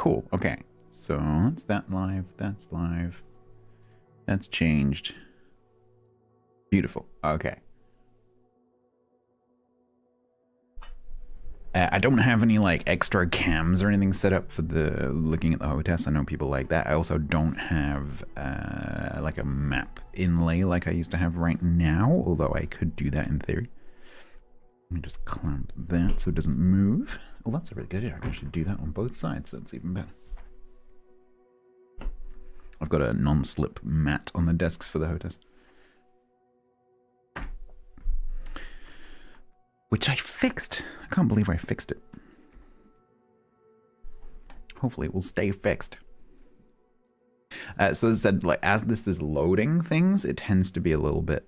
Cool. Okay. So that's that live. That's live. That's changed. Beautiful. Okay. I don't have any like extra cams or anything set up for the looking at the hotess. I know people like that. I also don't have like a map inlay like I used to have right now, although I could do that in theory. Let me just clamp that so it doesn't move. Oh, that's a really good idea. I can actually do that on both sides. That's even better. I've got a non-slip mat on the desks for the hotess, which I fixed. I can't believe I fixed it. Hopefully it will stay fixed. So as I said, like as this is loading things, it tends to be a little bit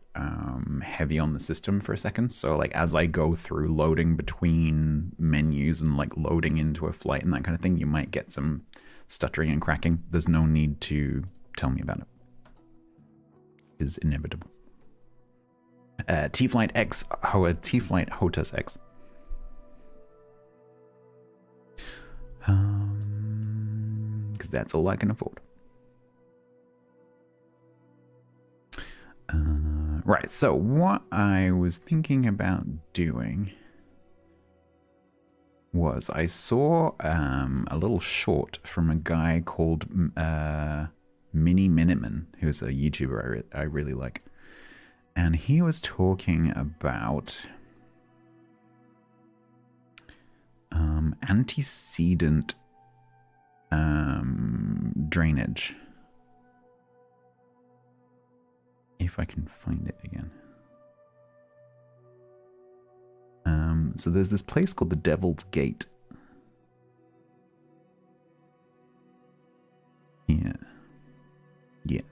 heavy on the system for a second. So like as I go through loading between menus and like loading into a flight and that kind of thing, you might get some stuttering and cracking. There's no need to tell me about it. It is inevitable. T-Flight X, T-Flight HOTUS X. Because that's all I can afford. Right, so what I was thinking about doing was I saw a little short from a guy called Mini Miniman, who's a YouTuber I really like. And he was talking about antecedent drainage. If I can find it again. So there's this place called the Devil's Gate. Yeah. Yes.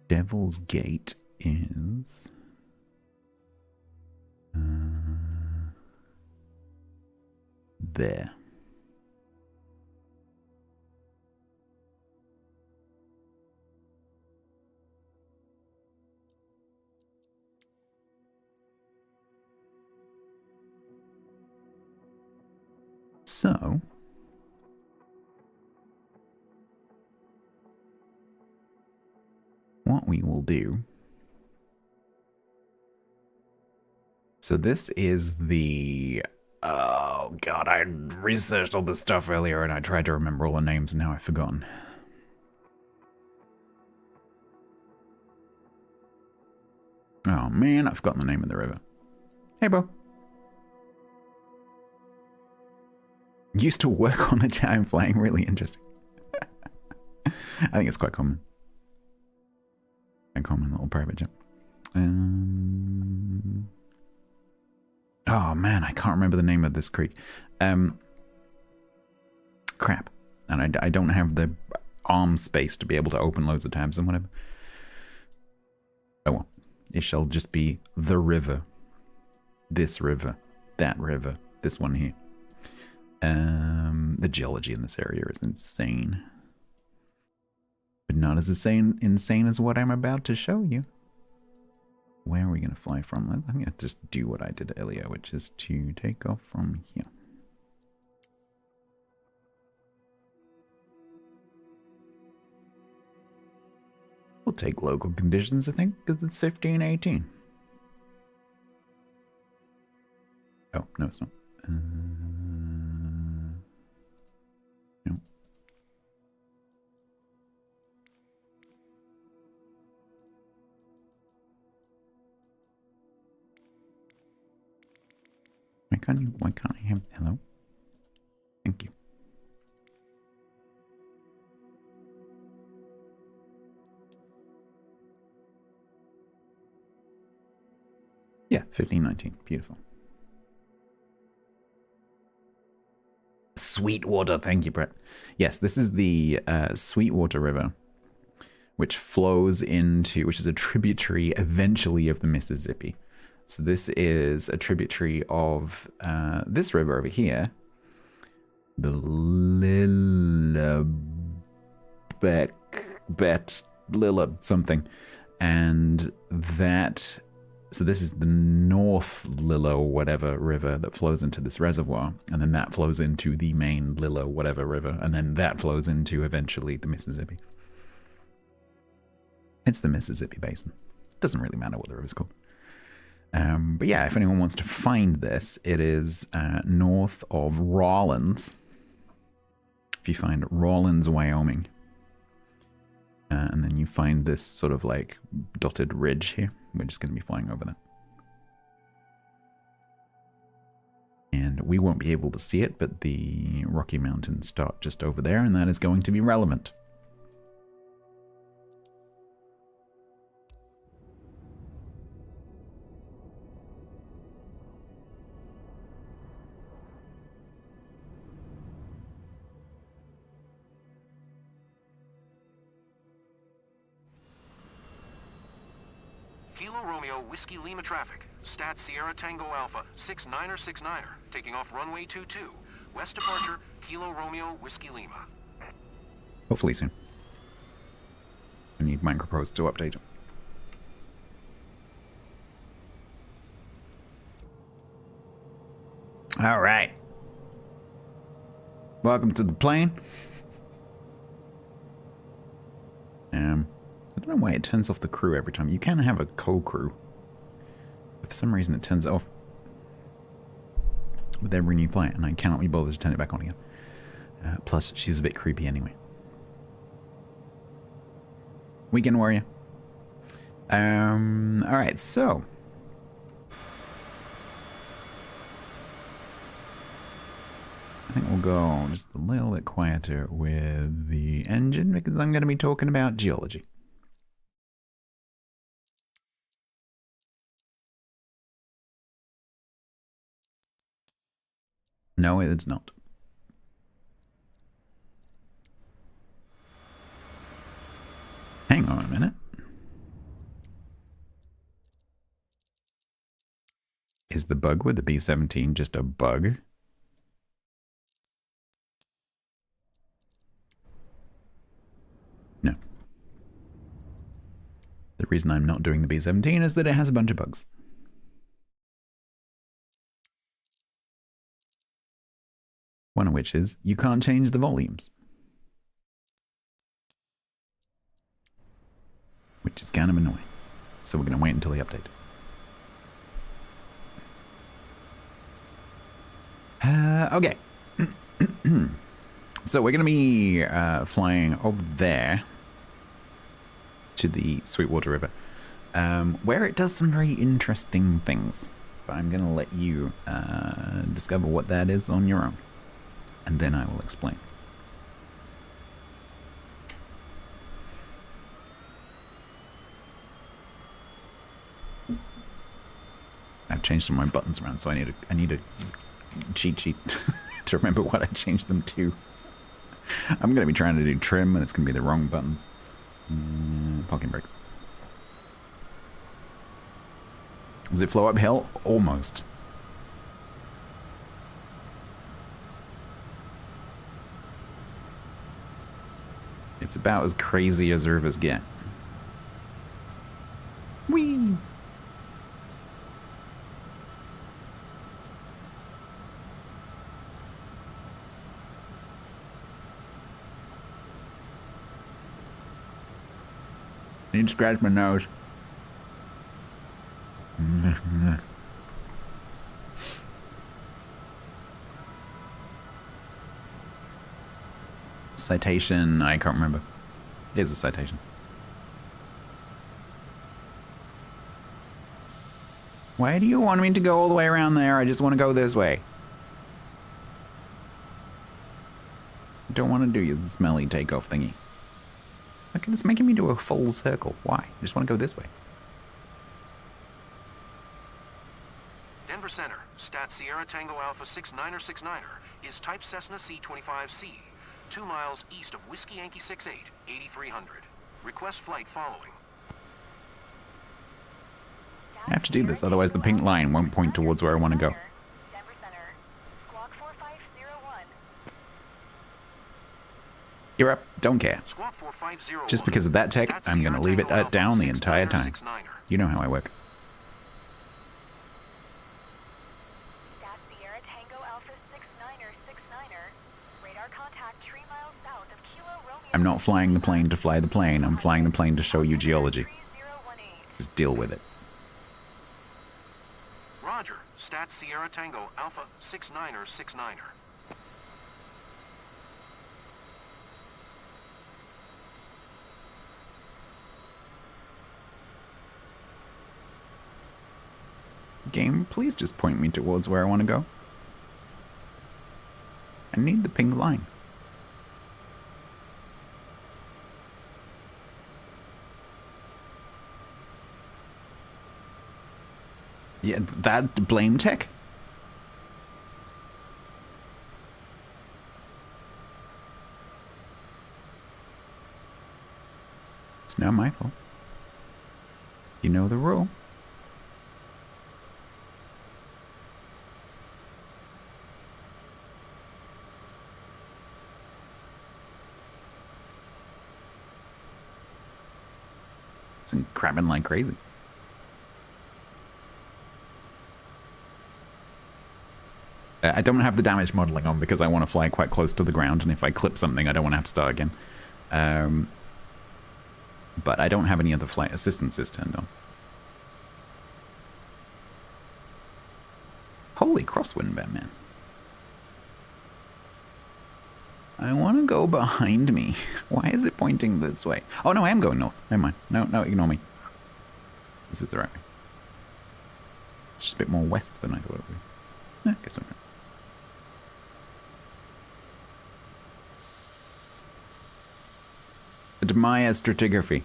Devil's Gate is... there. So, what we will do, so this is the, oh god, I researched all this stuff earlier and I tried to remember all the names and now I've forgotten. Oh man, I've forgotten the name of the river. Hey, Bo. Used to work on the time flying, really interesting. I think it's quite common. A common little private jet. Oh man, I can't remember the name of this creek. Crap. And I don't have the arm space to be able to open loads of tabs and whatever. Oh well. It shall just be the river. This river. That river. This one here. The geology in this area is insane. But not as insane as what I'm about to show you. Where are we going to fly from? I'm going to just do what I did earlier, which is to take off from here. We'll take local conditions, I think, because it's 1518. Oh, no, it's not. No. Why can't I have, hello? Thank you. Yeah, 1519, beautiful. Sweetwater, thank you, Brett. Yes, this is the Sweetwater River, which flows into, which is a tributary eventually of the Mississippi. So this is a tributary of this river over here, the Lilla something, and that So this is the North Lillo whatever river that flows into this reservoir, and then that flows into the main Lillo whatever river, and then that flows into eventually the Mississippi. It's the Mississippi Basin. Doesn't really matter what the river's called. But yeah, if anyone wants to find this, it is north of Rawlins. If you find Rawlins, Wyoming, and then you find this sort of like dotted ridge here, we're just going to be flying over that. And we won't be able to see it, but the Rocky Mountains start just over there, and that is going to be relevant. Kilo Romeo Whiskey Lima traffic. Stat Sierra Tango Alpha 69er, taking off runway 22. West departure, Kilo Romeo Whiskey Lima. Hopefully soon. I need Microprose to update. All right. Welcome to the plane. I don't know why it turns off the crew every time. You can have a co-crew. For some reason it turns off with every new flight, and I cannot be bothered to turn it back on again. Plus, she's a bit creepy anyway. Weekend warrior. Alright, so. I think we'll go just a little bit quieter with the engine, because I'm going to be talking about geology. No, it's not. Hang on a minute. Is the bug with the B-17 just a bug? No. The reason I'm not doing the B-17 is that it has a bunch of bugs. One of which is you can't change the volumes. Which is kind of annoying. So we're going to wait until the update. Okay. So we're going to be flying over there to the Sweetwater River, where it does some very interesting things. But I'm going to let you discover what that is on your own. And then I will explain. I've changed some of my buttons around, so I need a cheat sheet to remember what I changed them to. I'm going to be trying to do trim, and it's going to be the wrong buttons. Parking brakes. Does it flow uphill? Almost. It's about as crazy as rivers get. Whee! I need to scratch my nose. Citation, I can't remember. It is a citation. Why do you want me to go all the way around there? I just want to go this way. I don't want to do your smelly takeoff thingy. Look at this, making me do a full circle. Why? I just want to go this way. Denver Center, Stat Sierra Tango Alpha 69er, is type Cessna C25C, 2 miles east of Whiskey Yankee 68, 8300. Request flight following. I have to do this, otherwise the pink line won't point towards where I want to go. Denver Center, Squawk 4501. You're up, don't care. Squawk 4501. Just because of that tech, I'm going to leave it down the entire time. You know how I work. Sierra Tango Alpha 69er 69er. Radar contact 3 miles south of Kilo Romeo. I'm not flying the plane to fly the plane. I'm flying the plane to show you geology. 3018. Just deal with it. Roger. Stats Sierra Tango Alpha 69er 69er. Game, please just point me towards where I want to go. I need the pink line. Yeah, that blame tech? It's not my fault. You know the rule. It's crabbing like crazy. I don't have the damage modeling on because I want to fly quite close to the ground, and if I clip something, I don't want to have to start again. But I don't have any other flight assistances turned on. Holy crosswind, Batman. I want to go behind me. Why is it pointing this way? Oh, no, I am going north. Never mind. No, ignore me. This is the right way. It's just a bit more west than I thought it would be. Guess I'm right. Admire stratigraphy.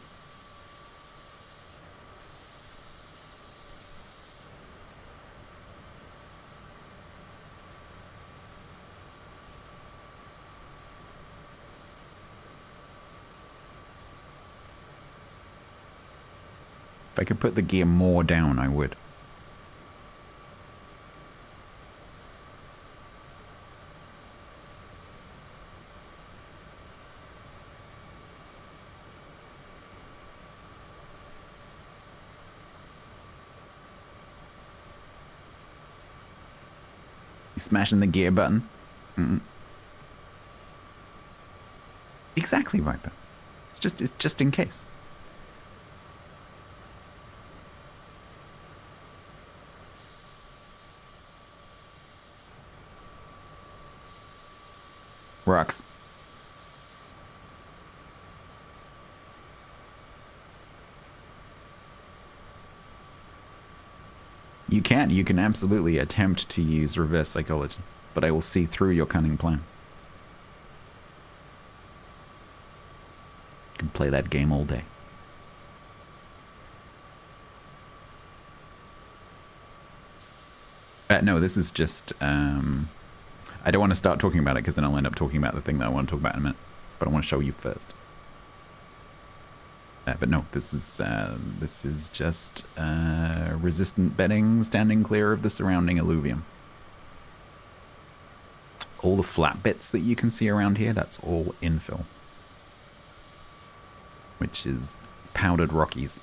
If I could put the gear more down, I would. You smashing the gear button? Exactly, Viper. It's just in case. Rocks. You can absolutely attempt to use reverse psychology, but I will see through your cunning plan. You can play that game all day. No, this is just, I don't want to start talking about it because then I'll end up talking about the thing that I want to talk about in a minute. But I want to show you first. But no, this is just resistant bedding standing clear of the surrounding alluvium. All the flat bits that you can see around here, that's all infill. Which is powdered rockies.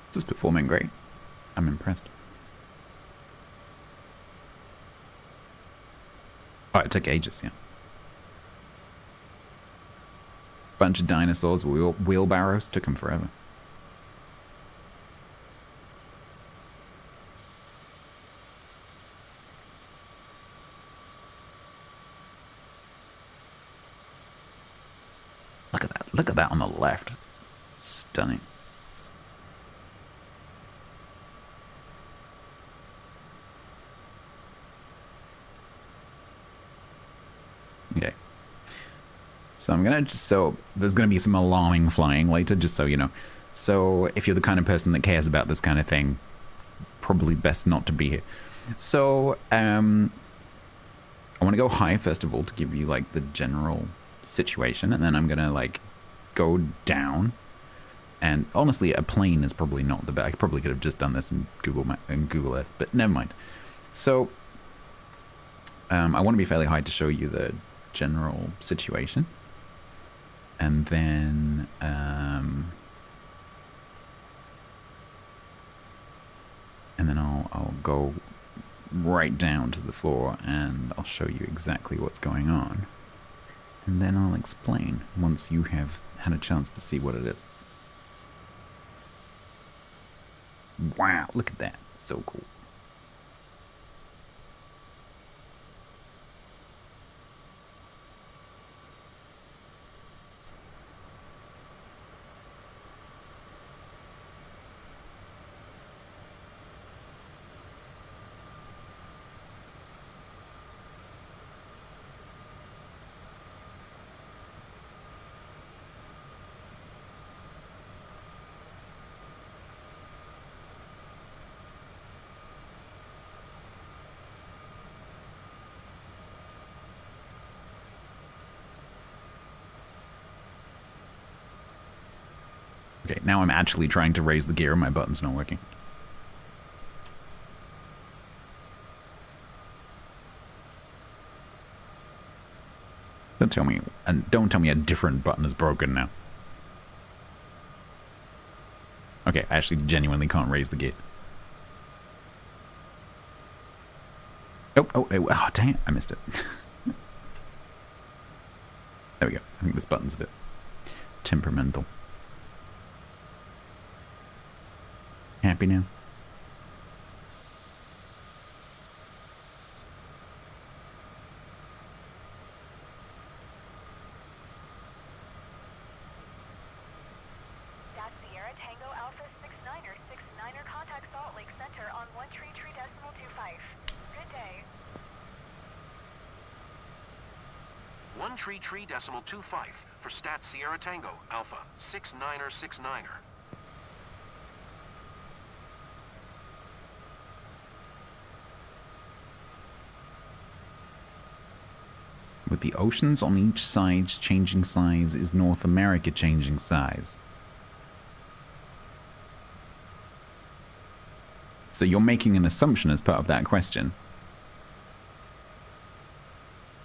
This is performing great. I'm impressed. Oh, it took ages, yeah. Bunch of dinosaurs, wheelbarrows, took them forever. Look at that on the left. Stunning. Okay. So there's gonna be some alarming flying later, just so you know. So if you're the kind of person that cares about this kind of thing, probably best not to be here. So I want to go high first of all to give you like the general situation, and then I'm gonna like go down. And honestly, a plane is probably not the best. I probably could have just done this in Google Earth, but never mind. So I want to be fairly high to show you the general situation, and then I'll go right down to the floor, and I'll show you exactly what's going on, and then I'll explain once you have had a chance to see what it is. Wow, look at that. So cool. Okay, now I'm actually trying to raise the gear and my button's not working. Don't tell me a different button is broken now. Okay, I actually genuinely can't raise the gear. Oh, dang it, I missed it. There we go. I think this button's a bit temperamental. Happy now? That's Sierra Tango Alpha 69er contact Salt Lake Center on 133.25. Good day. 133.25 for Stats Sierra Tango Alpha 69er. With the oceans on each side changing size, is North America changing size? So you're making an assumption as part of that question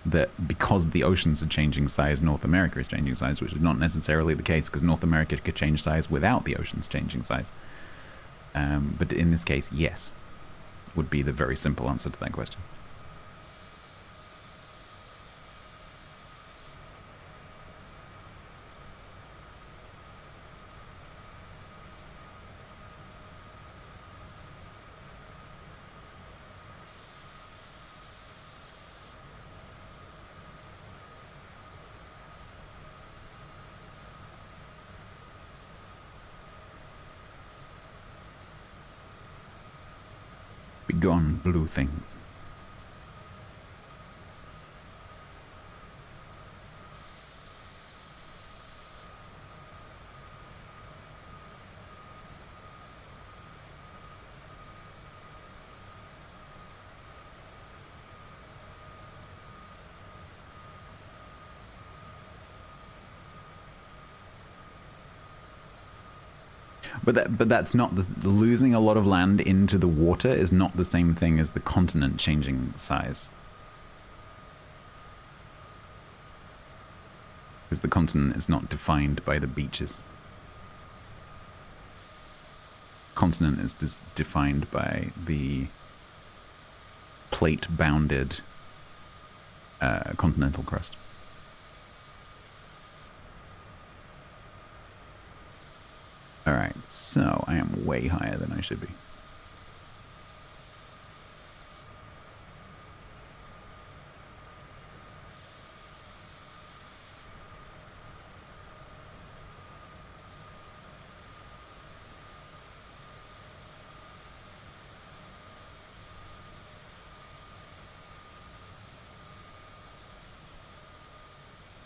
that because the oceans are changing size, North America is changing size, which is not necessarily the case, because North America could change size without the oceans changing size. But in this case, yes, would be the very simple answer to that question. Begone, blue things. But that's not losing a lot of land into the water is not the same thing as the continent changing size. Because the continent is not defined by the beaches. Continent is defined by the plate-bounded continental crust. Alright, so I am way higher than I should be.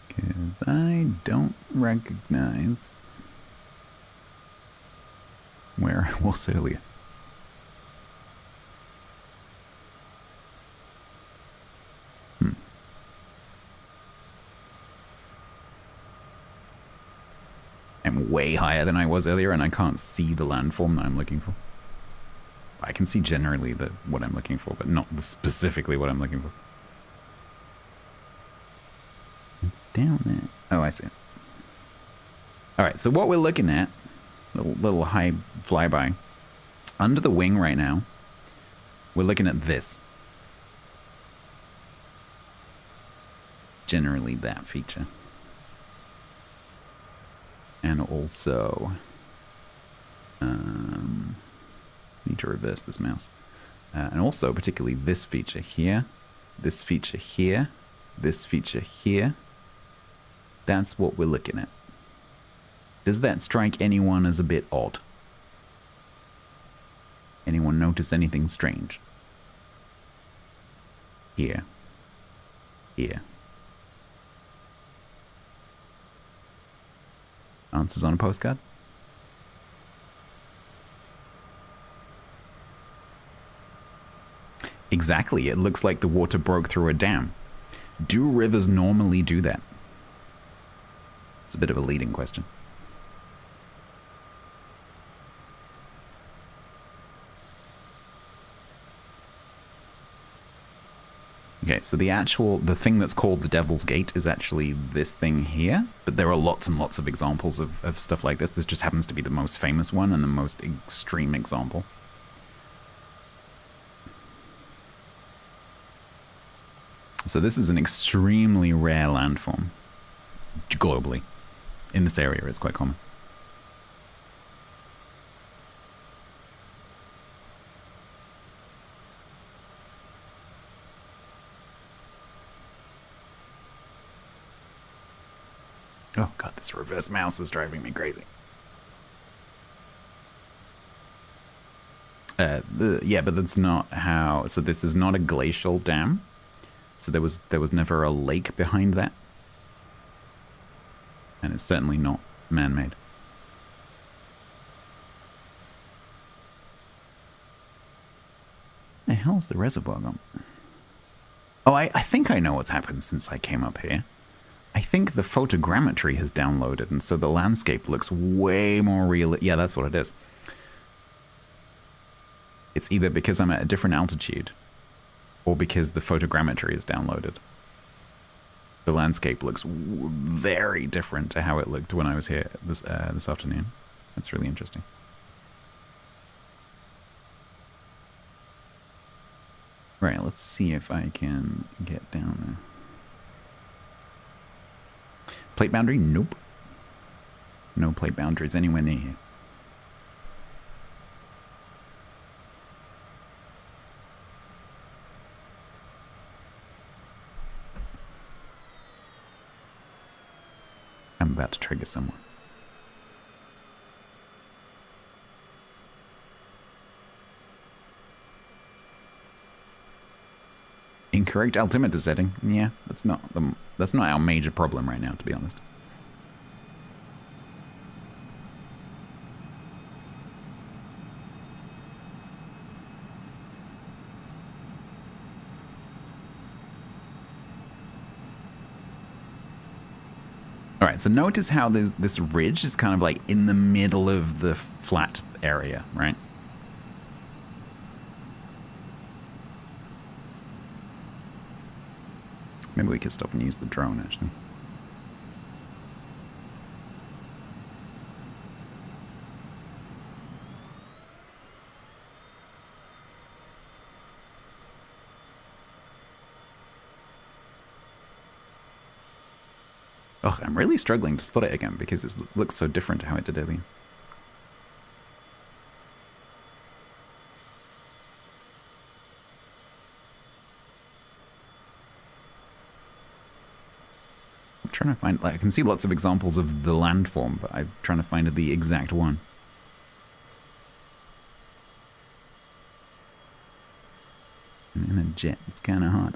Because I don't recognize where I was earlier. I'm way higher than I was earlier, and I can't see the landform that I'm looking for. I can see generally what I'm looking for, but not specifically what I'm looking for. It's down there. Oh, I see it. Alright, so what we're looking at, little high flyby, under the wing right now, we're looking at this. Generally that feature. And also, need to reverse this mouse. And also particularly this feature here, this feature here, this feature here. That's what we're looking at. Does that strike anyone as a bit odd? Anyone notice anything strange? Here. Here. Answers on a postcard? Exactly, it looks like the water broke through a dam. Do rivers normally do that? It's a bit of a leading question. Okay, so the thing that's called the Devil's Gate is actually this thing here, but there are lots and lots of examples of stuff like this. This just happens to be the most famous one and the most extreme example. So this is an extremely rare landform, globally. In this area, it's quite common. Oh god, this reverse mouse is driving me crazy. Yeah, but that's not how... So this is not a glacial dam. So there was never a lake behind that. And it's certainly not man-made. The hell's the reservoir gone? Oh, I think I know what's happened since I came up here. I think the photogrammetry has downloaded, and so the landscape looks way more real. Yeah, that's what it is. It's either because I'm at a different altitude, or because the photogrammetry is downloaded. The landscape looks very different to how it looked when I was here this afternoon. That's really interesting. Right, let's see if I can get down there. Plate boundary? Nope. No plate boundaries anywhere near here. I'm about to trigger someone. Incorrect altimeter setting. Yeah, that's not our major problem right now, to be honest. Alright, so notice how this ridge is kind of like in the middle of the flat area, right? Maybe we could stop and use the drone, actually. Oh, I'm really struggling to spot it again because it looks so different to how it did earlier. I'm trying to find, like, I can see lots of examples of the landform, but I'm trying to find the exact one. And in a jet, it's kind of hard.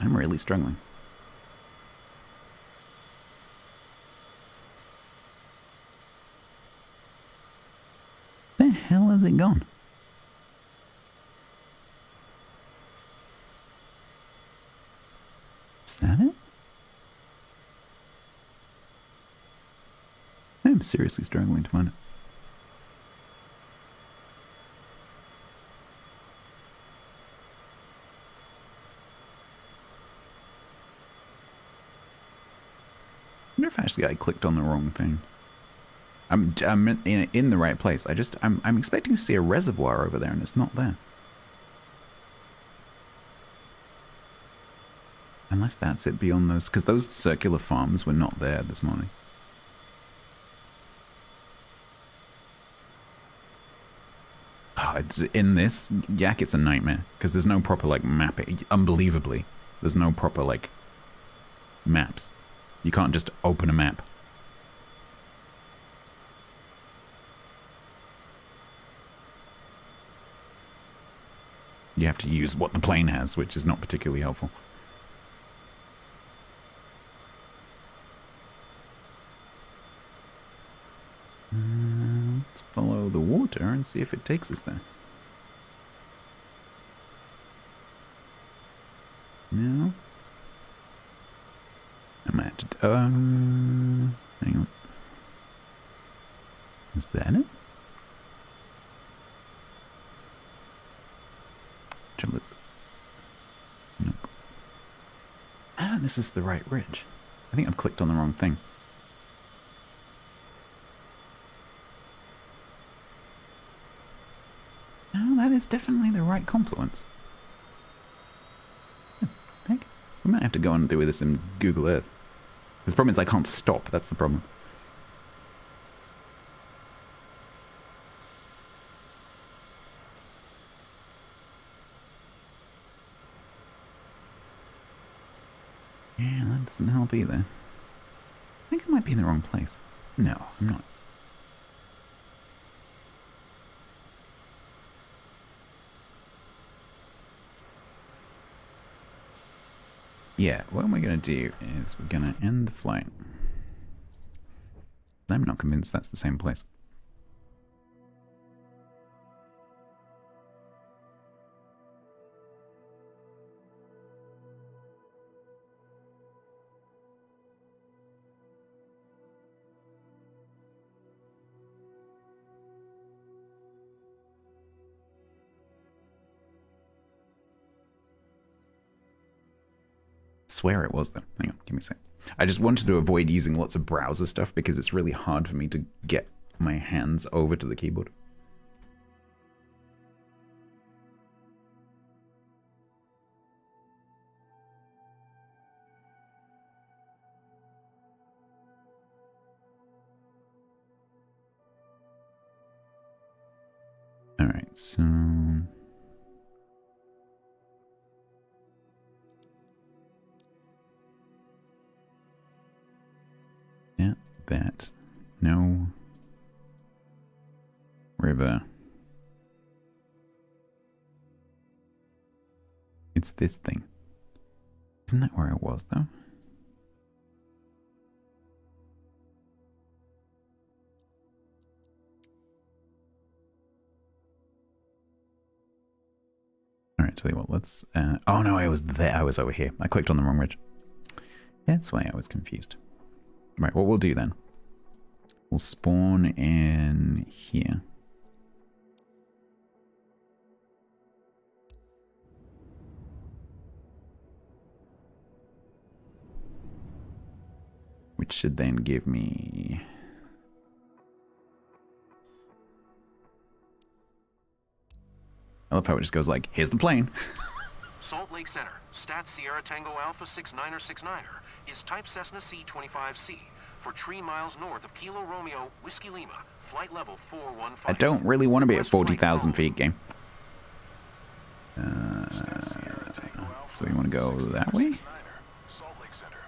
I'm really struggling. Where the hell has it gone? that it? I'm seriously struggling to find it. I wonder if actually I clicked on the wrong thing. I'm in the right place. I'm expecting to see a reservoir over there, and it's not there. Unless that's it beyond those, because those circular farms were not there this morning. Oh, it's in this Yak, it's a nightmare because there's no proper like mapping. Unbelievably, there's no proper like maps. You can't just open a map. You have to use what the plane has, which is not particularly helpful. Let's follow the water and see if it takes us there. No. I might have to... hang on. Is that it? Nope. Ah, this is the right ridge. I think I've clicked on the wrong thing. No, that is definitely the right confluence. Heck, we might have to go and do this in Google Earth. The problem is I can't stop, that's the problem. Yeah, that doesn't help either. I think I might be in the wrong place. No, I'm not. Yeah, what we're going to do is we're going to end the flight. I'm not convinced that's the same place. Swear it was though. Hang on, give me a sec. I just wanted to avoid using lots of browser stuff because it's really hard for me to get my hands over to the keyboard. Alright, so... yeah, that. No. River. It's this thing. Isn't that where I was, though? Alright, tell you what, let's... oh no, I was there. I was over here. I clicked on the wrong ridge. That's why I was confused. Right, what we'll do then, we'll spawn in here. Which should then give me... I love how it just goes like, here's the plane. Salt Lake Center, Stat Sierra Tango Alpha 69er is type Cessna C25C for 3 miles north of Kilo Romeo, Whiskey Lima, flight level 415. I don't really want to be at 40,000 feet, game. So we want to go that way? Salt Lake Center,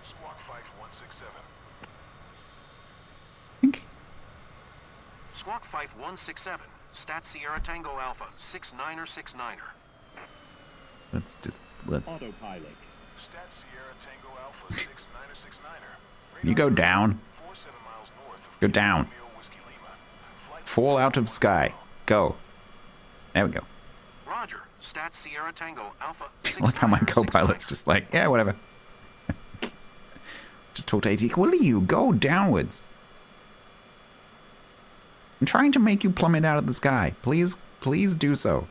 Squawk 5167. I think. Squawk 5167, Stat Sierra Tango Alpha 69er. Let's Autopilot. Stat Sierra Tango Alpha 69er. You go down. 47 miles north of Go down. Romeo, Whiskey Lima. Flight Fall out of sky. Go. There we go. Roger. Stat Sierra Tango Alpha I love how my co-pilot's just like, yeah, whatever. Just talk to AT. Will you go downwards? I'm trying to make you plummet out of the sky. Please, please do so.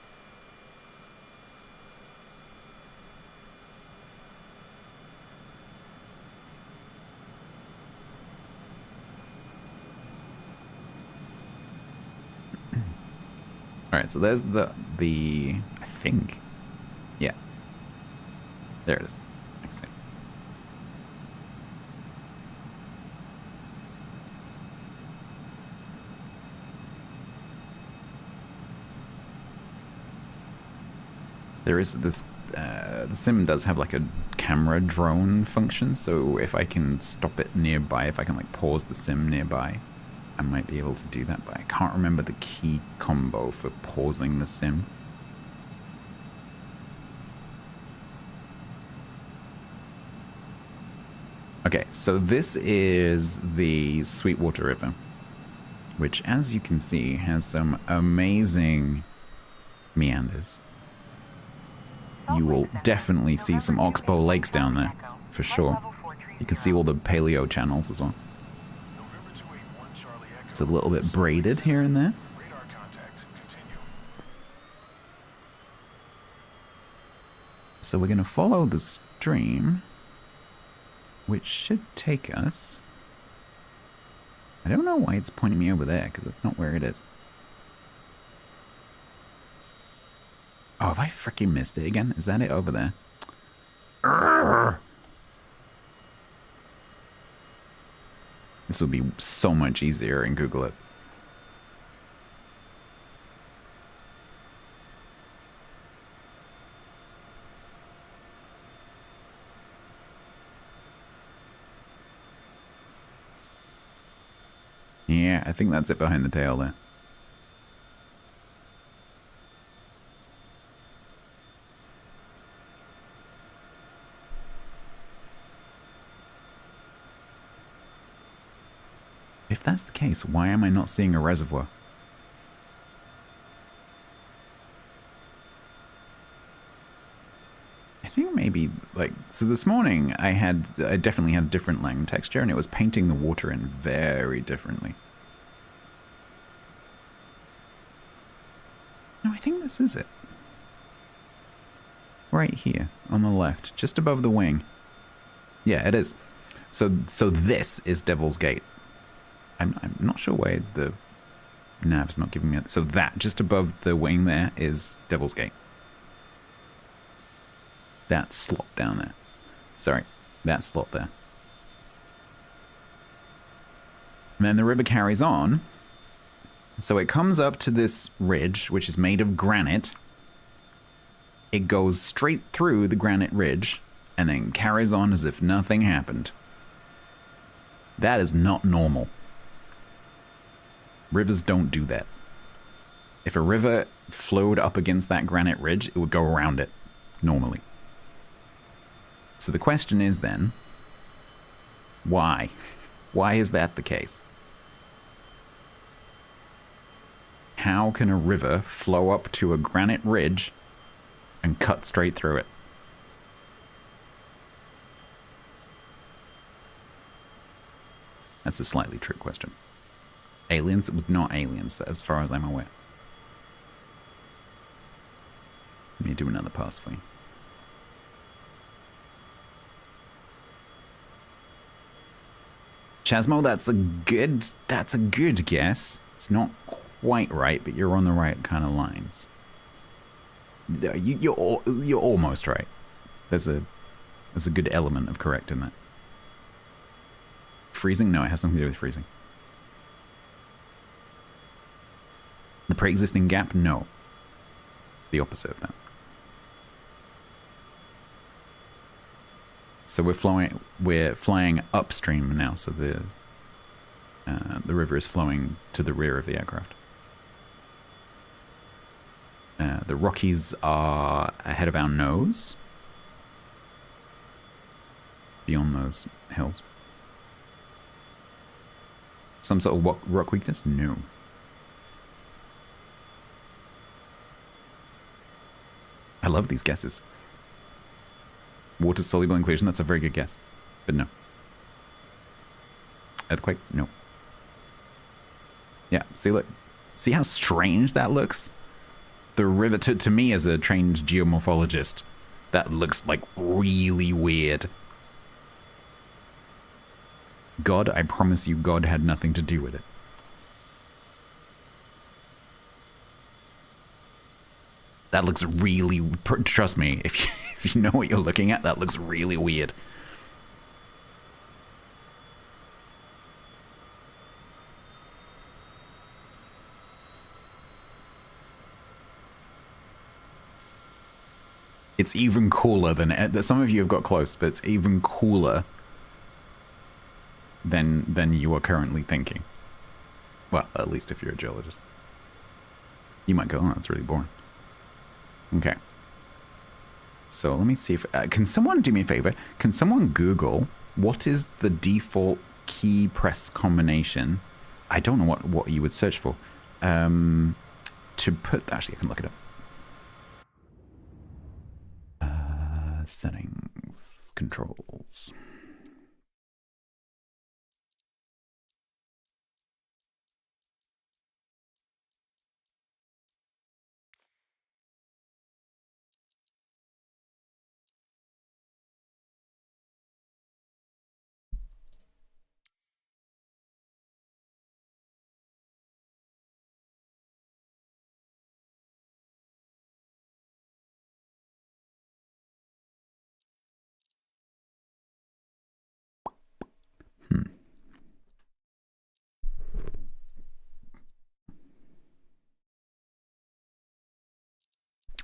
Alright, so there's the I think. Yeah. There it is. I can see. There is this, the sim does have like a camera drone function, so if I can stop it nearby, if I can like pause the sim nearby, I might be able to do that, but I can't remember the key combo for pausing the sim. Okay, so this is the Sweetwater River, which, as you can see, has some amazing meanders. You will definitely see some oxbow lakes down there, for sure. You can see all the paleo channels as well. It's a little bit braided here and there. So we're going to follow the stream, which should take us... I don't know why it's pointing me over there, because that's not where it is. Oh, have I freaking missed it again? Is that it over there? Urgh. This would be so much easier in Google Earth. Yeah, I think that's it behind the tail there. If that's the case, why am I not seeing a reservoir? I think maybe, like, so this morning I definitely had a different lighting texture and it was painting the water in very differently. No, I think this is it. Right here, on the left, just above the wing. Yeah, it is. So this is Devil's Gate. I'm not sure why the nav's not giving me it. So that, just above the wing there, is Devil's Gate. That slot down there. Sorry, that slot there. And then the river carries on. So it comes up to this ridge, which is made of granite. It goes straight through the granite ridge, and then carries on as if nothing happened. That is not normal. Rivers don't do that. If a river flowed up against that granite ridge, it would go around it, normally. So the question is then, why? Why is that the case? How can a river flow up to a granite ridge and cut straight through it? That's a slightly trick question. Aliens? It was not aliens, as far as I'm aware. Let me do another pass for you. Chasmo, that's a good guess. It's not quite right, but you're on the right kind of lines. You're almost right. There's a good element of correct in that. Freezing? No, it has nothing to do with freezing. The pre-existing gap? No. The opposite of that. So we're flying upstream now, so the river is flowing to the rear of the aircraft. The Rockies are ahead of our nose, beyond those hills. Some sort of rock weakness? No. I love these guesses. Water-soluble inclusion, that's a very good guess. But no. Earthquake? No. Yeah, see, look. See how strange that looks? The river, to me as a trained geomorphologist, that looks like really weird. God, I promise you, God had nothing to do with it. That looks really, trust me, if you know what you're looking at, that looks really weird. It's even cooler than, some of you have got close, but it's even cooler than you are currently thinking. Well, at least if you're a geologist. You might go, oh, that's really boring. Okay. So let me see if, can someone do me a favor? Can someone Google what is the default key press combination? I don't know what you would search for. To put, actually I can look it up. Settings, controls.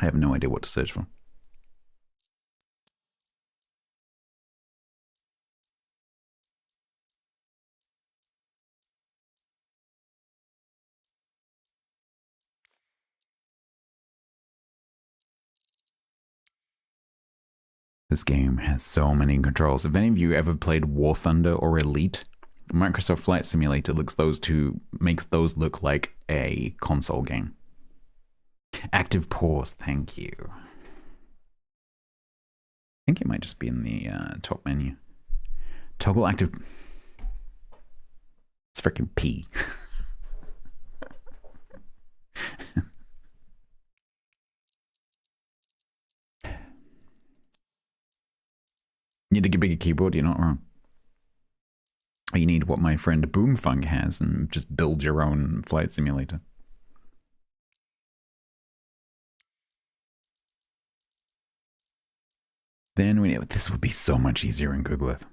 I have no idea what to search for. This game has so many controls. If any of you ever played War Thunder or Elite, Microsoft Flight Simulator makes those look like a console game. Active pause, thank you. I think it might just be in the top menu. Toggle active. It's freaking P. You need a bigger keyboard, you're not wrong. You need what my friend Boomfunk has and just build your own flight simulator. Then this would be so much easier in Google Earth.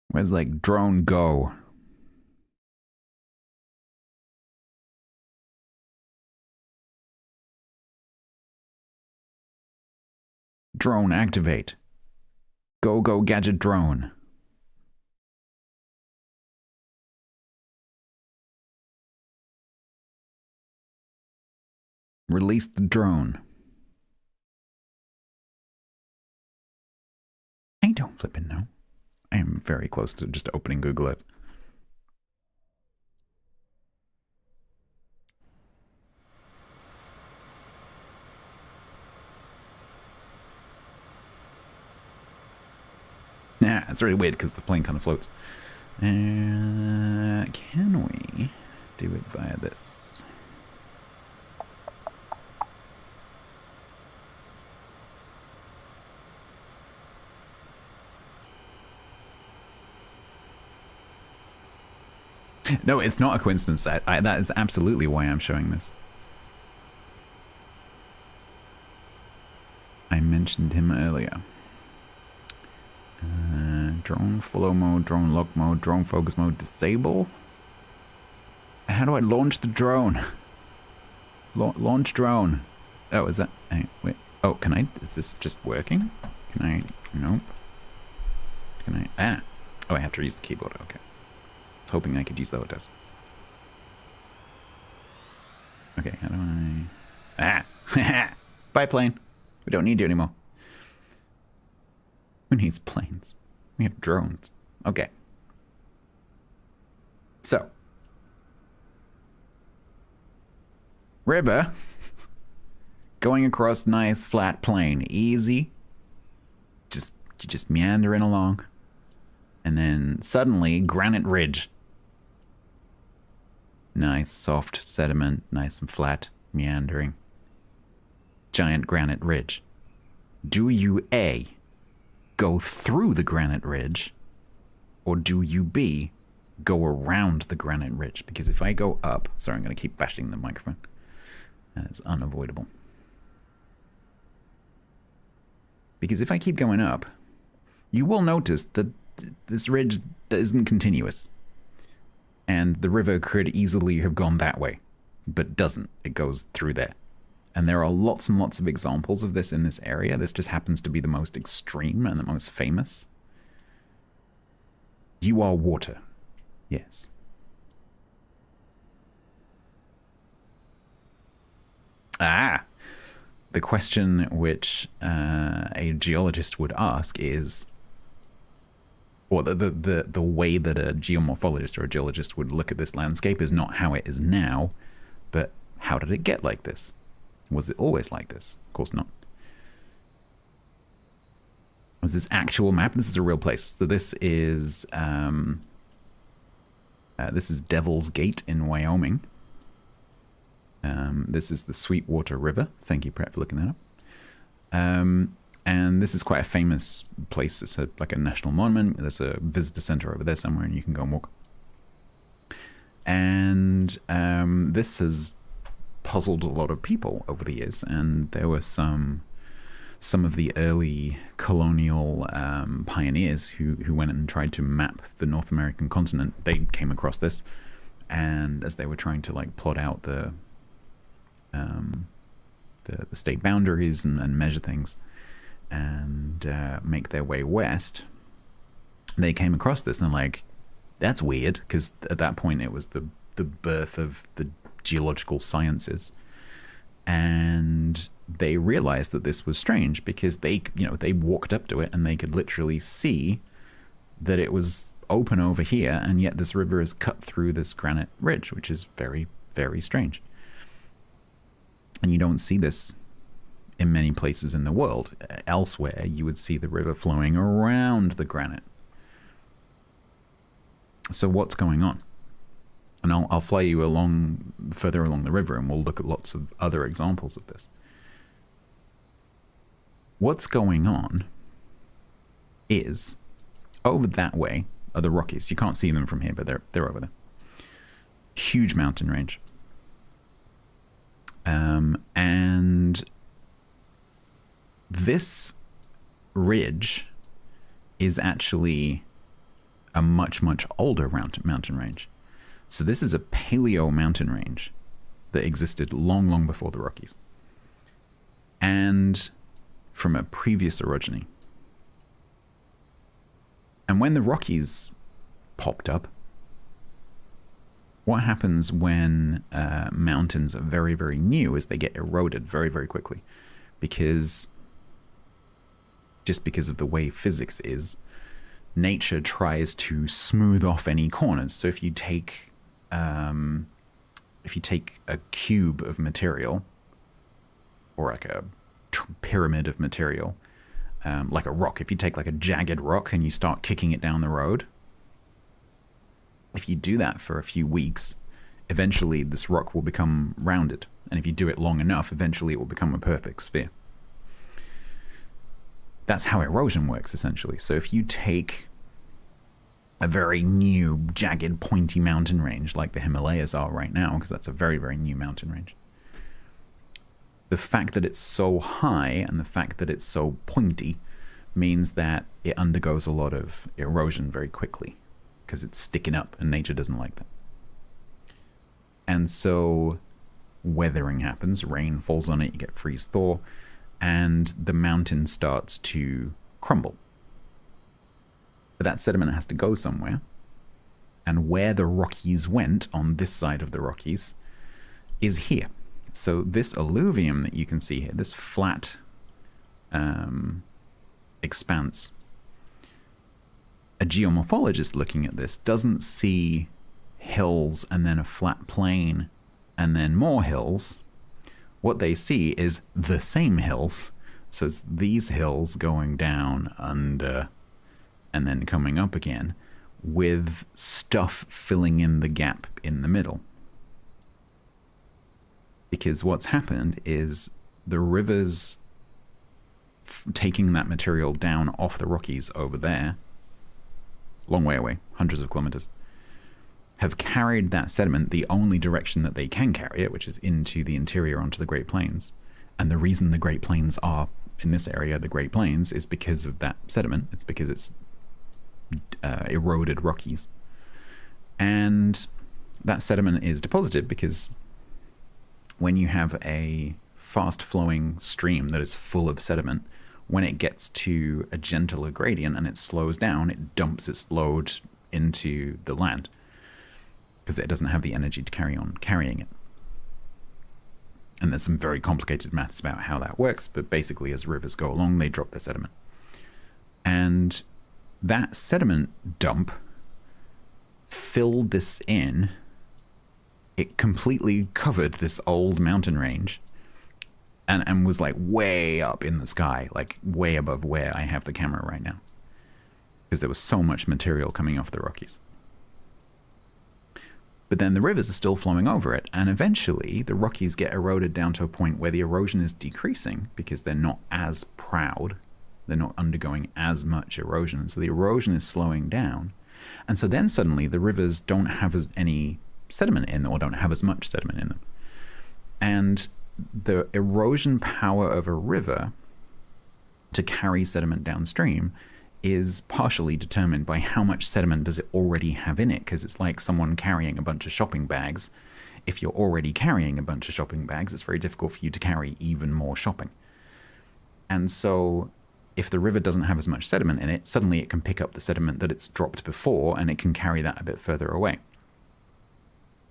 Where's like drone go? Drone activate. Go gadget drone. Release the drone. I don't flippin' know. I am very close to just opening Google Earth. Yeah, it's really weird because the plane kind of floats. Can we do it via this? No, it's not a coincidence. That is absolutely why I'm showing this. I mentioned him earlier. Drone follow mode, drone lock mode, drone focus mode, disable. How do I launch the drone? Launch drone. Oh, is that? Hey, wait. Oh, can I? Is this just working? Can I? Nope. Can I? Ah. Oh, I have to use the keyboard. Okay. I was hoping I could use the HOTAS. Okay, how do I? Ah. Bye, plane. We don't need you anymore. Who needs planes? We have drones. Okay. So. River. Going across nice flat plain. Easy. Just meandering along. And then suddenly, granite ridge. Nice soft sediment. Nice and flat. Meandering. Giant granite ridge. Do you A, go through the granite ridge, or do you B, go around the granite ridge? Because if I go up, sorry, I'm going to keep bashing the microphone. That's unavoidable. Because if I keep going up, you will notice that this ridge isn't continuous. And the river could easily have gone that way, but doesn't. It goes through there. And there are lots and lots of examples of this in this area. This just happens to be the most extreme and the most famous. You are water. Yes. Ah! The question which a geologist would ask is, or the way that a geomorphologist or a geologist would look at this landscape is not how it is now, but how did it get like this? Was it always like this? Of course not. Was this actual map? This is a real place. So this is Devil's Gate in Wyoming. This is the Sweetwater River. Thank you, Brett, for looking that up. And this is quite a famous place. It's like a national monument. There's a visitor center over there somewhere, and you can go and walk. And this has puzzled a lot of people over the years, and there were some of the early colonial pioneers who went and tried to map the North American continent. They came across this, and as they were trying to like plot out the state boundaries and measure things and make their way west, they came across this and like, that's weird, because at that point it was the birth of the geological sciences, and they realized that this was strange because they walked up to it and they could literally see that it was open over here, and yet this river is cut through this granite ridge, which is very, very strange. And you don't see this in many places in the world. Elsewhere, you would see the river flowing around the granite. So what's going on? And I'll fly you further along the river, and we'll look at lots of other examples of this. What's going on is, over that way are the Rockies. You can't see them from here, but they're over there. Huge mountain range. And this ridge is actually a much, much older mountain range. So this is a paleo mountain range that existed long, long before the Rockies. And from a previous orogeny. And when the Rockies popped up, what happens when mountains are very, very new is they get eroded very, very quickly. Just because of the way physics is, nature tries to smooth off any corners. So if you take a cube of material, or like a pyramid of material, like a rock, if you take like a jagged rock and you start kicking it down the road, if you do that for a few weeks, eventually this rock will become rounded. And if you do it long enough, eventually it will become a perfect sphere. That's how erosion works, essentially. So if you take a very new, jagged, pointy mountain range like the Himalayas are right now, because that's a very, very new mountain range, the fact that it's so high and the fact that it's so pointy means that it undergoes a lot of erosion very quickly, because it's sticking up, and nature doesn't like that. And so weathering happens, rain falls on it, you get freeze thaw, and the mountain starts to crumble. But that sediment has to go somewhere, and where the Rockies went on this side of the Rockies is here. So this alluvium that you can see here, this flat expanse. A geomorphologist looking at this doesn't see hills and then a flat plain and then more hills. What they see is the same hills. So it's these hills going down under and then coming up again with stuff filling in the gap in the middle. Because what's happened is the rivers taking that material down off the Rockies over there, long way away, hundreds of kilometers, have carried that sediment the only direction that they can carry it, which is into the interior, onto the Great Plains. And the reason the Great Plains are, in this area, the Great Plains, is because of that sediment. It's because it's eroded Rockies. And that sediment is deposited because when you have a fast-flowing stream that is full of sediment, when it gets to a gentler gradient and it slows down, it dumps its load into the land because it doesn't have the energy to carry on carrying it. And there's some very complicated maths about how that works, but basically as rivers go along, they drop their sediment. And that sediment dump filled this in. It completely covered this old mountain range and was like way up in the sky, like way above where I have the camera right now, because there was so much material coming off the Rockies. But then the rivers are still flowing over it, and eventually the Rockies get eroded down to a point where the erosion is decreasing because they're not as proud. They're not undergoing as much erosion, and so the erosion is slowing down. And so then suddenly the rivers don't have any sediment in them, or don't have as much sediment in them. And the erosion power of a river to carry sediment downstream is partially determined by how much sediment does it already have in it, because it's like someone carrying a bunch of shopping bags. If you're already carrying a bunch of shopping bags, it's very difficult for you to carry even more shopping. And so if the river doesn't have as much sediment in it, suddenly it can pick up the sediment that it's dropped before, and it can carry that a bit further away.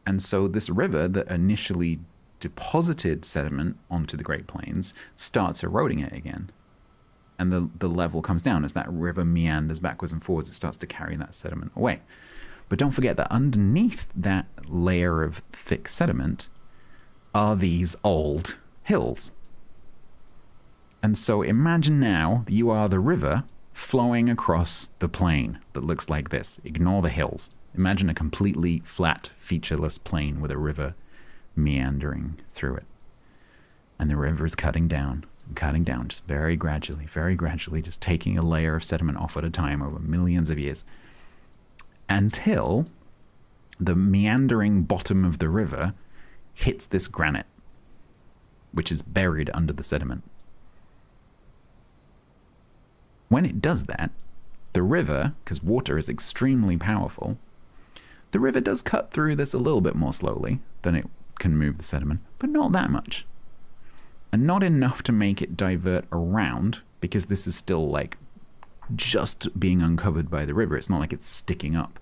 And so this river that initially deposited sediment onto the Great Plains starts eroding it again. And the level comes down as that river meanders backwards and forwards. It starts to carry that sediment away. But don't forget that underneath that layer of thick sediment are these old hills. And so imagine now you are the river flowing across the plain that looks like this. Ignore the hills. Imagine a completely flat, featureless plain with a river meandering through it. And the river is cutting down, just very gradually, just taking a layer of sediment off at a time over millions of years, until the meandering bottom of the river hits this granite, which is buried under the sediment. When it does that, the river, because water is extremely powerful, the river does cut through this a little bit more slowly than it can move the sediment, but not that much. And not enough to make it divert around, because this is still like just being uncovered by the river. It's not like it's sticking up.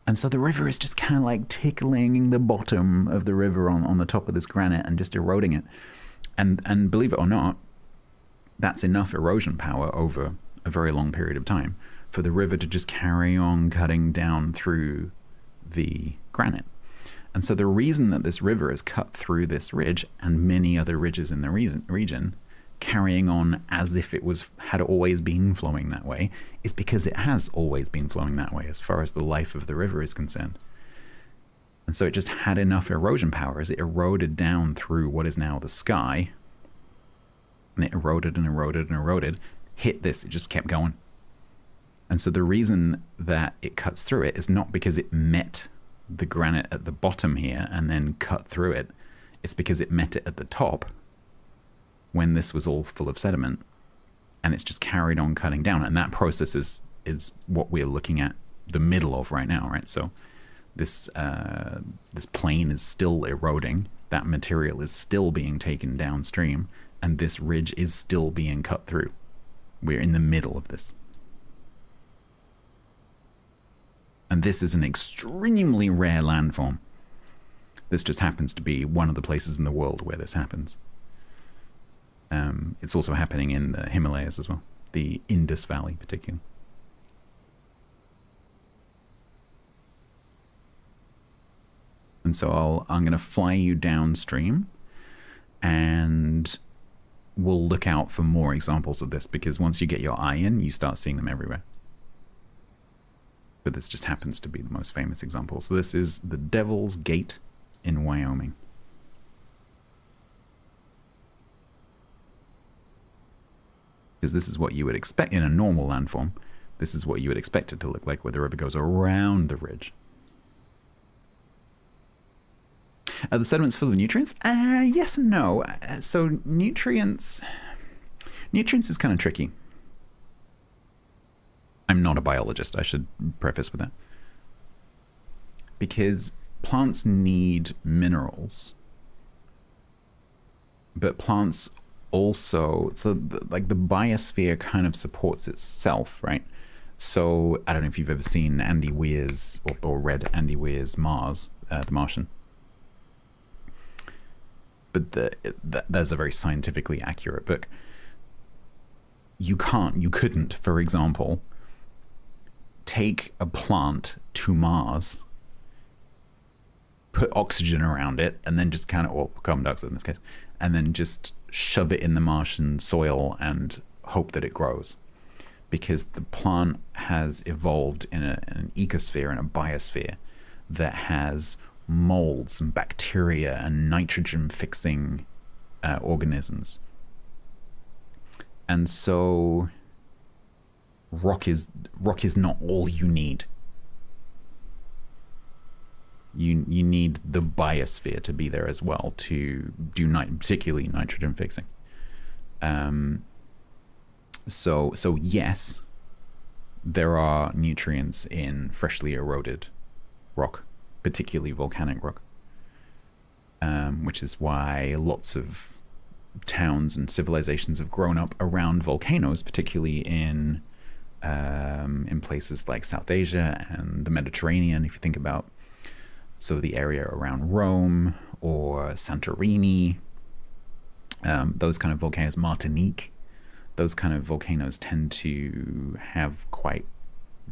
And so the river is just kind of like tickling the bottom of the river on the top of this granite and just eroding it. And believe it or not, that's enough erosion power over a very long period of time for the river to just carry on cutting down through the granite. And so the reason that this river is cut through this ridge and many other ridges in the region, carrying on as if it had always been flowing that way, is because it has always been flowing that way as far as the life of the river is concerned. And so it just had enough erosion power as it eroded down through what is now the sky. And it eroded and eroded and eroded, hit this, it just kept going. And so the reason that it cuts through it is not because it met the granite at the bottom here and then cut through it. It's because it met it at the top when this was all full of sediment, and it's just carried on cutting down. And that process is what we're looking at the middle of right now, right? So this plain is still eroding, that material is still being taken downstream, and this ridge is still being cut through. We're in the middle of this. And this is an extremely rare landform. This just happens to be one of the places in the world where this happens. It's also happening in the Himalayas as well, the Indus Valley particularly. And so I'm going to fly you downstream, and we'll look out for more examples of this, because once you get your eye in, you start seeing them everywhere. But this just happens to be the most famous example. So this is the Devil's Gate in Wyoming. Because this is what you would expect in a normal landform. This is what you would expect it to look like, where the river goes around the ridge. Are the sediments full of nutrients? Yes and no. So nutrients is kind of tricky. I'm not a biologist, I should preface with that. Because plants need minerals. But plants also, like the biosphere kind of supports itself, right? So I don't know if you've ever seen Andy Weir's or read Andy Weir's Mars, The Martian. But there's a very scientifically accurate book. You couldn't, for example, take a plant to Mars, put oxygen around it, and then just kind of, or carbon dioxide in this case, and then just shove it in the Martian soil and hope that it grows. Because the plant has evolved in an ecosphere and a biosphere that has molds and bacteria and nitrogen fixing organisms. And so rock is not all you need. You need the biosphere to be there as well to do particularly nitrogen fixing. So yes, there are nutrients in freshly eroded rock, particularly volcanic rock, which is why lots of towns and civilizations have grown up around volcanoes, particularly in places like South Asia and the Mediterranean. If you think about the area around Rome or Santorini, those kind of volcanoes, Martinique, those kind of volcanoes tend to have quite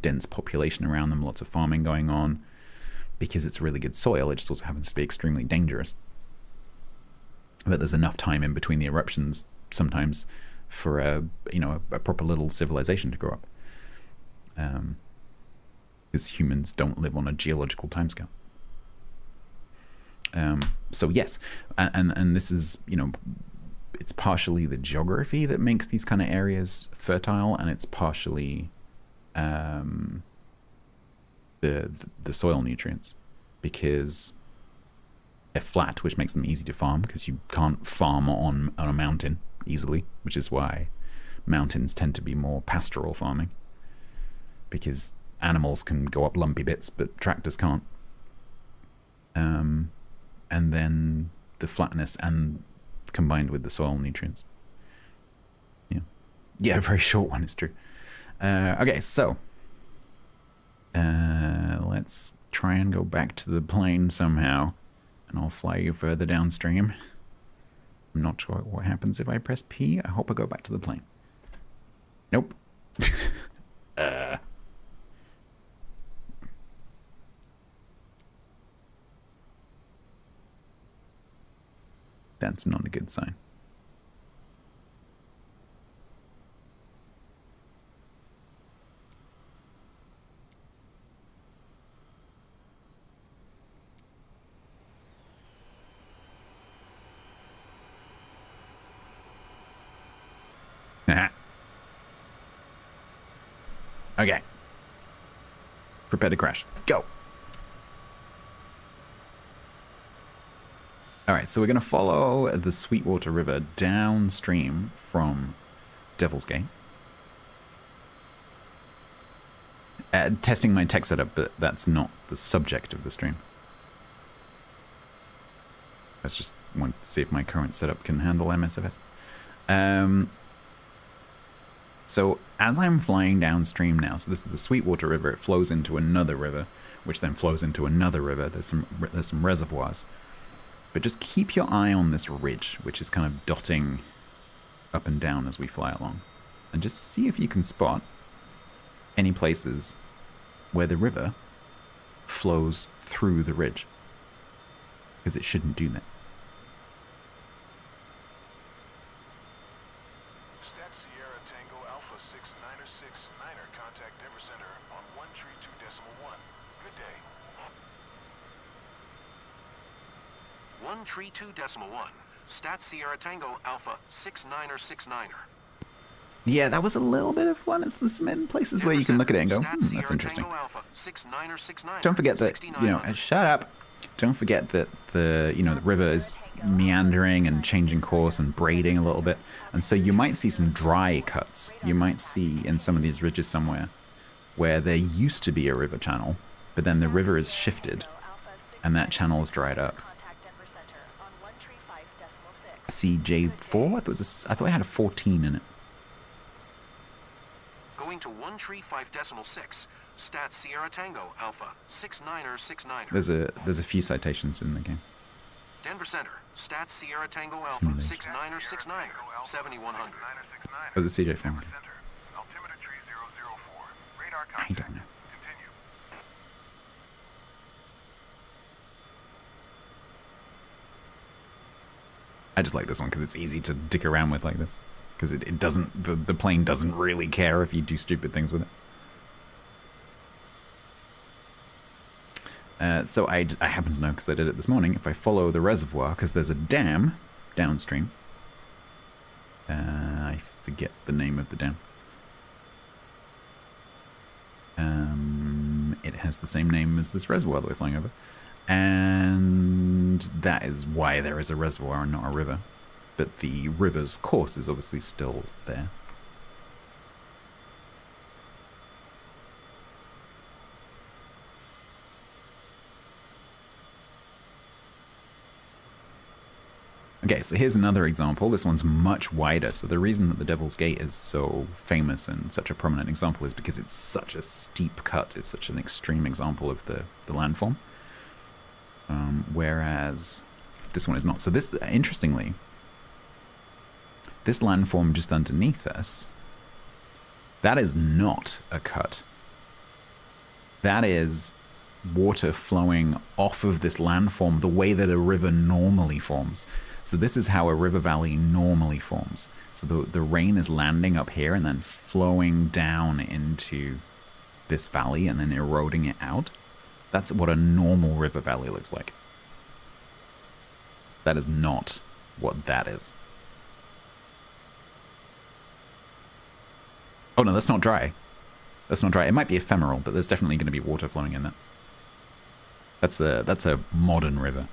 dense population around them, lots of farming going on. Because it's really good soil, it just also happens to be extremely dangerous. But there's enough time in between the eruptions sometimes for a proper little civilization to grow up. Because humans don't live on a geological timescale. So yes, and this is, it's partially the geography that makes these kind of areas fertile, and it's partially the soil nutrients, because they're flat, which makes them easy to farm, because you can't farm on a mountain easily, which is why mountains tend to be more pastoral farming, because animals can go up lumpy bits but tractors can't. And then the flatness and combined with the soil nutrients. Yeah, a very short one, is true. Okay, so let's try and go back to the plane somehow, and I'll fly you further downstream. I'm not sure what happens if I press P. I hope I go back to the plane. Nope. That's not a good sign. Okay. Prepare to crash. Go. Alright, so we're going to follow the Sweetwater River downstream from Devil's Gate. Testing my tech setup, but that's not the subject of the stream. I just want to see if my current setup can handle MSFS. So as I'm flying downstream now, so this is the Sweetwater River, it flows into another river, which then flows into another river. There's some reservoirs. But just keep your eye on this ridge, which is kind of dotting up and down as we fly along. And just see if you can spot any places where the river flows through the ridge. Because it shouldn't do that. Stat Sierra Tango Alpha 6969er, contact Denver Center on 132.1. Good day. 132.1. Stat Sierra Tango Alpha 6969er. Yeah, that was a little bit of one. It's some places where you can look at it and go, that's interesting. Don't forget that, you know, shut up. Don't forget that the river is meandering and changing course and braiding a little bit. And so you might see some dry cuts. You might see in some of these ridges somewhere where there used to be a river channel, but then the river is shifted and that channel is dried up. CJ4? I thought it had a 14 in it. Going to 135.6. Stat Sierra Tango Alpha 6969er. There's a few citations in the game. Denver Center. Stat Sierra Tango Alpha 6969er 7100. Was it CJ4? Altimeter 3004. Radar I contact. don't know. Continue. I just like this one because it's easy to dick around with like this. Because it doesn't, the plane doesn't really care if you do stupid things with it. So I happen to know because I did it this morning. If I follow the reservoir, because there's a dam downstream. I forget the name of the dam. It has the same name as this reservoir that we're flying over. And that is why there is a reservoir and not a river. But the river's course is obviously still there. Okay, so here's another example. This one's much wider. So the reason that the Devil's Gate is so famous and such a prominent example is because it's such a steep cut. It's such an extreme example of the landform. Whereas this one is not. So this, interestingly, this landform just underneath us, that is not a cut. That is water flowing off of this landform the way that a river normally forms. So this is how a river valley normally forms. So the rain is landing up here and then flowing down into this valley and then eroding it out. That's what a normal river valley looks like. That is not what that is. Oh no, that's not dry. That's not dry. It might be ephemeral, but there's definitely going to be water flowing in that. That's a modern river.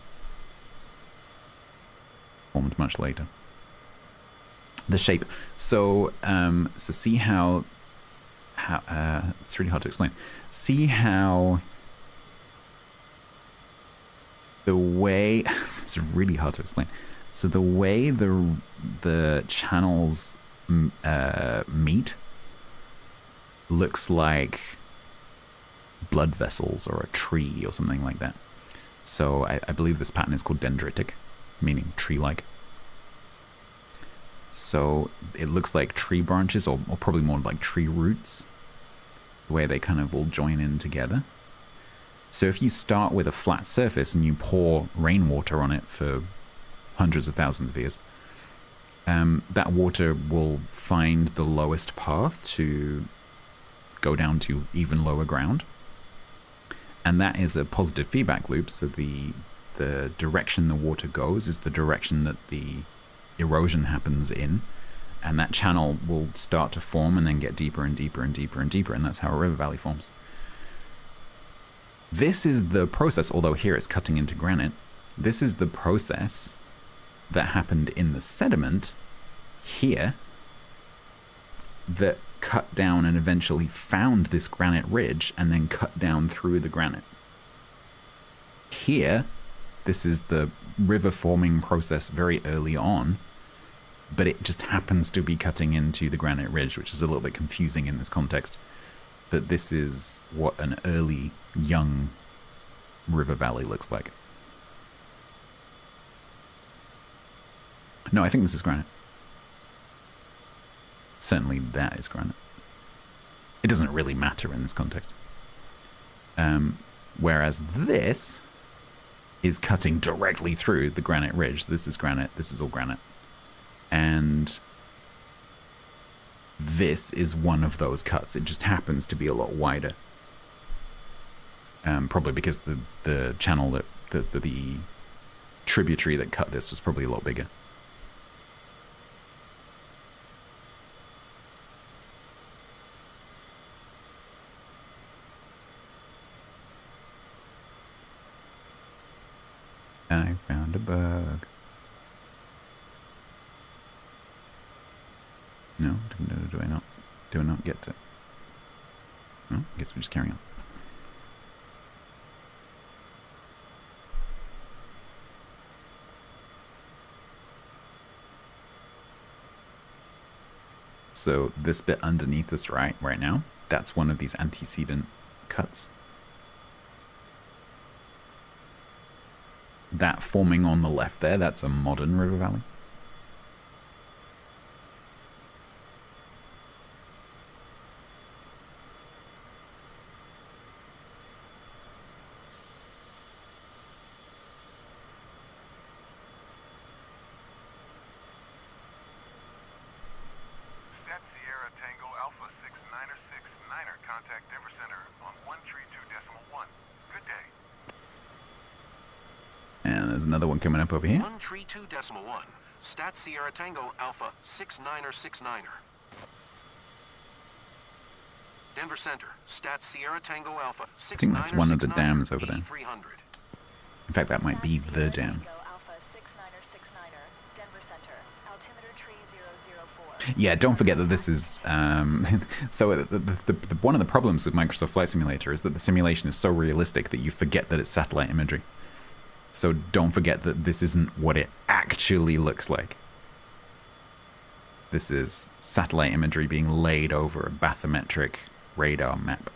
Formed much later. The shape. So so see how it's really hard to explain. See how the way it's really hard to explain. So the way the channels meet looks like blood vessels or a tree or something like that. So I believe this pattern is called dendritic, meaning tree-like. So it looks like tree branches or probably more like tree roots, the way they kind of all join in together. So if you start with a flat surface and you pour rainwater on it for hundreds of thousands of years, that water will find the lowest path to go down to even lower ground. And that is a positive feedback loop. So the direction the water goes is the direction that the erosion happens in. And that channel will start to form and then get deeper and deeper and deeper and deeper. And that's how a river valley forms. This is the process, although here it's cutting into granite. This is the process that happened in the sediment here that cut down and eventually found this granite ridge and then cut down through the granite. Here, this is the river forming process very early on, but it just happens to be cutting into the granite ridge, which is a little bit confusing in this context. But this is what an early, young river valley looks like. No, I think this is granite. certainly that is granite. It doesn't really matter in this context. Whereas this is cutting directly through the granite ridge. This is granite. This is all granite. And this is one of those cuts. It just happens to be a lot wider. Probably because the channel that the tributary that cut this was probably a lot bigger. I found a bug. No, do I not? Do I not get to? No, I guess we just carry on. So this bit underneath us right now, that's one of these antecedent cuts. That forming on the left there, that's a modern river valley. Stat Sierra Tango Alpha 6969er, contact Denver Center on 132.1. Good day. And there's another one coming up over here. 132.1. Stat Sierra Tango Alpha 6969er. Denver Center. Stat Sierra Tango Alpha 6969er. I think that's one of the dams over there. 300. In fact, that might be the dam. Alpha 6969er, Denver Center, altimeter tree 004. Yeah, don't forget that this is... so one of the problems with Microsoft Flight Simulator is that the simulation is so realistic that you forget that it's satellite imagery. So don't forget that this isn't what it actually looks like. This is satellite imagery being laid over a bathymetric radar map.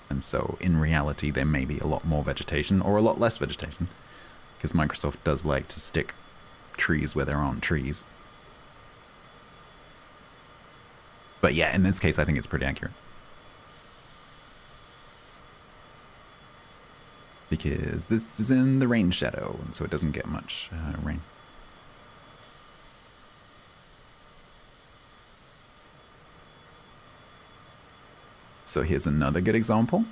And so in reality there may be a lot more vegetation or a lot less vegetation, because Microsoft does like to stick trees where there aren't trees. But yeah, in this case I think it's pretty accurate. Because this is in the rain shadow, and so it doesn't get much rain. So here's another good example.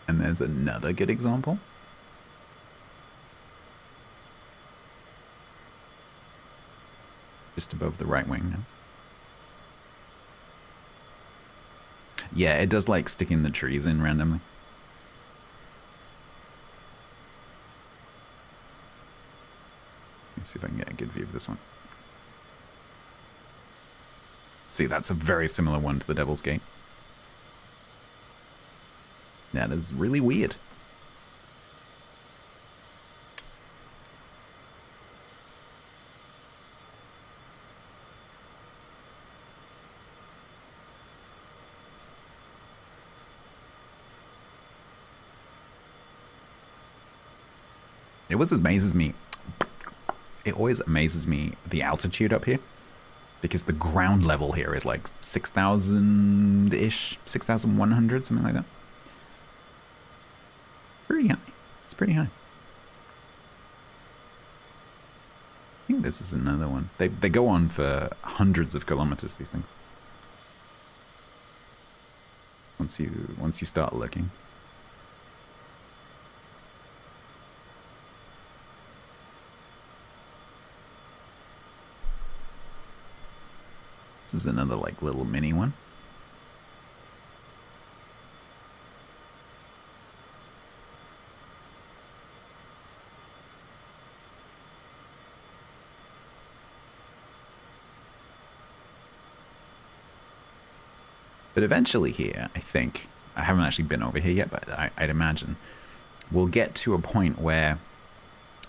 And there's another good example. Just above the right wing now. Yeah, it does like sticking the trees in randomly. Let's see if I can get a good view of this one. See, that's a very similar one to the Devil's Gate. That is really weird. It always amazes me. It always amazes me the altitude up here, because the ground level here is like 6,000-ish, 6,100, something like that. Pretty high. It's pretty high. I think this is another one. They go on for hundreds of kilometers, these things. Once you start looking. This is another like little mini one. But eventually here, I think, I haven't actually been over here yet, but I'd imagine we'll get to a point where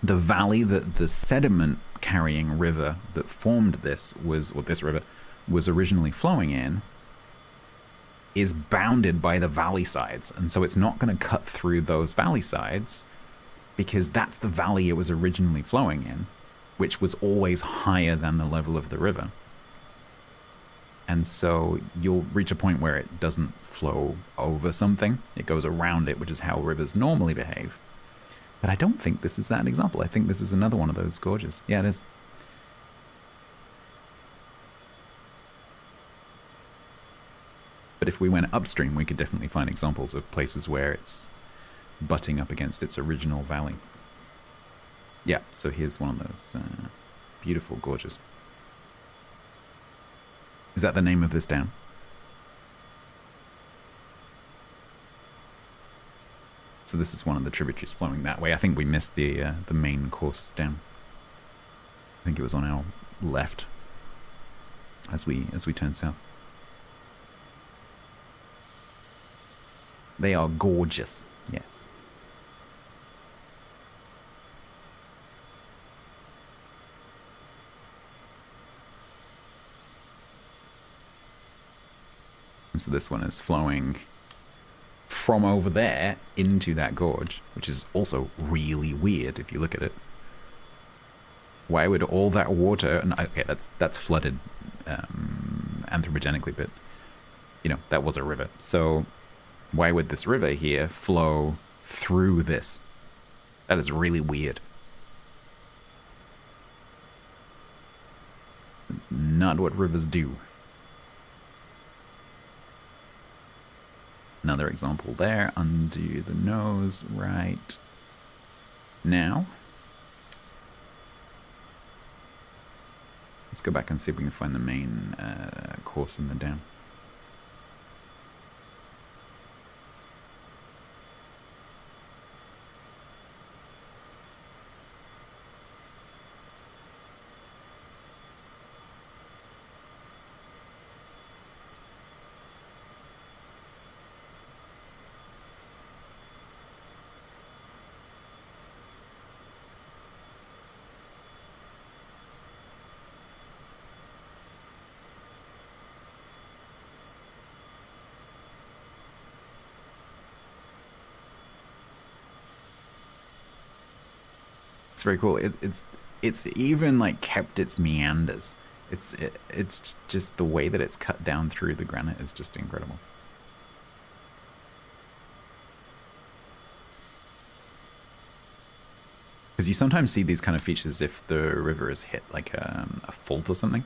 the valley that the sediment carrying river that formed this was, or this river, was originally flowing in, is bounded by the valley sides, and so it's not going to cut through those valley sides because that's the valley it was originally flowing in, which was always higher than the level of the river. And so you'll reach a point where it doesn't flow over something. It goes around it, which is how rivers normally behave. But I don't think this is that example. I think this is another one of those gorges. Yeah, it is. But if we went upstream, we could definitely find examples of places where it's butting up against its original valley. Yeah, so here's one of those beautiful gorges. Is that the name of this dam? So this is one of the tributaries flowing that way. I think we missed the main course dam. I think it was on our left as we turn south. They are gorgeous, yes. And so this one is flowing from over there into that gorge, which is also really weird if you look at it. Why would all that water... And okay, that's flooded anthropogenically, but, you know, that was a river. So why would this river here flow through this? That is really weird. It's not what rivers do. Another example there, undo the nose right now. Let's go back and see if we can find the main course in the dam. It's very cool. It's even like kept its meanders. It's just the way that it's cut down through the granite is just incredible. Because you sometimes see these kind of features if the river is hit like a fault or something,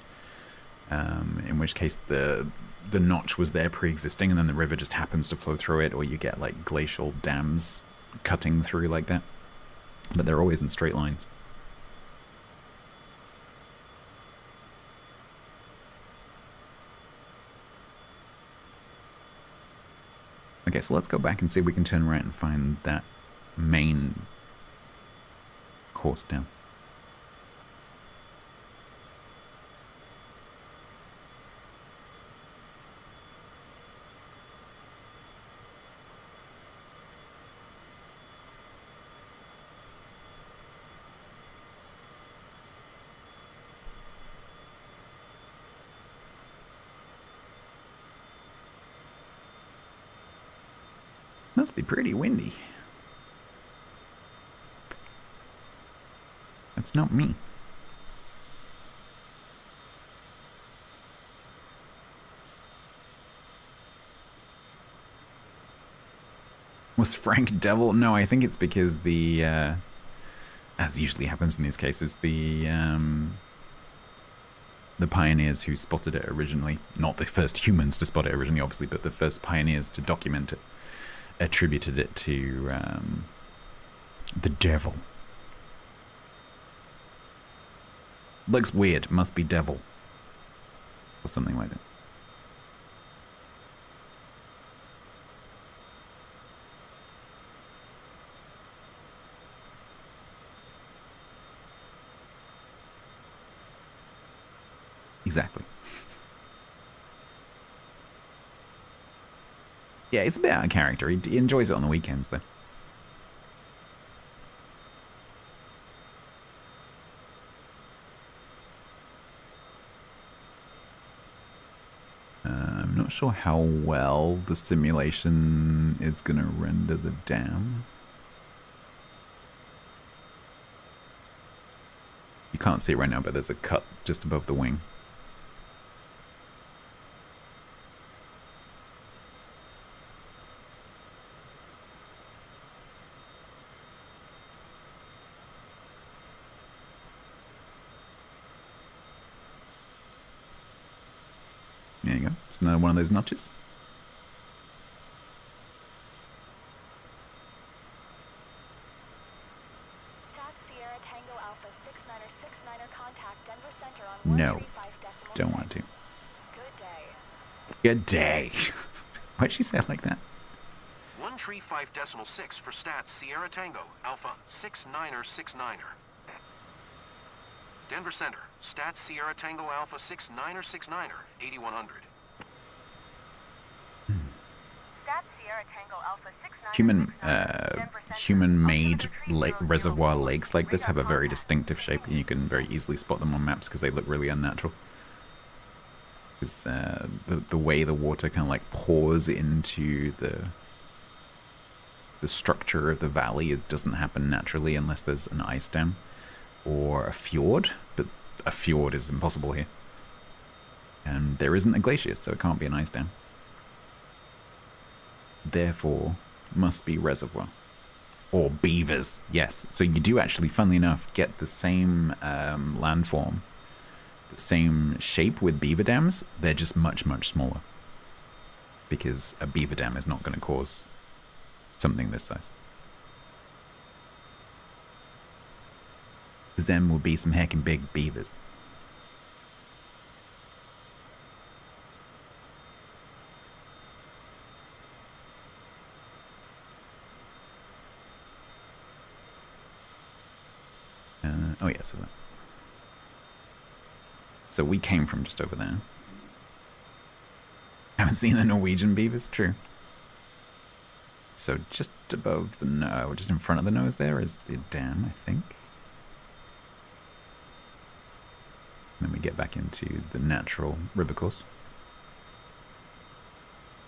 in which case the notch was there pre-existing and then the river just happens to flow through it, or you get like glacial dams cutting through like that. But they're always in straight lines. Okay, so let's go back and see if we can turn right and find that main course down. Must be pretty windy. That's not me. Was Frank devil? No, I think it's because the, as usually happens in these cases, the pioneers who spotted it originally, not the first humans to spot it originally, obviously, but the first pioneers to document it, attributed it to the devil. Looks weird, must be devil. Or something like that. Exactly. Yeah, it's a bit out of character. He enjoys it on the weekends, though. I'm not sure how well the simulation is going to render the dam. You can't see it right now, but there's a cut just above the wing. There you go. It's another one of those notches. Sierra Tango Alpha 69er contact Denver Center on No, 135.6. don't want to. Good day. Good day. Why'd she say it like that? 135.6 for Stats Sierra Tango Alpha 69er. Denver Center, Stats Sierra Tango Alpha 69er, 8100. Stats Sierra Tango Alpha 69er. Human-made reservoir lakes like this have a very distinctive shape, and you can very easily spot them on maps because they look really unnatural. Because the way the water kind of like pours into the structure of the valley, it doesn't happen naturally unless there's an ice dam or a fjord, but a fjord is impossible here. And there isn't a glacier, so it can't be an ice dam. Therefore, must be reservoir. Or beavers, yes. So you do actually, funnily enough, get the same landform, the same shape with beaver dams. They're just much, much smaller. Because a beaver dam is not going to cause something this size. Because them will be some heckin' big beavers. Oh yeah, so we came from just over there. Haven't seen the Norwegian beavers, true. So just above the nose, just in front of the nose there is the dam, I think. And then we get back into the natural river course.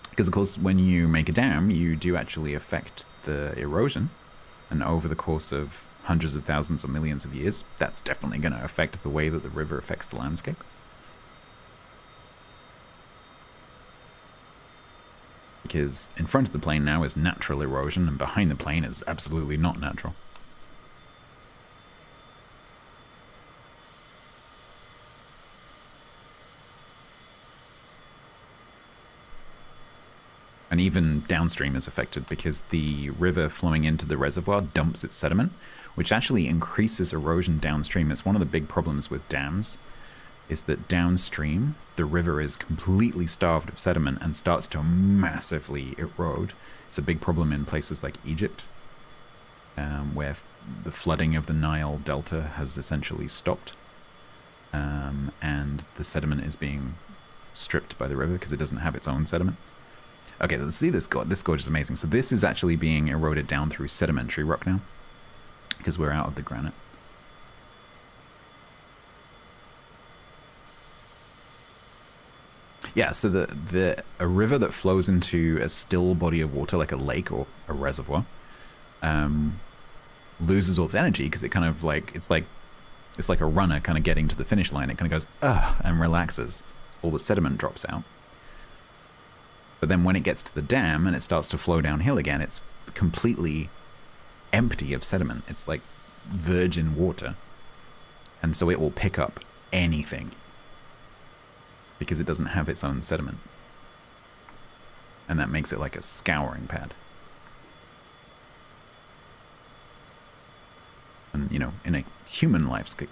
Because of course, when you make a dam, you do actually affect the erosion. And over the course of hundreds of thousands or millions of years, that's definitely going to affect the way that the river affects the landscape. Because in front of the plane now is natural erosion, and behind the plane is absolutely not natural. And even downstream is affected because the river flowing into the reservoir dumps its sediment, which actually increases erosion downstream. It's one of the big problems with dams, is that downstream, the river is completely starved of sediment and starts to massively erode. It's a big problem in places like Egypt, where the flooding of the Nile Delta has essentially stopped, and the sediment is being stripped by the river because it doesn't have its own sediment. Okay, let's see this gorge. This gorge is amazing. So this is actually being eroded down through sedimentary rock now, because we're out of the granite. Yeah, so a river that flows into a still body of water, like a lake or a reservoir, loses all its energy because it kind of like, it's like a runner kind of getting to the finish line. It kind of goes, ugh, and relaxes. All the sediment drops out. But then when it gets to the dam and it starts to flow downhill again, it's completely empty of sediment. It's like virgin water. And so it will pick up anything because it doesn't have its own sediment. And that makes it like a scouring pad. And, you know, in a human lifescape,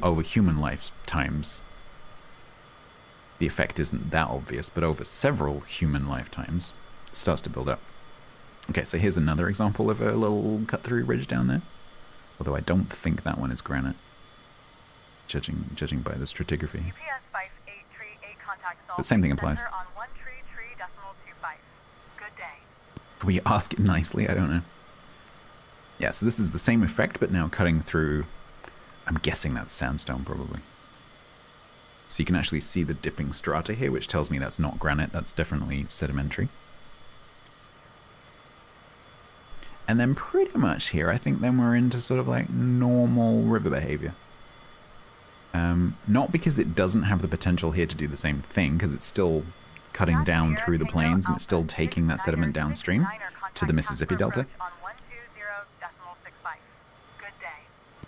over human lifetimes, the effect isn't that obvious, but over several human lifetimes, it starts to build up. Okay, so here's another example of a little cut-through ridge down there. Although I don't think that one is granite, judging by the stratigraphy. But same thing applies. Can we ask it nicely? I don't know. Yeah, so this is the same effect, but now cutting through, I'm guessing that's sandstone probably. So you can actually see the dipping strata here, which tells me that's not granite, that's definitely sedimentary. And then pretty much here, I think then we're into sort of like normal river behavior. Not because it doesn't have the potential here to do the same thing, because it's still cutting down through the plains and it's still taking that sediment downstream to the Mississippi Delta.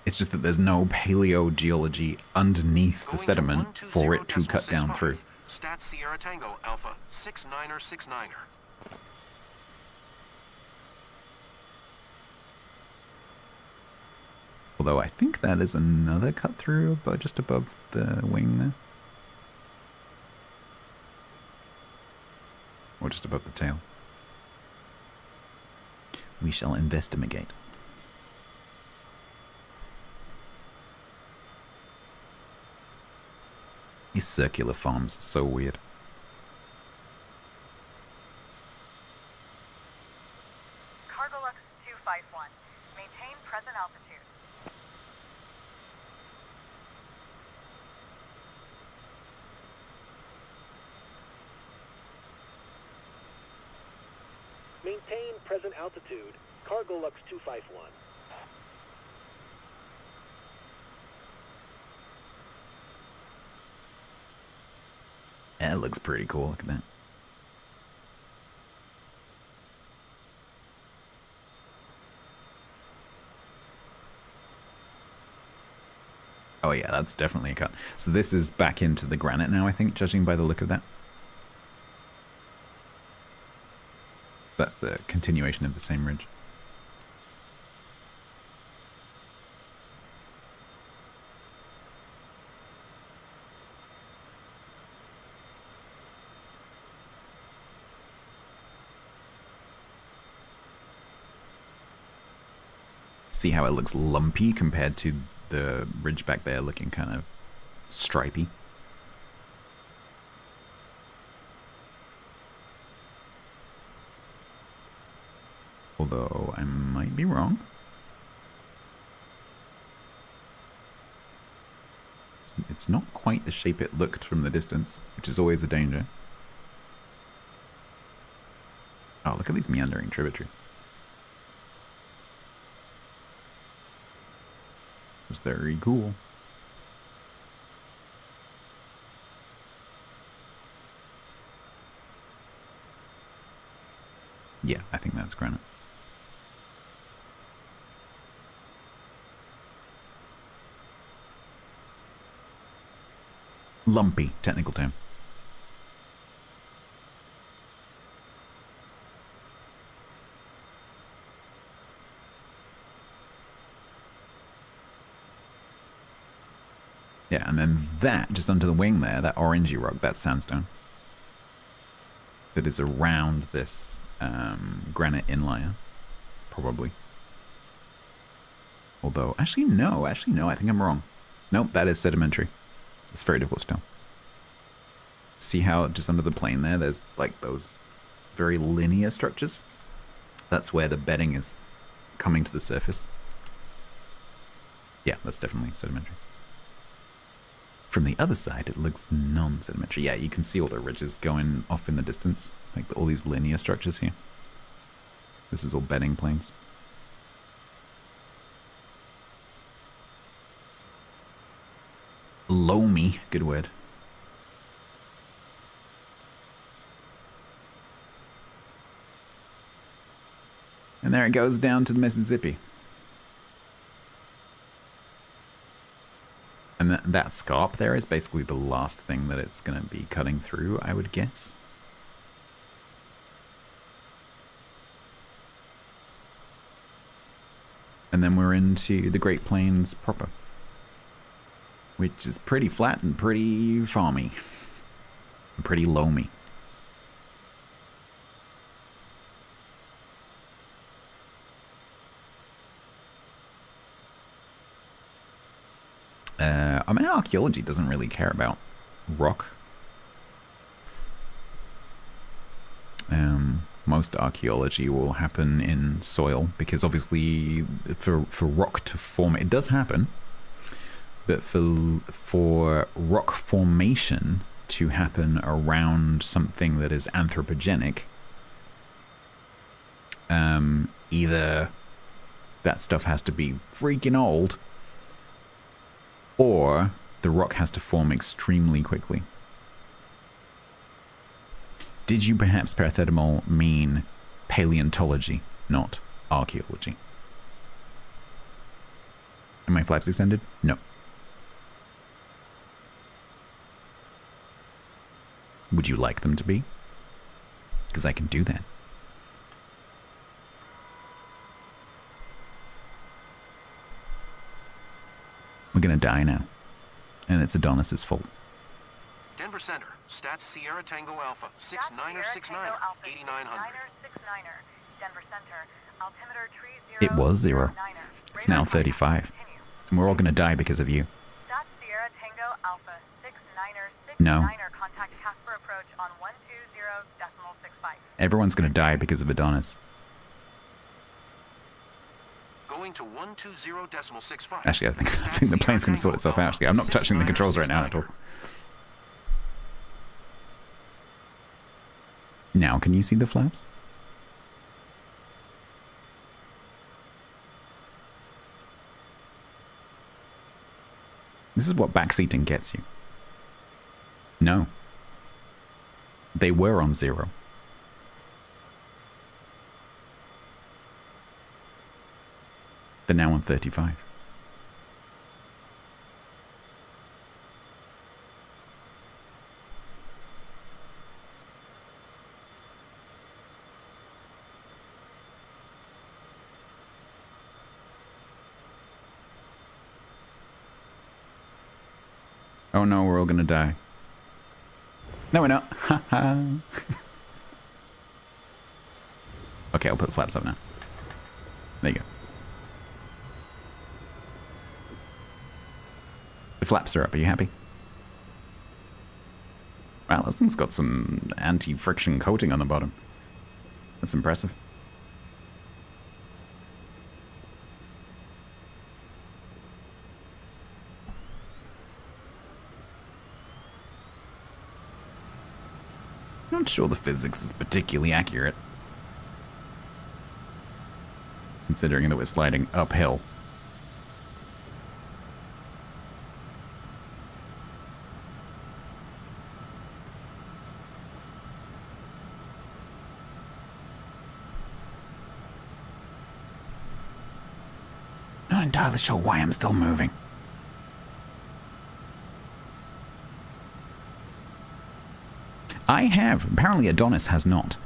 It's just that there's no paleogeology underneath the sediment for it to cut down through. Stats Sierra Tango Alpha 6969er. Although I think that is another cut through just above the wing there. Or just above the tail. We shall investigate. These circular farms are so weird. Cargolux 251. Maintain present altitude. Maintain present altitude. Cargolux 251. That looks pretty cool. Look at that. Oh yeah, that's definitely a cut. So this is back into the granite now, I think, judging by the look of that. That's the continuation of the same ridge. See how it looks lumpy compared to the ridge back there looking kind of stripy. Although I might be wrong. It's not quite the shape it looked from the distance, which is always a danger. Oh, look at these meandering tributary. It's very cool. Yeah, I think that's granite. Lumpy, technical term. Yeah, and then that, just under the wing there, that orangey rock, that's sandstone. That is around this granite inlier, probably. Although, actually no, I think I'm wrong. Nope, that is sedimentary. It's very difficult to tell. See how just under the plane there, there's like those very linear structures? That's where the bedding is coming to the surface. Yeah, that's definitely sedimentary. From the other side, it looks non-sedimentary. Yeah, you can see all the ridges going off in the distance. Like all these linear structures here. This is all bedding planes. Loamy, good word. And there it goes down to the Mississippi. And that scarp there is basically the last thing that it's going to be cutting through, I would guess. And then we're into the Great Plains proper, which is pretty flat and pretty farmy. And pretty loamy. I mean, archaeology doesn't really care about rock. Most archaeology will happen in soil, because obviously for rock to form, it does happen, But for rock formation to happen around something that is anthropogenic, either that stuff has to be freaking old, or the rock has to form extremely quickly. Did you perhaps, parathermal, mean paleontology, not archaeology? Are my flaps extended? No. Would you like them to be? Because I can do that. We're gonna die now. And it's Adonis's fault. Denver Center, Stats Sierra Tango Alpha, 69er 69er, 8900. Denver Center, altimeter tree 0. It was 0. It's now 35. And we're all gonna die because of you. Stats Sierra Tango Alpha, 69er 69er, No. contact Casper approach on 120.65. Everyone's gonna die because of Adonis. Going to 120.65. Actually, I think the plane's gonna sort itself out. Actually, I'm not touching the controls right now at all. Now, can you see the flaps? This is what backseating gets you. No. They were on 0. They're now on 35. Oh no, we're all gonna die. No, we're not. Haha. Okay, I'll put the flaps up now. There you go. The flaps are up. Are you happy? Wow, this thing's got some anti-friction coating on the bottom. That's impressive. Not sure the physics is particularly accurate, considering that we're sliding uphill. Not entirely sure why I'm still moving. I have. Apparently Adonis has not.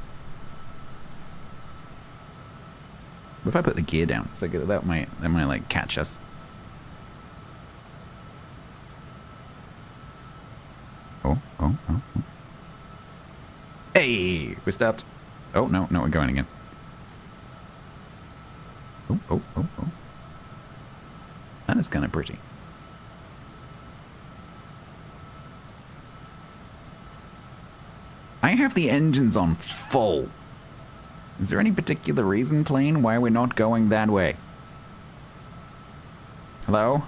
If I put the gear down, so that might like catch us. Oh. Hey, we stopped. Oh no, we're going again. Oh. That is kind of pretty. I have the engines on full. Is there any particular reason, plane, why we're not going that way? Hello?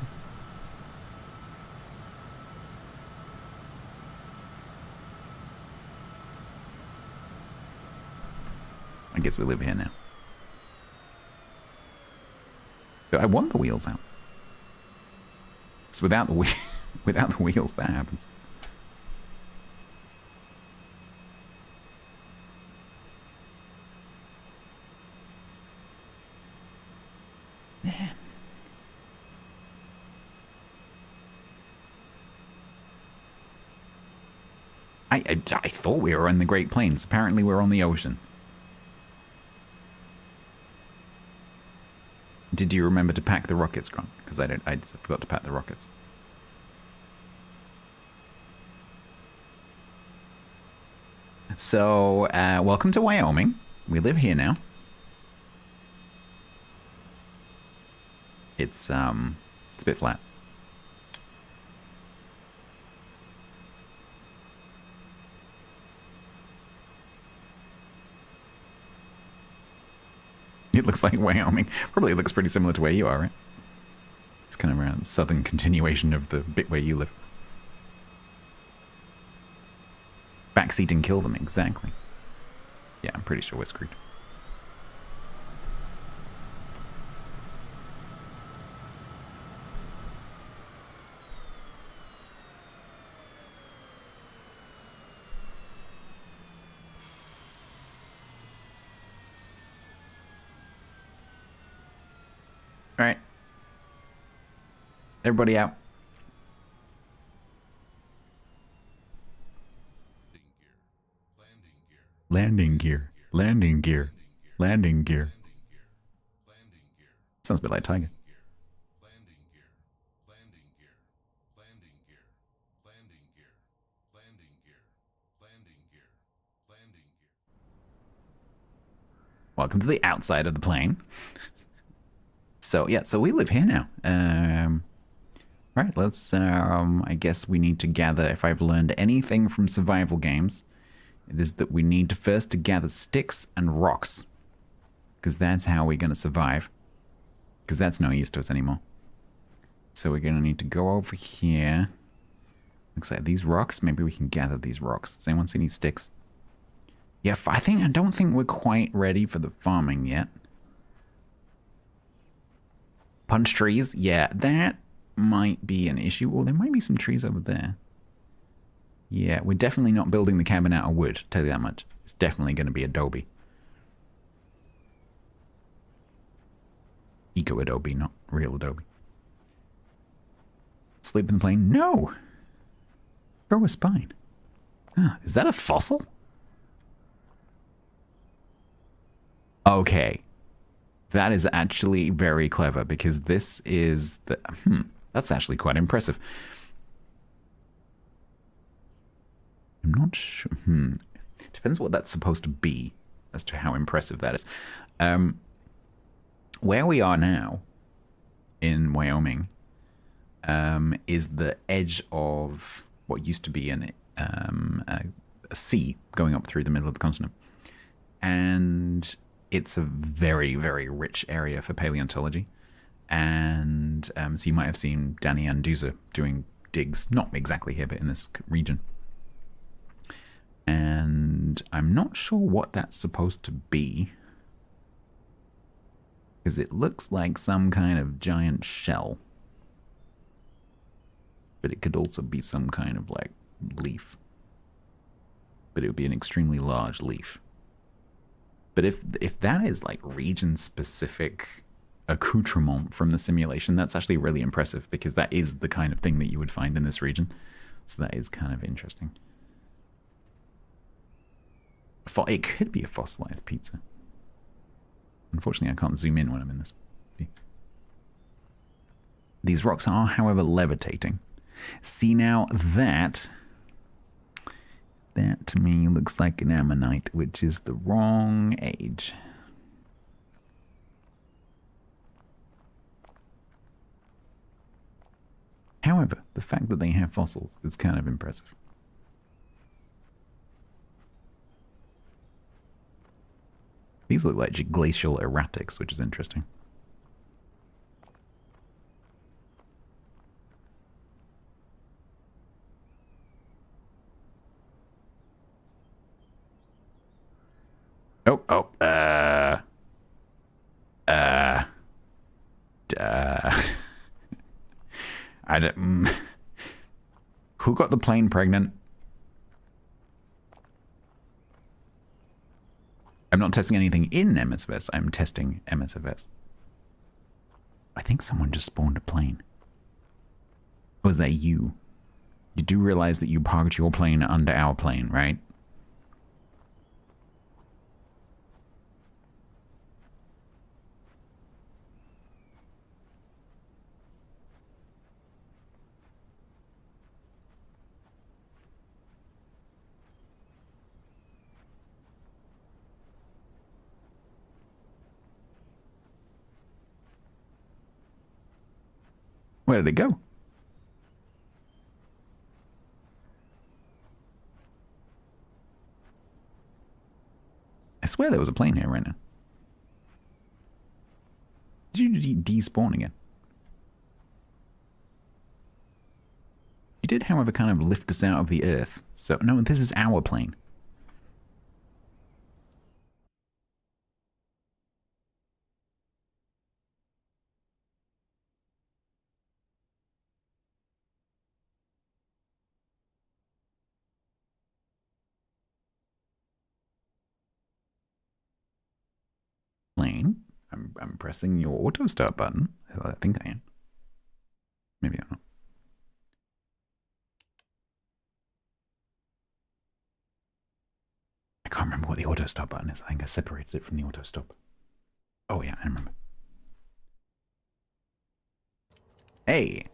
I guess we live here now. I want the wheels out. It's without the without the wheels that happens. I thought we were in the Great Plains. Apparently we're on the ocean. Did you remember to pack the rockets, Grant? Because I forgot to pack the rockets. So, welcome to Wyoming. We live here now. It's a bit flat. It looks like Wyoming. Probably looks pretty similar to where you are, right? It's kind of around the southern continuation of the bit where you live. Backseat and kill them, exactly. Yeah, I'm pretty sure we're screwed. All right. Everybody out. Landing gear. Landing gear. Landing gear. Sounds a bit like Tiger. Welcome to the outside of the plane. So, yeah, so we live here now. Right, let's, I guess we need to gather, if I've learned anything from survival games, it is that we need to first to gather sticks and rocks. Because that's how we're going to survive. Because that's no use to us anymore. So we're going to need to go over here. Looks like these rocks, maybe we can gather these rocks. Does anyone see any sticks? Yeah, I don't think we're quite ready for the farming yet. Punch trees, yeah, that might be an issue. Or there might be some trees over there. Yeah, we're definitely not building the cabin out of wood, tell you that much. It's definitely going to be adobe. Eco adobe, not real adobe. Sleep in the plane? No! Grow a spine. Huh, is that a fossil? Okay. That is actually very clever because this is the... that's actually quite impressive. I'm not sure. Depends what that's supposed to be as to how impressive that is. Where we are now in Wyoming is the edge of what used to be a sea going up through the middle of the continent. And it's a very, very rich area for paleontology. And so you might have seen Danny Anduza doing digs, not exactly here, but in this region. And I'm not sure what that's supposed to be. Because it looks like some kind of giant shell. But it could also be some kind of, like, leaf. But it would be an extremely large leaf. But if that is, like, region-specific accoutrement from the simulation, that's actually really impressive. Because that is the kind of thing that you would find in this region. So that is kind of interesting. It could be a fossilized pizza. Unfortunately, I can't zoom in when I'm in this view. These rocks are, however, levitating. See now, that to me looks like an ammonite, which is the wrong age. However, the fact that they have fossils is kind of impressive. These look like glacial erratics, which is interesting. I don't... Who got the plane pregnant? I'm not testing anything in MSFS, I'm testing MSFS. I think someone just spawned a plane. Or was that you? You do realize that you parked your plane under our plane, right? Where did it go? I swear there was a plane here right now. Did you despawn again? did, however, kind of lift us out of the Earth. So, no, this is our plane. Plane. I'm pressing your auto start button. I think I am. Maybe I'm not. I can't remember what the auto stop button is. I think I separated it from the auto stop. Oh yeah, I remember. Hey!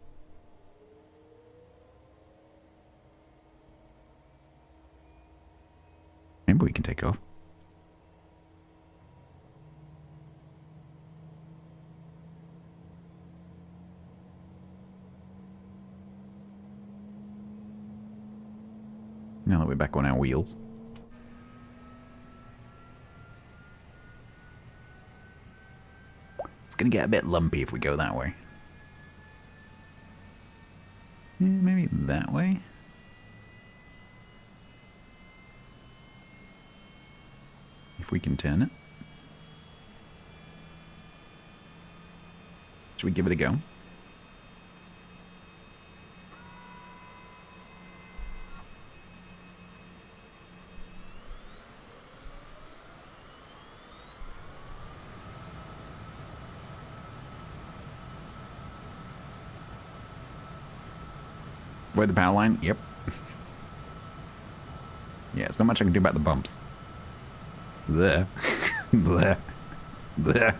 Maybe we can take off. Now that we're back on our wheels. It's gonna get a bit lumpy if we go that way. Yeah, maybe that way? If we can turn it. Should we give it a go? Where the power line? Yep. Yeah, so much I can do about the bumps. There. There. There.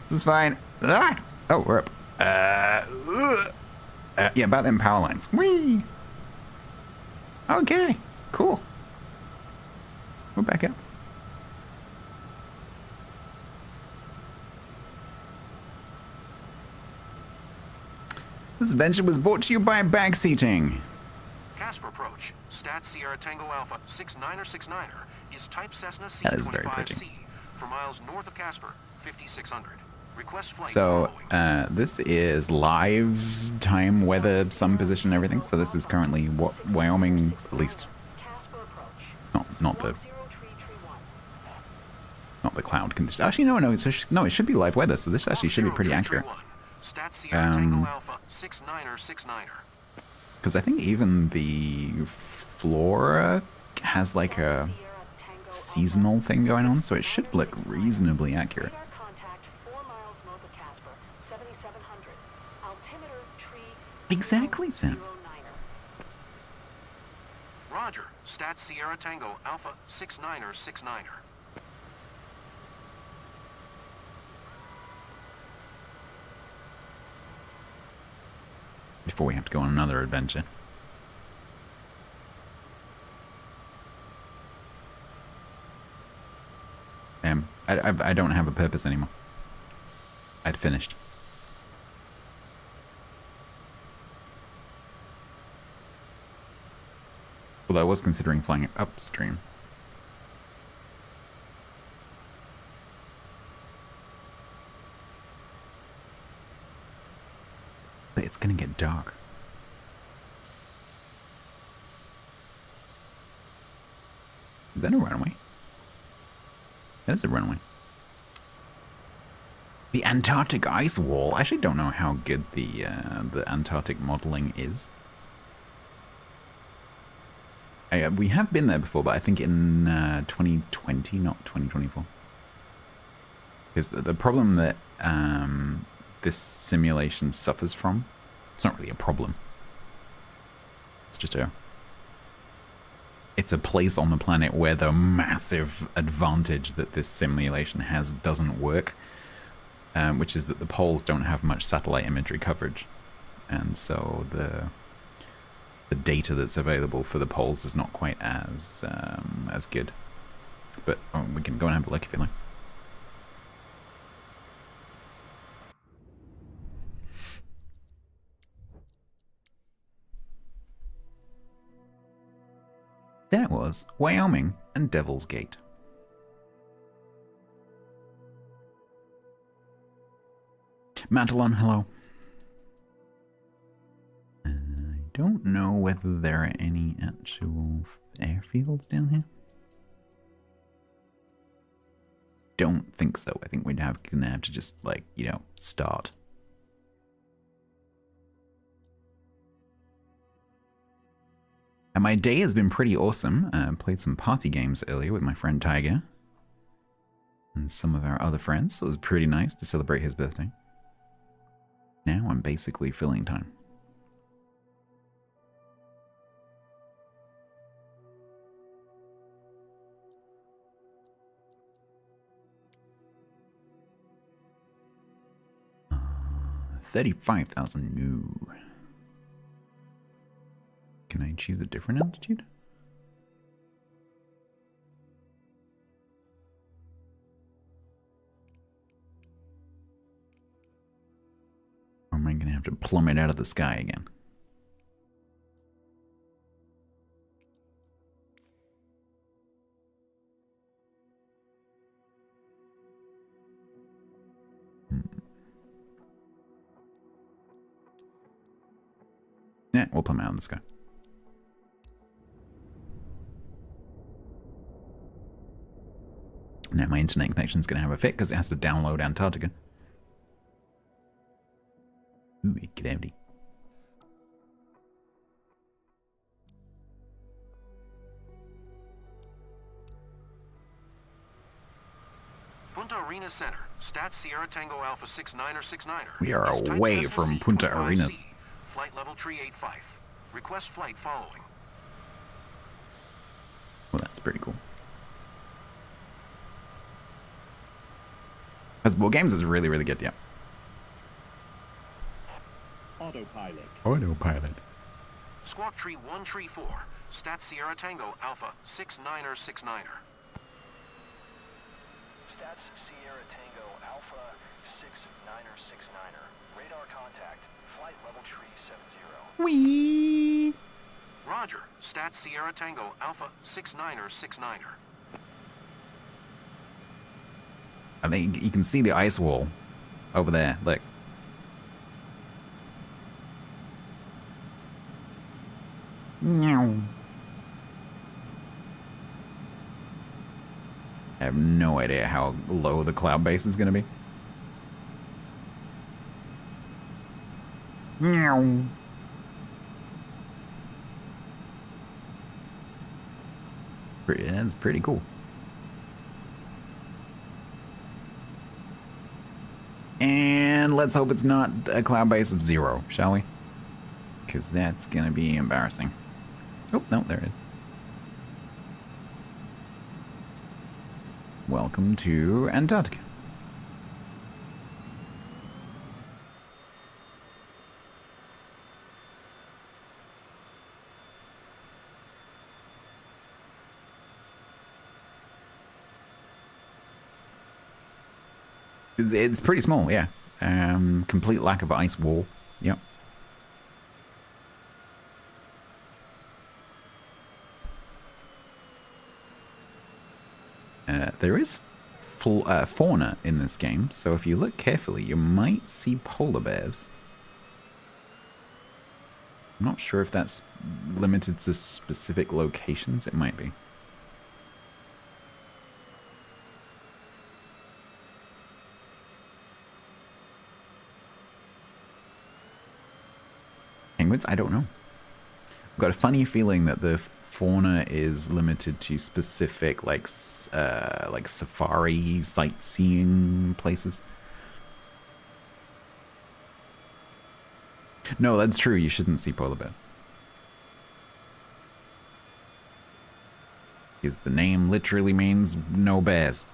This is fine. Ah! Oh, we're up. Yeah, about them power lines. Whee! Okay, cool. We're back up. This adventure was brought to you by backseating. Casper approach. Stat Sierra Tango Alpha 69er is type Cessna That is very pretty. C25C for miles north of Casper, 5600. Request flight So, following. this is live time, weather, sun position, everything. So this is currently what Wyoming, at least, not the cloud condition. Actually, no, it should be live weather. So this actually should be pretty accurate. Stat Sierra Tango Alpha 69er. Because I think even the flora has like a seasonal thing going on, so it should look reasonably accurate. Exactly, Sam. Roger. Stat Sierra Tango Alpha 69er. Before we have to go on another adventure. I don't have a purpose anymore. I'd finished. Although I was considering flying upstream. But it's gonna get dark. Is that a runway? That is a runway. The Antarctic ice wall. I actually don't know how good the Antarctic modeling is. We have been there before, but I think in 2020, not 2024. Because the problem that this simulation suffers from, it's not really a problem. It's just it's a place on the planet where the massive advantage that this simulation has doesn't work, which is that the poles don't have much satellite imagery coverage, and so the data that's available for the poles is not quite as good. But we can go and have a look if you like. That was Wyoming and Devil's Gate. Matalon, hello. don't know whether there are any actual airfields down here. Don't think so. I think gonna have to just, like, you know, start. And my day has been pretty awesome. Played some party games earlier with my friend Tiger and some of our other friends. So it was pretty nice to celebrate his birthday. Now I'm basically filling time. Uh, 35,000 new. Can I choose a different altitude? Or am I going to have to plummet out of the sky again? Yeah, we'll plummet out of the sky. Now my internet connection is going to have a fit because it has to download Antarctica. Ooh, get empty. Punta Arenas Center, Stats Sierra Tango Alpha 69er 69er. We are Is type away Cessna from Punta C25C, Arenas. Flight level 385. Request flight following. Well, that's pretty cool. StatsBloke games is really, really good, yeah. Autopilot. Autopilot. Squawk Tree 134, Stats Sierra Tango Alpha 69er 69er. Stats Sierra Tango Alpha 69er 69er. Radar contact. Flight level tree 70. Whee! Roger, Stats Sierra Tango Alpha 69er 69er. I mean, you can see the ice wall over there. Look. Meow. I have no idea how low the cloud base is going to be. Meow. That's pretty cool. And let's hope it's not a cloud base of 0, shall we? Because that's going to be embarrassing. Oh, no, there it is. Welcome to Antarctica. It's pretty small, yeah. Complete lack of ice wall. Yep. There is fauna in this game, so if you look carefully, you might see polar bears. I'm not sure if that's limited to specific locations. It might be. Penguins? I don't know. I've got a funny feeling that the fauna is limited to specific, like safari sightseeing places. No, that's true. You shouldn't see polar bears. Because the name literally means no bears.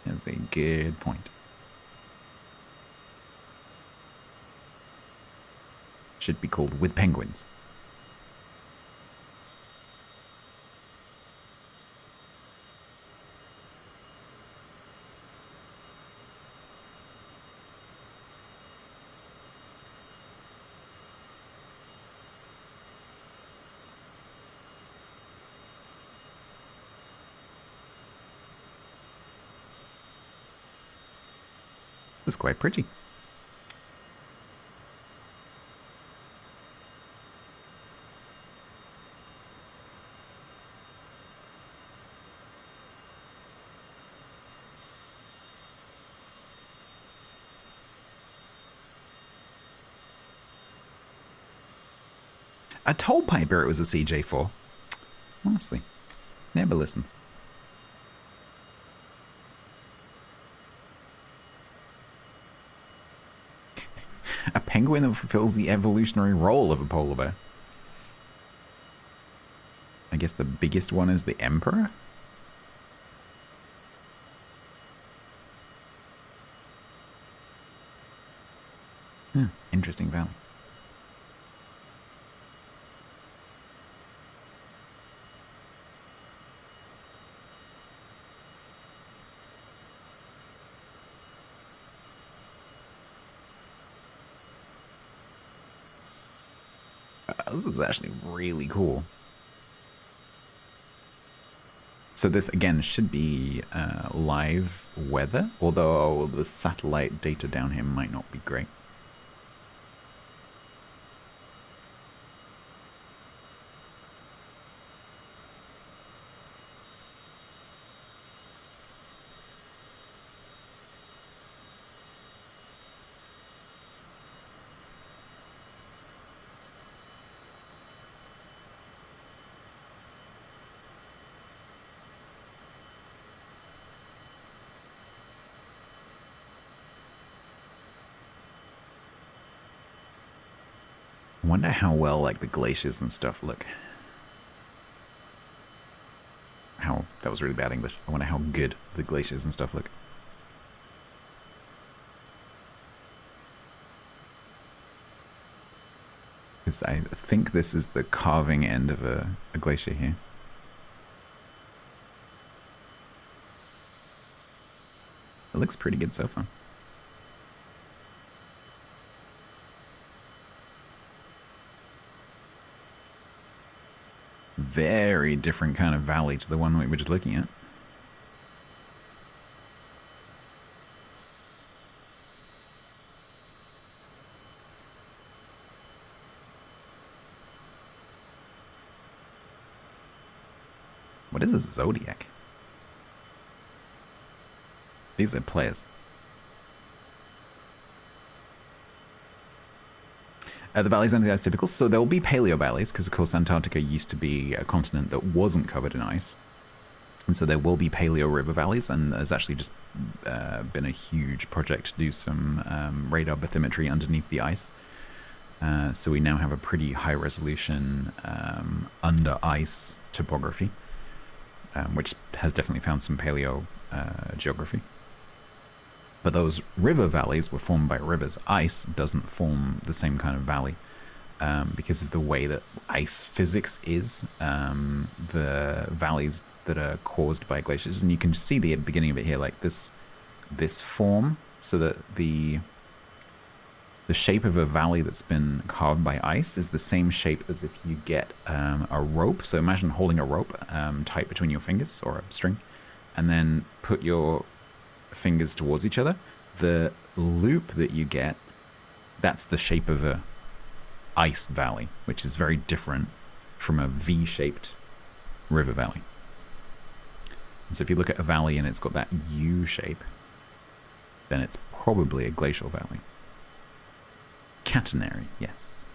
That's a good point. Should be called With Penguins. This is quite pretty. I told Piper it was a CJ4. Honestly, never listens. A penguin that fulfills the evolutionary role of a polar bear. I guess the biggest one is the emperor? Interesting valley. This is actually really cool. So this, again, should be live weather, although the satellite data down here might not be great. I wonder how well, like, the glaciers and stuff look. That was really bad English. I wonder how good the glaciers and stuff look. Because I think this is the carving end of a glacier here. It looks pretty good so far. Very different kind of valley to the one we were just looking at. What is a zodiac? These are players. The valleys under the ice typical, so there will be paleo valleys, because of course Antarctica used to be a continent that wasn't covered in ice. And so there will be paleo river valleys, and there's actually just been a huge project to do some radar bathymetry underneath the ice. So we now have a pretty high resolution under ice topography, which has definitely found some paleo geography. But those river valleys were formed by rivers. Ice doesn't form the same kind of valley because of the way that ice physics is. The valleys that are caused by glaciers, and you can see the beginning of it here, like this form, so that the shape of a valley that's been carved by ice is the same shape as if you get a rope. So imagine holding a rope tight between your fingers, or a string, and then put your fingers towards each other. The loop that you get, that's the shape of a ice valley, which is very different from a V-shaped river valley. And so if you look at a valley and it's got that U shape, then it's probably a glacial valley. Catenary, yes.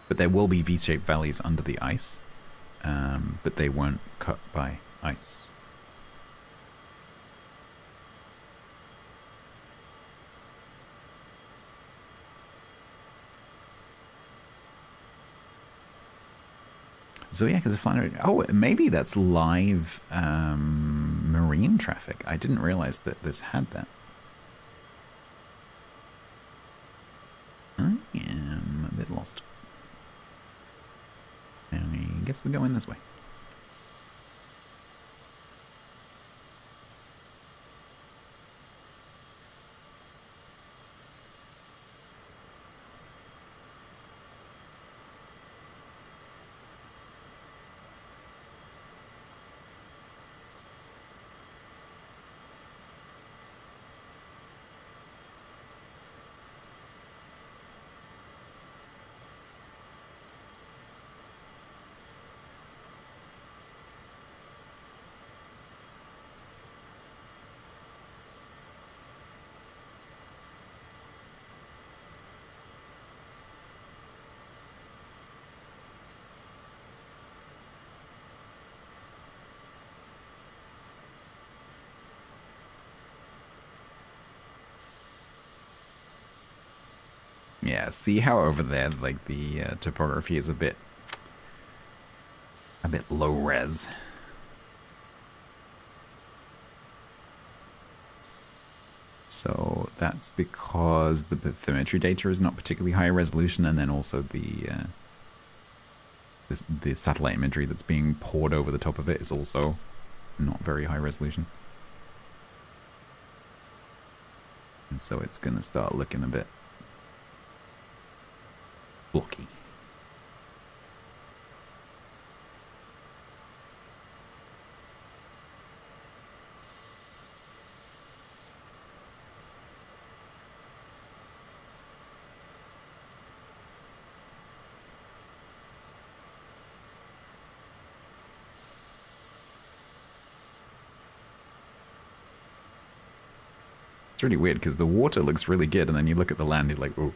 But there will be V-shaped valleys under the ice, but they weren't cut by ice. Zodiac is a flying... Oh, maybe that's live marine traffic. I didn't realize that this had that. I am a bit lost. I guess we're going this way. Yeah, see how over there, like, the topography is a bit low res. So that's because the bathymetry data is not particularly high resolution, and then also the satellite imagery that's being poured over the top of it is also not very high resolution. And so it's going to start looking a bit blocky. It's really weird because the water looks really good, and then you look at the land, you're like, oh.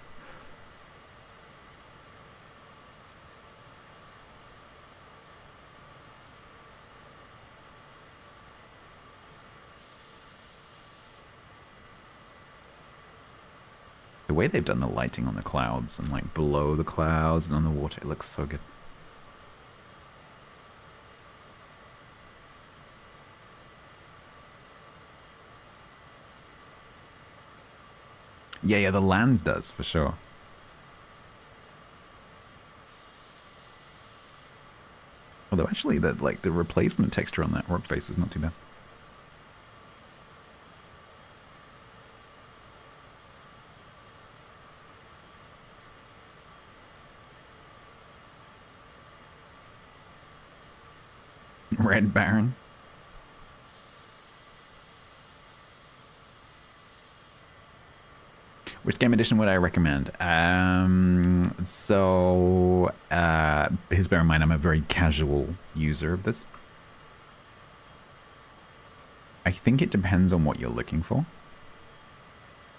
The way they've done the lighting on the clouds and like below the clouds and on the water, it looks so good. Yeah, the land does, for sure. Although actually, the replacement texture on that rock face is not too bad. Red Baron. Which game edition would I recommend? Please bear in mind I'm a very casual user of this. I think it depends on what you're looking for.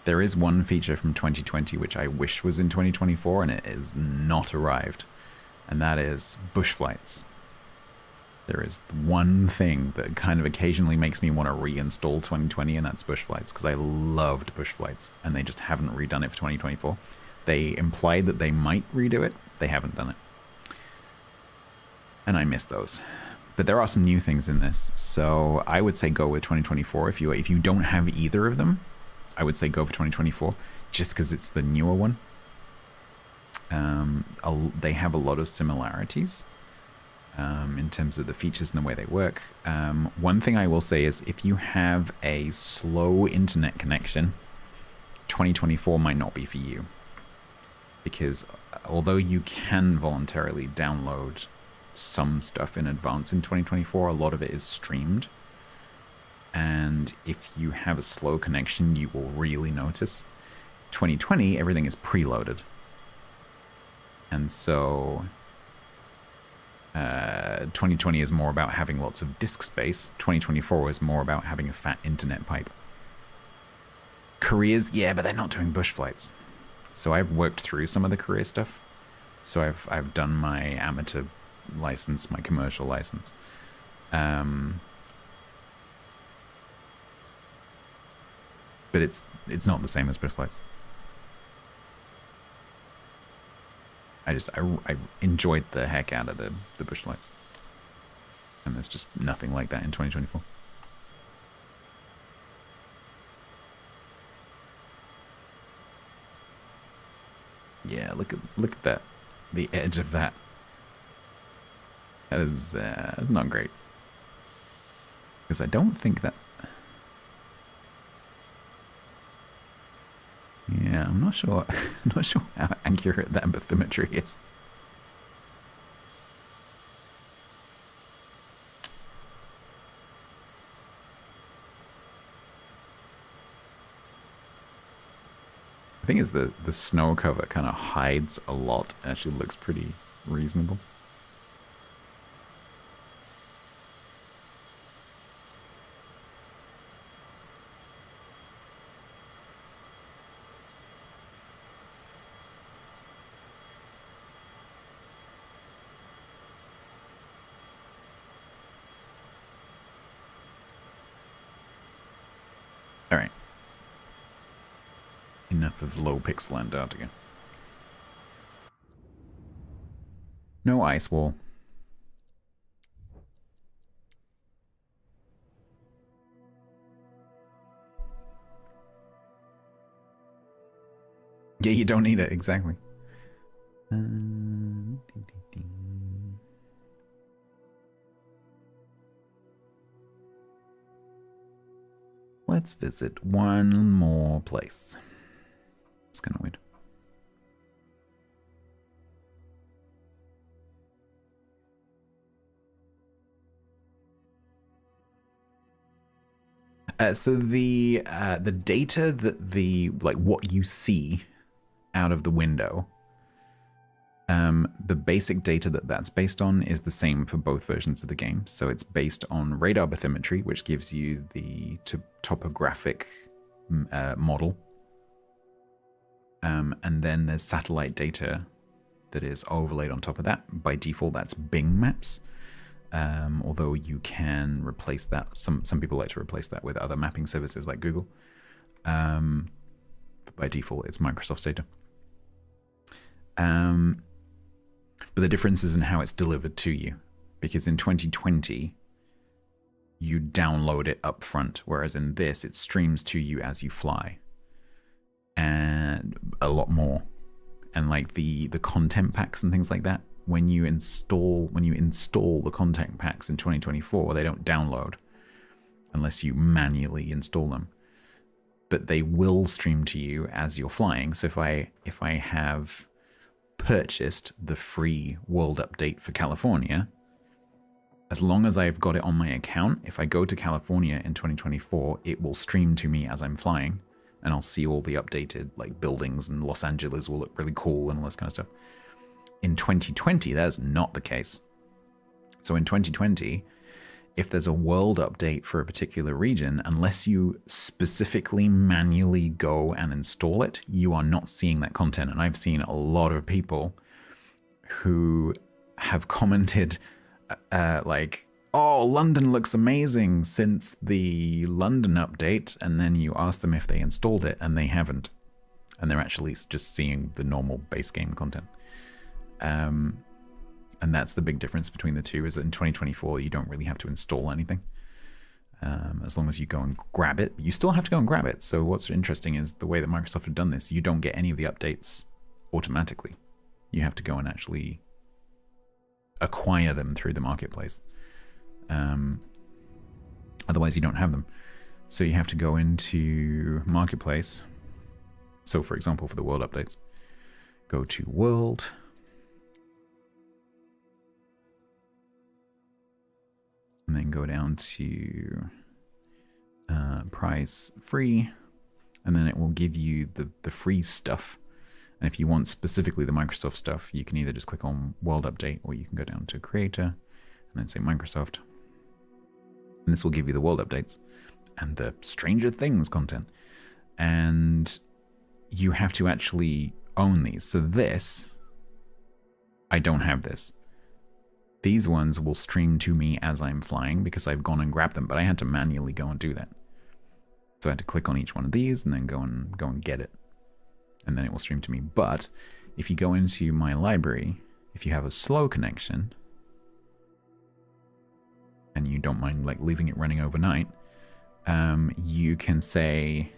There is one feature from 2020 which I wish was in 2024, and it is not arrived. And that is bush flights. There is one thing that kind of occasionally makes me want to reinstall 2020, and that's bush flights, because I loved bush flights, and they just haven't redone it for 2024. They implied that they might redo it. They haven't done it. And I miss those. But there are some new things in this, so I would say go with 2024. If you don't have either of them, I would say go for 2024, just because it's the newer one. They have a lot of similarities. In terms of the features and the way they work. One thing I will say is if you have a slow internet connection, 2024 might not be for you. Because although you can voluntarily download some stuff in advance in 2024, a lot of it is streamed. And if you have a slow connection, you will really notice. 2020, everything is preloaded. And so 2020 is more about having lots of disk space. 2024 is more about having a fat internet pipe. Careers, yeah, but they're not doing bush flights. So I've worked through some of the career stuff. So I've done my amateur license, my commercial license. But it's not the same as bush flights. I enjoyed the heck out of the bush lights. And there's just nothing like that in 2024. Yeah, look at that. The edge of that. That's not great. Because I don't think that's... Yeah, I'm not sure. I'm not sure how accurate that bathymetry is. The thing is, the snow cover kind of hides a lot. It actually looks pretty reasonable. Enough of low pixel Antarctica. No ice wall. Yeah, you don't need it, exactly. Let's visit one more place. It's kind of weird. So the data that like what you see out of the window, the basic data that's based on is the same for both versions of the game. So it's based on radar bathymetry, which gives you the topographic model, and then there's satellite data that is overlaid on top of that. By default, that's Bing maps. Although you can replace that, some people like to replace that with other mapping services like Google. But by default, it's Microsoft's data. But the difference is in how it's delivered to you, because in 2020 you download it up front, whereas in this it streams to you as you fly, and a lot more. And like the content packs and things like that, when you install the content packs in 2024, they don't download unless you manually install them, but they will stream to you as you're flying. So if I have purchased the free world update for California, as long as I've got it on my account, if I go to California in 2024, it will stream to me as I'm flying, and I'll see all the updated like buildings, and Los Angeles will look really cool and all this kind of stuff. In 2020, that's not the case. So in 2020, if there's a world update for a particular region, unless you specifically manually go and install it, you are not seeing that content. And I've seen a lot of people who have commented like, oh, London looks amazing since the London update, and then you ask them if they installed it and they haven't, and they're actually just seeing the normal base game content. And that's the big difference between the two, is that in 2024 you don't really have to install anything, as long as you go and grab it. You still have to go and grab it. So what's interesting is the way that Microsoft have done this, you don't get any of the updates automatically. You have to go and actually acquire them through the marketplace. Otherwise you don't have them. So you have to go into marketplace. So for example, for the world updates, go to world, and then go down to price free, and then it will give you the free stuff. And if you want specifically the Microsoft stuff, you can either just click on world update, or you can go down to creator and then say Microsoft, and this will give you the world updates and the Stranger Things content. And you have to actually own these. So this, I don't have this. These ones will stream to me as I'm flying because I've gone and grabbed them, but I had to manually go and do that. So I had to click on each one of these and then go and get it, and then it will stream to me. But if you go into my library, if you have a slow connection and you don't mind like leaving it running overnight, you can say,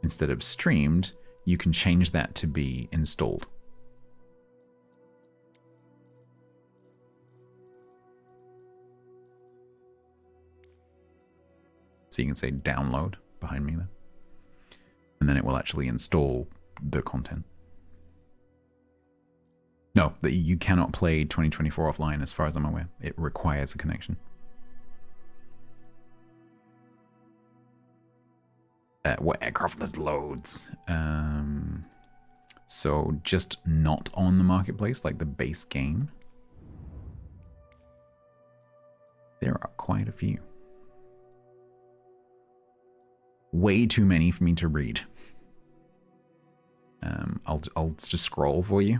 instead of streamed, you can change that to be installed. So you can say download behind me then, and then it will actually install the content. No, that you cannot play 2024 offline as far as I'm aware. It requires a connection. What aircraft? There's loads. So just not on the marketplace, like the base game, there are quite a few. Way too many for me to read. I'll just scroll for you.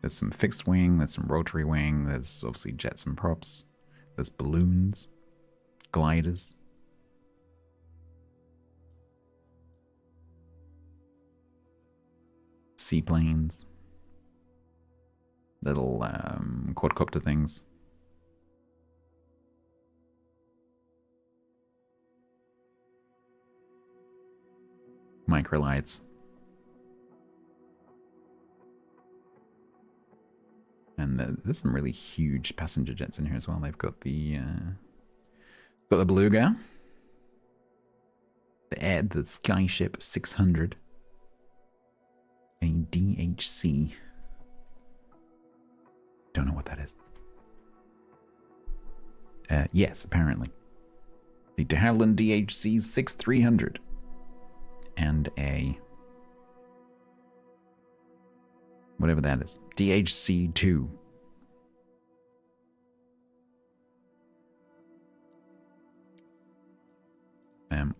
There's some fixed wing, there's some rotary wing, there's obviously jets and props, there's balloons, gliders, seaplanes, little quadcopter things. Microlights. And there's some really huge passenger jets in here as well. They've got the Beluga, the Skyship 600, a DHC. Don't know what that is. Yes, apparently. The de Havilland DHC 6300 and a whatever that is, DHC2.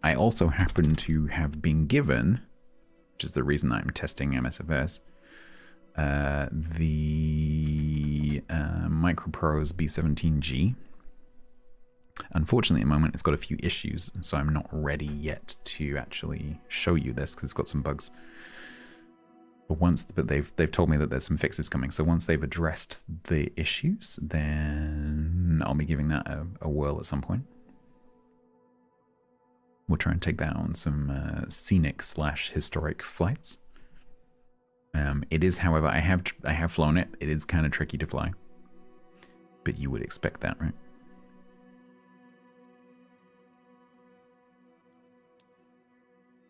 I also happen to have been given, which is the reason I'm testing MSFS, the MicroPro's B17G. Unfortunately, at the moment, it's got a few issues, so I'm not ready yet to actually show you this because it's got some bugs. But they've told me that there's some fixes coming. So once they've addressed the issues, then I'll be giving that a whirl at some point. We'll try and take that on some scenic / historic flights. It is, however, I have flown it. It is kind of tricky to fly, but you would expect that, right?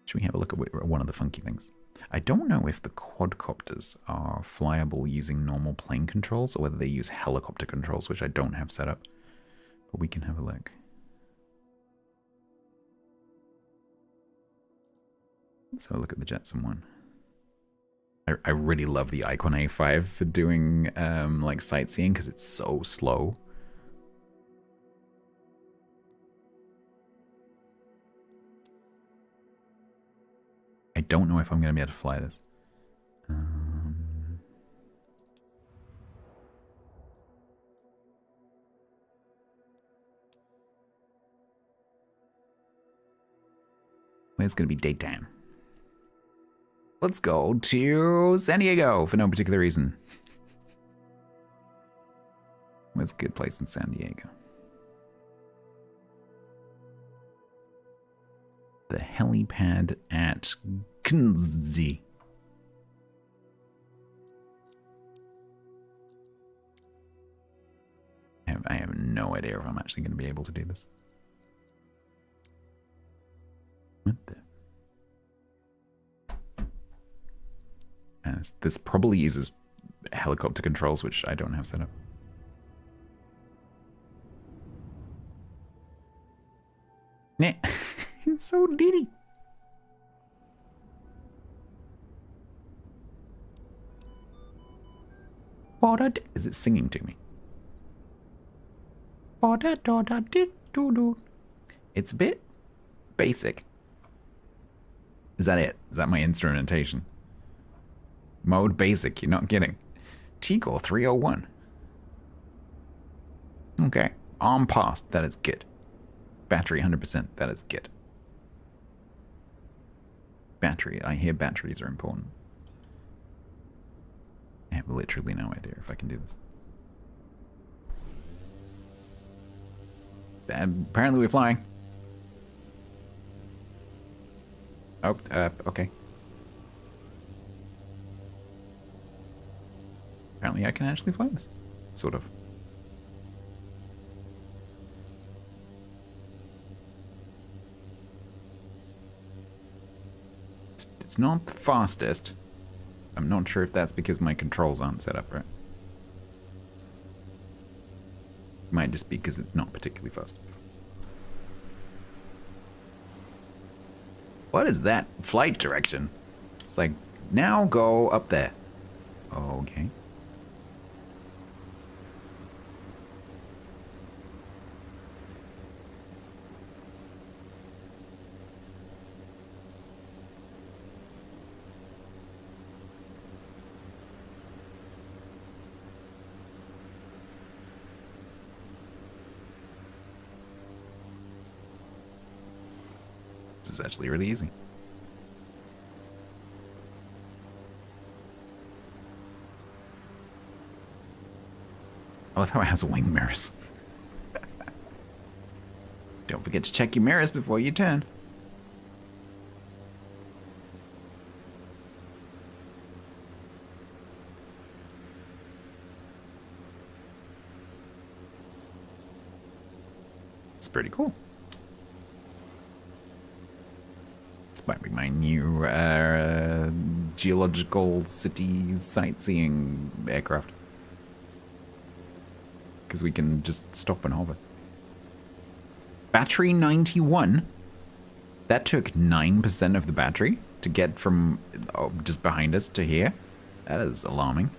Should we have a look at one of the funky things? I don't know if the quadcopters are flyable using normal plane controls or whether they use helicopter controls, which I don't have set up. But we can have a look. Let's have a look at the Jetson one. I really love the Icon A5 for doing like sightseeing because it's so slow. I don't know if I'm going to be able to fly this. Well, it's going to be daytime. Let's go to San Diego for no particular reason. Where's a good place in San Diego? The helipad at Kunzi. I have no idea if I'm actually going to be able to do this. What the? This probably uses helicopter controls, which I don't have set up. Nah, it's so diddy. Is it singing to me? It's a bit basic. Is that it? Is that my instrumentation? Mode basic, you're not kidding. T-Core 301. Okay. Arm passed, that is good. Battery 100%, that is good. Battery, I hear batteries are important. I have literally no idea if I can do this. Apparently we're flying. Oh, okay. Apparently I can actually fly this. Sort of. It's not the fastest. I'm not sure if that's because my controls aren't set up right. It might just be because it's not particularly fast. What is that flight direction? It's like, now go up there. Okay. This is actually really easy. I love how it has wing mirrors. Don't forget to check your mirrors before you turn. It's pretty cool. This might be my new geological city sightseeing aircraft. Because we can just stop and hover. Battery 91. That took 9% of the battery to get from just behind us to here. That is alarming.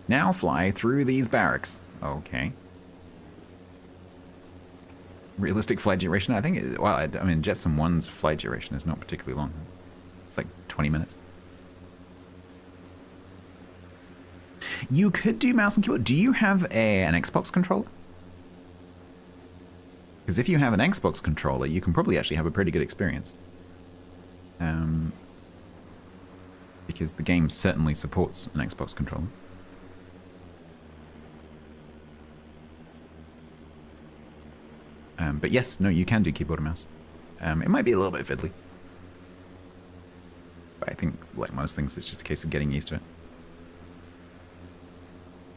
Now fly through these barracks. Okay. Realistic flight duration, I think, well, I mean, Jetson 1's flight duration is not particularly long. It's like 20 minutes. You could do mouse and keyboard. Do you have an Xbox controller? Because if you have an Xbox controller, you can probably actually have a pretty good experience. Because the game certainly supports an Xbox controller. But yes, no, you can do keyboard and mouse. It might be a little bit fiddly. But I think, like most things, it's just a case of getting used to it.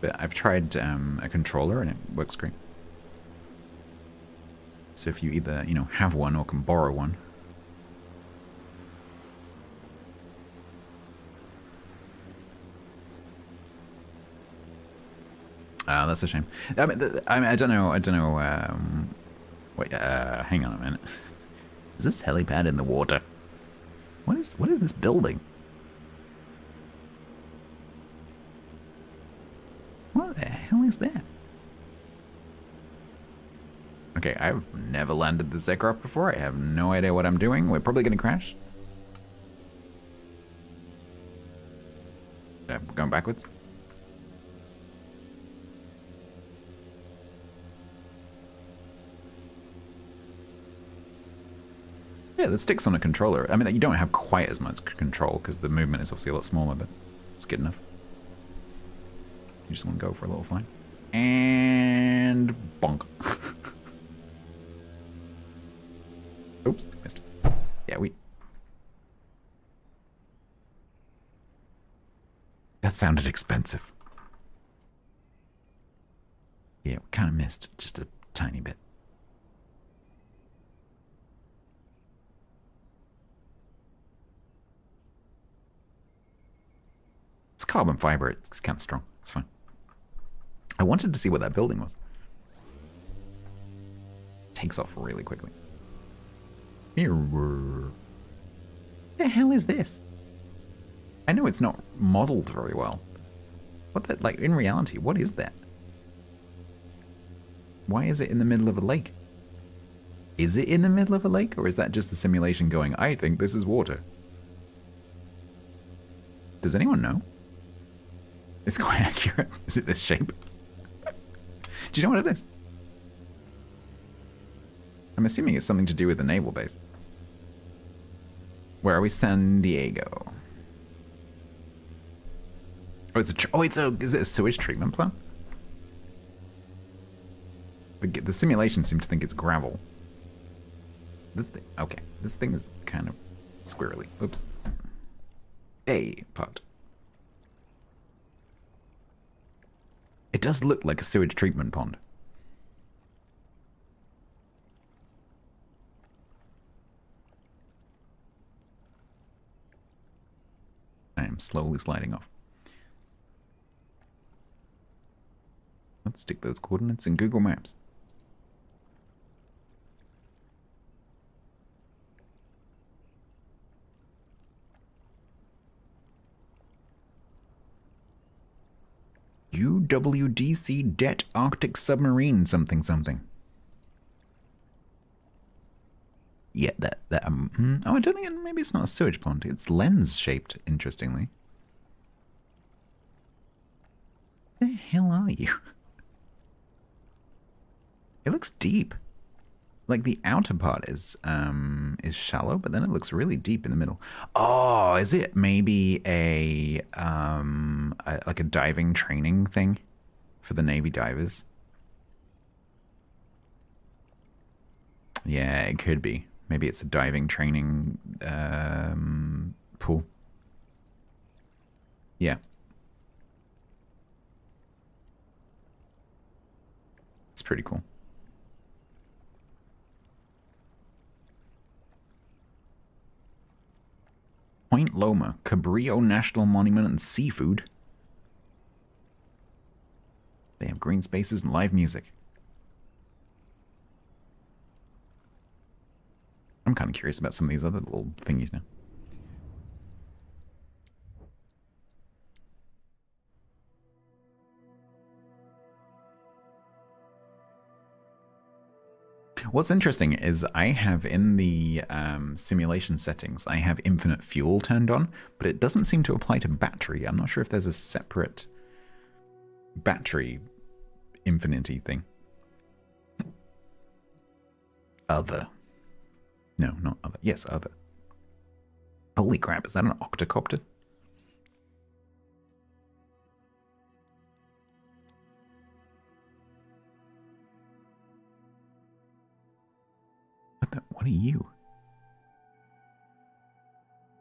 But I've tried a controller and it works great. So if you either, you know, have one or can borrow one. That's a shame. I mean, I don't know. Wait, hang on a minute. Is this helipad in the water? What is this building? What the hell is that? Okay, I've never landed this aircraft before. I have no idea what I'm doing. We're probably gonna crash. Yeah, we're going backwards. Yeah, the stick's on a controller. I mean, you don't have quite as much control because the movement is obviously a lot smaller, but it's good enough. You just want to go for a little fly. And bonk. Oops, missed. Yeah, that sounded expensive. Yeah, we kind of missed just a tiny bit. It's carbon fiber. It's kind of strong. It's fine. I wanted to see what that building was. Takes off really quickly. What the hell is this? I know it's not modeled very well. What the, like, in reality, what is that? Why is it in the middle of a lake? Is it in the middle of a lake, or is that just the simulation going, I think this is water? Does anyone know? It's quite accurate. Is it this shape? Do you know what it is? I'm assuming it's something to do with the naval base. Where are we? San Diego. Oh, is it a sewage treatment plant? The simulation seemed to think it's gravel. Okay, this thing is kind of squirrely. Oops. A pot. It does look like a sewage treatment pond. I am slowly sliding off. Let's stick those coordinates in Google Maps. UWDC Det Arctic Submarine something something. Yeah, oh, I don't think maybe it's not a sewage pond. It's lens shaped, interestingly. Where the hell are you? It looks deep. Like the outer part is shallow, but then it looks really deep in the middle. Oh, is it maybe like a diving training thing for the Navy divers? Yeah, it could be. Maybe it's a diving training pool. Yeah. It's pretty cool. Point Loma, Cabrillo National Monument and Seafood. They have green spaces and live music. I'm kind of curious about some of these other little thingies now. What's interesting is I have in the simulation settings, I have infinite fuel turned on, but it doesn't seem to apply to battery. I'm not sure if there's a separate battery infinity thing. Other. No, not other. Yes, other. Holy crap, is that an octocopter? What are you?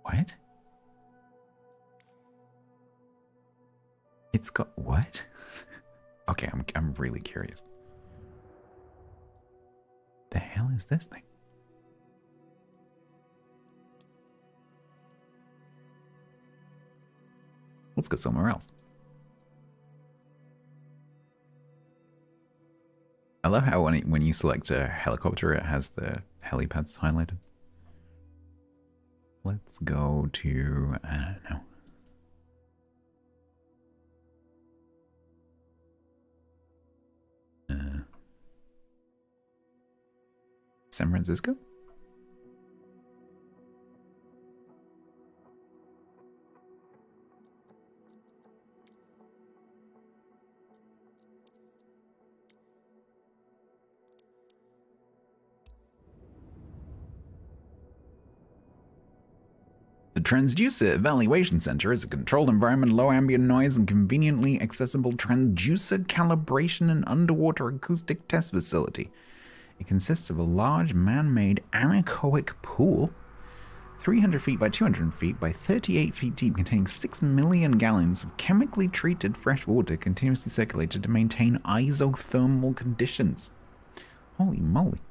What? It's got what? Okay, I'm really curious. The hell is this thing? Let's go somewhere else. I love how when you select a helicopter, it has the helipads highlighted. Let's go to, I don't know. San Francisco? The Transducer Evaluation Center is a controlled environment, low ambient noise, and conveniently accessible transducer calibration and underwater acoustic test facility. It consists of a large man-made anechoic pool, 300 feet by 200 feet by 38 feet deep, containing 6 million gallons of chemically treated fresh water continuously circulated to maintain isothermal conditions. Holy moly.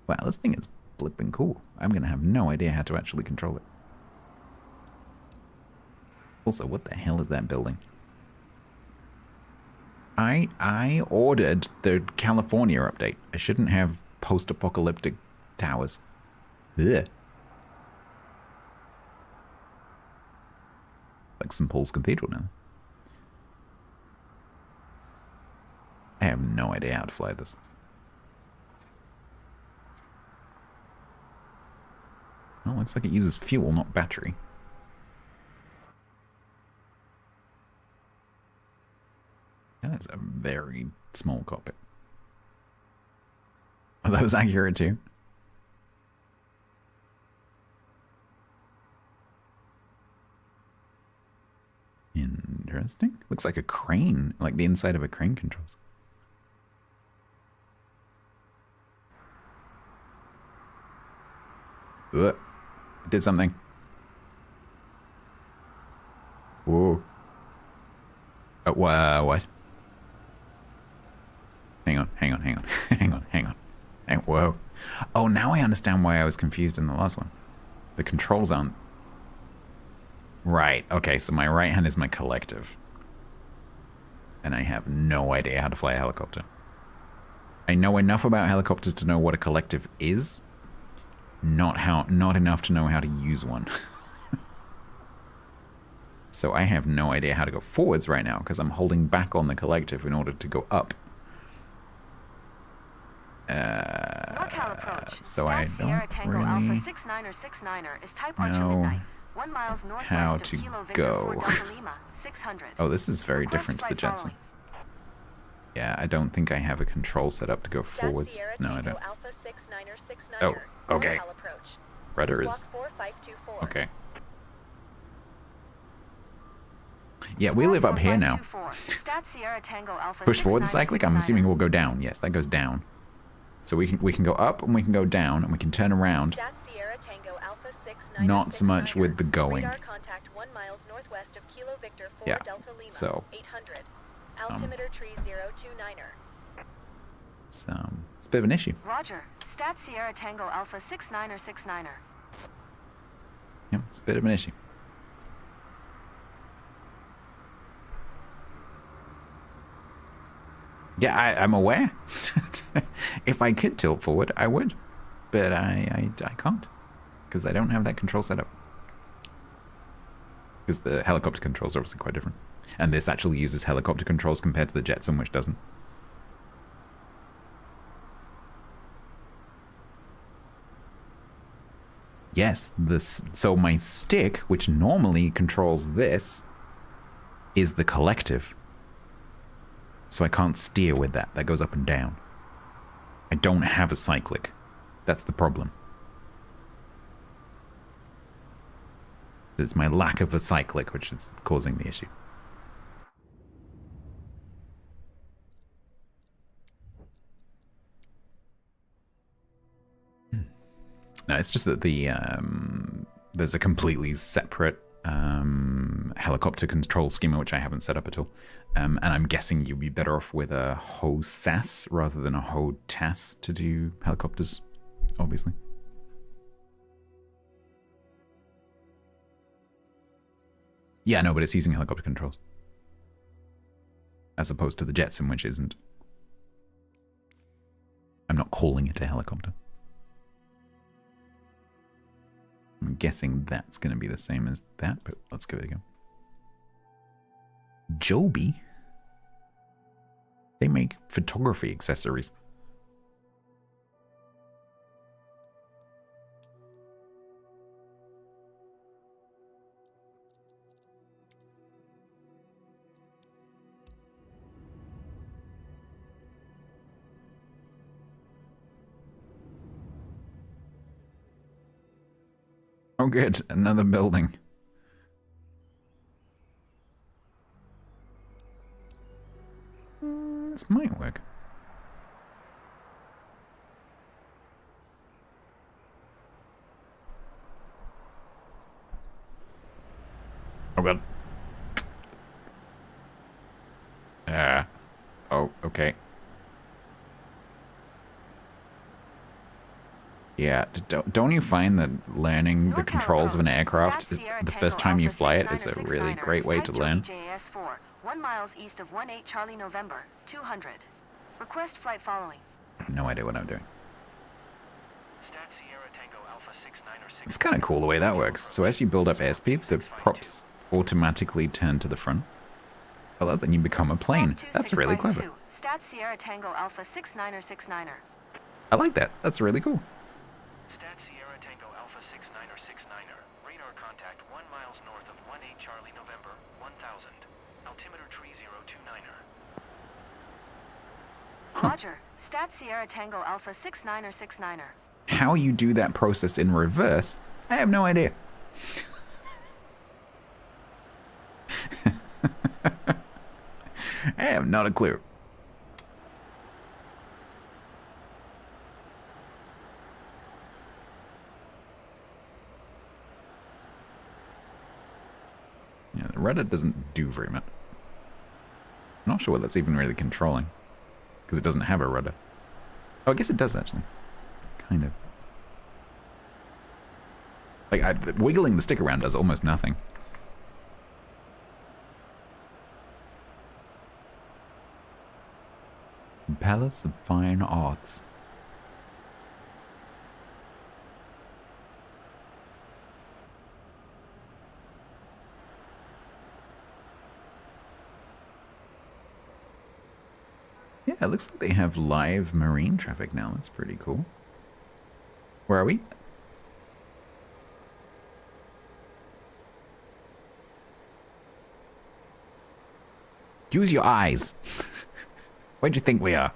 Wow, this thing is flipping cool. I'm going to have no idea how to actually control it. Also, what the hell is that building? I ordered the California update. I shouldn't have post-apocalyptic towers. Ugh. Like St. Paul's Cathedral now. I have no idea how to fly this. Well, looks like it uses fuel, not battery. That's a very small cockpit. Are those accurate too? Interesting. Looks like a crane, like the inside of a crane controls. Ugh. It did something. Whoa. What? Hang on. Hang on. Whoa. Oh, now I understand why I was confused in the last one. The controls aren't... Right, okay, so my right hand is my collective. And I have no idea how to fly a helicopter. I know enough about helicopters to know what a collective is. Not enough to know how to use one. So I have no idea how to go forwards right now, because I'm holding back on the collective in order to go up. NorCal approach. So I Sierra don't Tango really Alpha 69er is type Archer know Midnight. 1 miles northwest how of to Kilo Victor go. 4 Delta Lima, 600. Oh, this is very Request different to the flight Jetson. following. Yeah, I don't think I have a control set up to go forwards. No, I don't. Alpha 69er 69er. Oh, okay. Norcal approach. Rudder is... Block 4524. Okay. Yeah, we live up here now. Push forward the cyclic? I'm assuming we'll go down. Yes, that goes down. So we can go up and we can go down and we can turn around. Stat Sierra Tango Alpha 69er Not so much with the going. Radar contact 1 miles northwest of Kilo Victor 4 Yeah, Delta Lima. so, 800. Altimeter tree 029er. It's a bit of an issue. Roger. Stat Sierra Tango Alpha 69er 69er. Yeah, it's a bit of an issue. Yeah, I'm aware. If I could tilt forward, I would. But I can't. Because I don't have that control set up. Because the helicopter controls are obviously quite different. And this actually uses helicopter controls compared to the Jetson, which doesn't. Yes, so my stick, which normally controls this, is the collective. So I can't steer with that. That goes up and down. I don't have a cyclic. That's the problem. It's my lack of a cyclic which is causing the issue. No, it's just that the there's a completely separate helicopter control schema which I haven't set up at all, and I'm guessing you'd be better off with a HOSAS rather than a HOTAS to do helicopters, obviously. Yeah, no, but it's using helicopter controls as opposed to the Jetson, which isn't. I'm not calling it a helicopter. I'm guessing that's going to be the same as that, but let's give it a go. Joby? They make photography accessories. Oh good, another building. This might work. Oh god. Oh, okay. Yeah, don't you find that learning the controls of an aircraft is the first time you fly it is a really great way to learn? 1 miles east of 18 Charlie November, 200. Request flight following. No idea what I'm doing. It's kind of cool the way that works. So as you build up airspeed, the props automatically turn to the front. Well, then you become a plane. That's really clever. Stat Sierra Tango Alpha 69er 69er. I like that. That's really cool. Stat Sierra Tango Alpha 69er 69er. Radar contact 1 miles north of 18 Charlie November, 1000. Altimeter tree 029er. Roger. Stat Sierra Tango Alpha 69er 69er. How you do that process in reverse, I have no idea. I have not a clue. Yeah, the Reddit doesn't do very much. I'm not sure what that's even really controlling. Because it doesn't have a rudder. Oh, I guess it does actually. Kind of. Like, wiggling the stick around does almost nothing. Palace of Fine Arts. Yeah, it looks like they have live marine traffic now. That's pretty cool. Where are we? Use your eyes. Where do you think we are?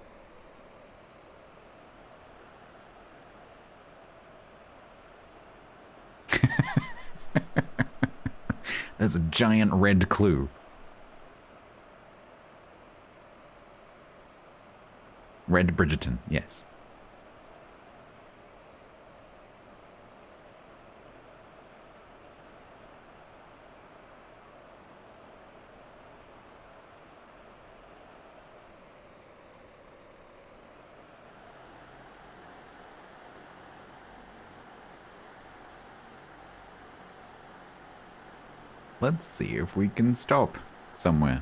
There's a giant red clue. Red Bridgerton, yes. Let's see if we can stop somewhere.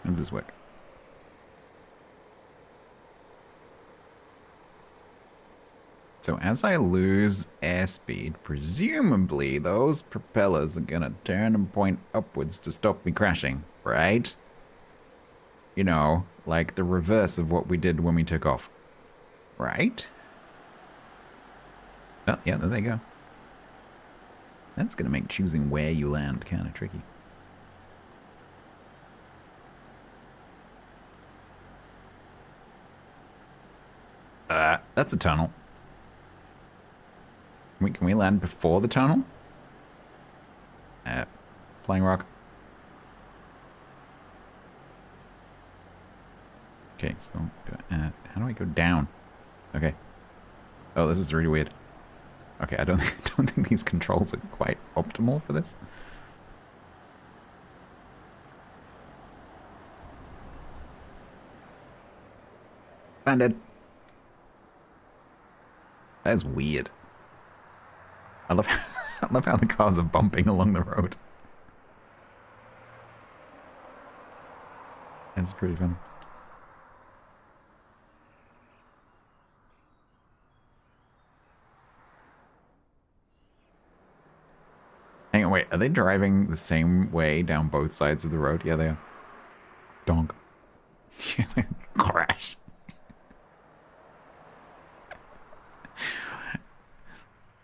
How does this work? So as I lose airspeed, presumably those propellers are gonna turn and point upwards to stop me crashing, right? You know, like the reverse of what we did when we took off. Right? Oh, yeah, there they go. That's gonna make choosing where you land kind of tricky. That's a tunnel. Can we land before the tunnel? Flying rock. Okay, so how do I go down? Okay. Oh, this is really weird. Okay, I don't think these controls are quite optimal for this. Landed. That's weird. I love how the cars are bumping along the road. It's pretty funny. Hang on, wait, are they driving the same way down both sides of the road? Yeah, they are. Donk. Crash.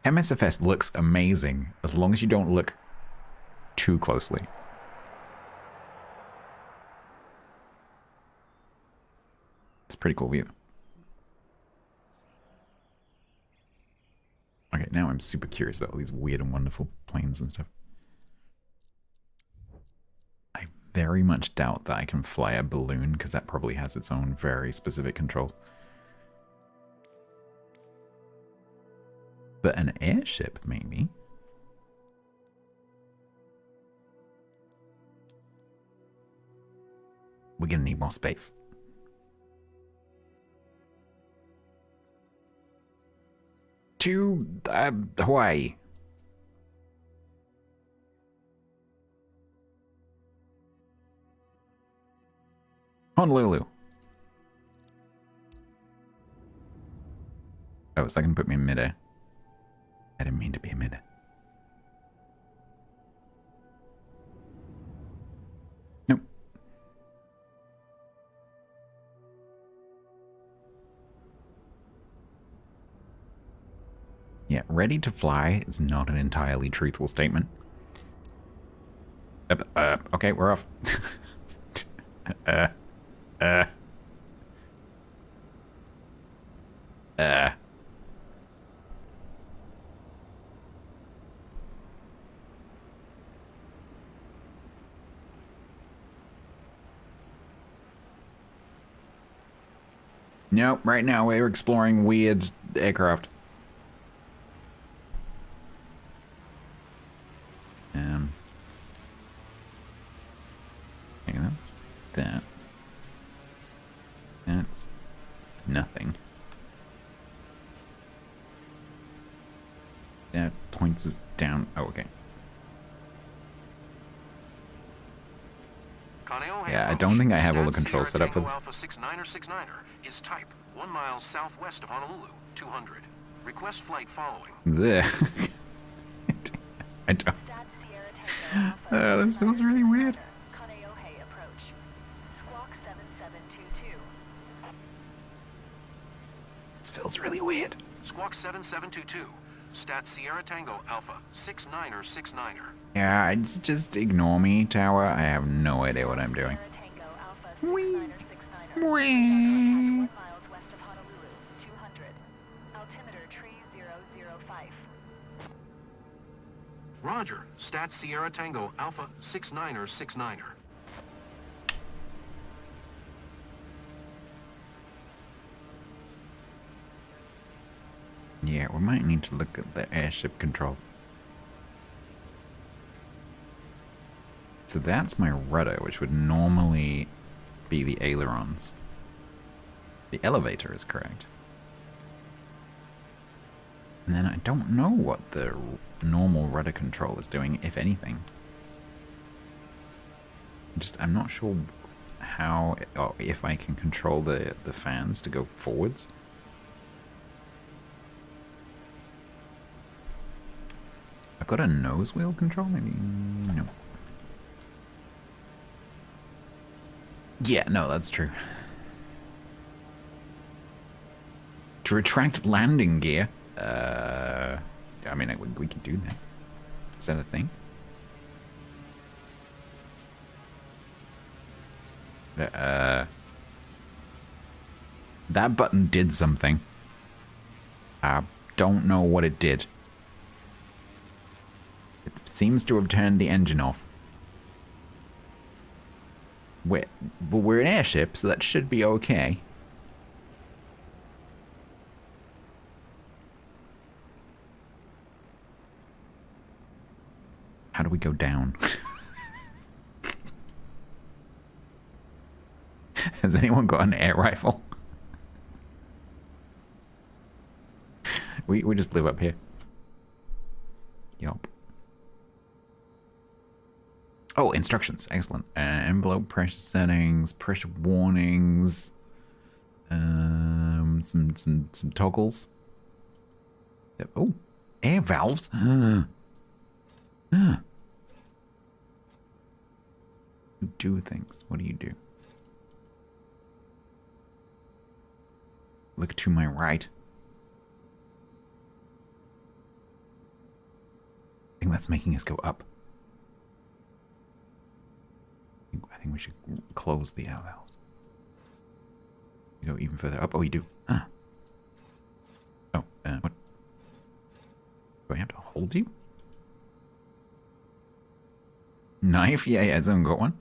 MSFS looks amazing as long as you don't look too closely. It's a pretty cool view. Okay, now I'm super curious about all these weird and wonderful planes and stuff. I very much doubt that I can fly a balloon because that probably has its own very specific controls. But an airship, maybe? We're gonna need more space. To Hawaii. Honolulu. Oh, it's not gonna put me in midair. I didn't mean to be a minute. Nope. Yeah, ready to fly is not an entirely truthful statement. Okay, we're off. Nope, right now we're exploring weird aircraft. Okay, that's that. That's nothing. That points us down. Oh, okay. Yeah, I don't think I have all the controls set up for this. Alpha 6969er is type 1 mile southwest of Honolulu, 200. Request flight following. Blech. I don't. This feels really weird. This feels really weird. Squawk 7722. Stat Sierra Tango Alpha 69er 69er. Yeah, just ignore me, tower. I have no idea what I'm doing. Sierra Tango Alpha 69er 69er. Radar contact 1 miles west of Honolulu, 200. Altimeter tree 005. Roger. Stat Sierra Tango Alpha 69er 69er. Yeah, we might need to look at the airship controls. So that's my rudder, which would normally be the ailerons. The elevator is correct. And then I don't know what the normal rudder control is doing, if anything. I'm not sure how, or if I can control the fans to go forwards. I've got a nose wheel control, maybe? No. Yeah, no, that's true. To retract landing gear? I mean, we could do that. Is that a thing? That button did something. I don't know what it did. It seems to have turned the engine off. We're an airship, so that should be okay. How do we go down? Has anyone got an air rifle? We just live up here. Yup. Oh, instructions. Excellent. Envelope pressure settings, pressure warnings, some toggles. Oh, air valves. You do things. What do you do? Look to my right. I think that's making us go up. I think we should close the air valves. You go even further up. Oh, you do. Ah. Oh, what? Do I have to hold you? Knife? Yeah, has anyone got one?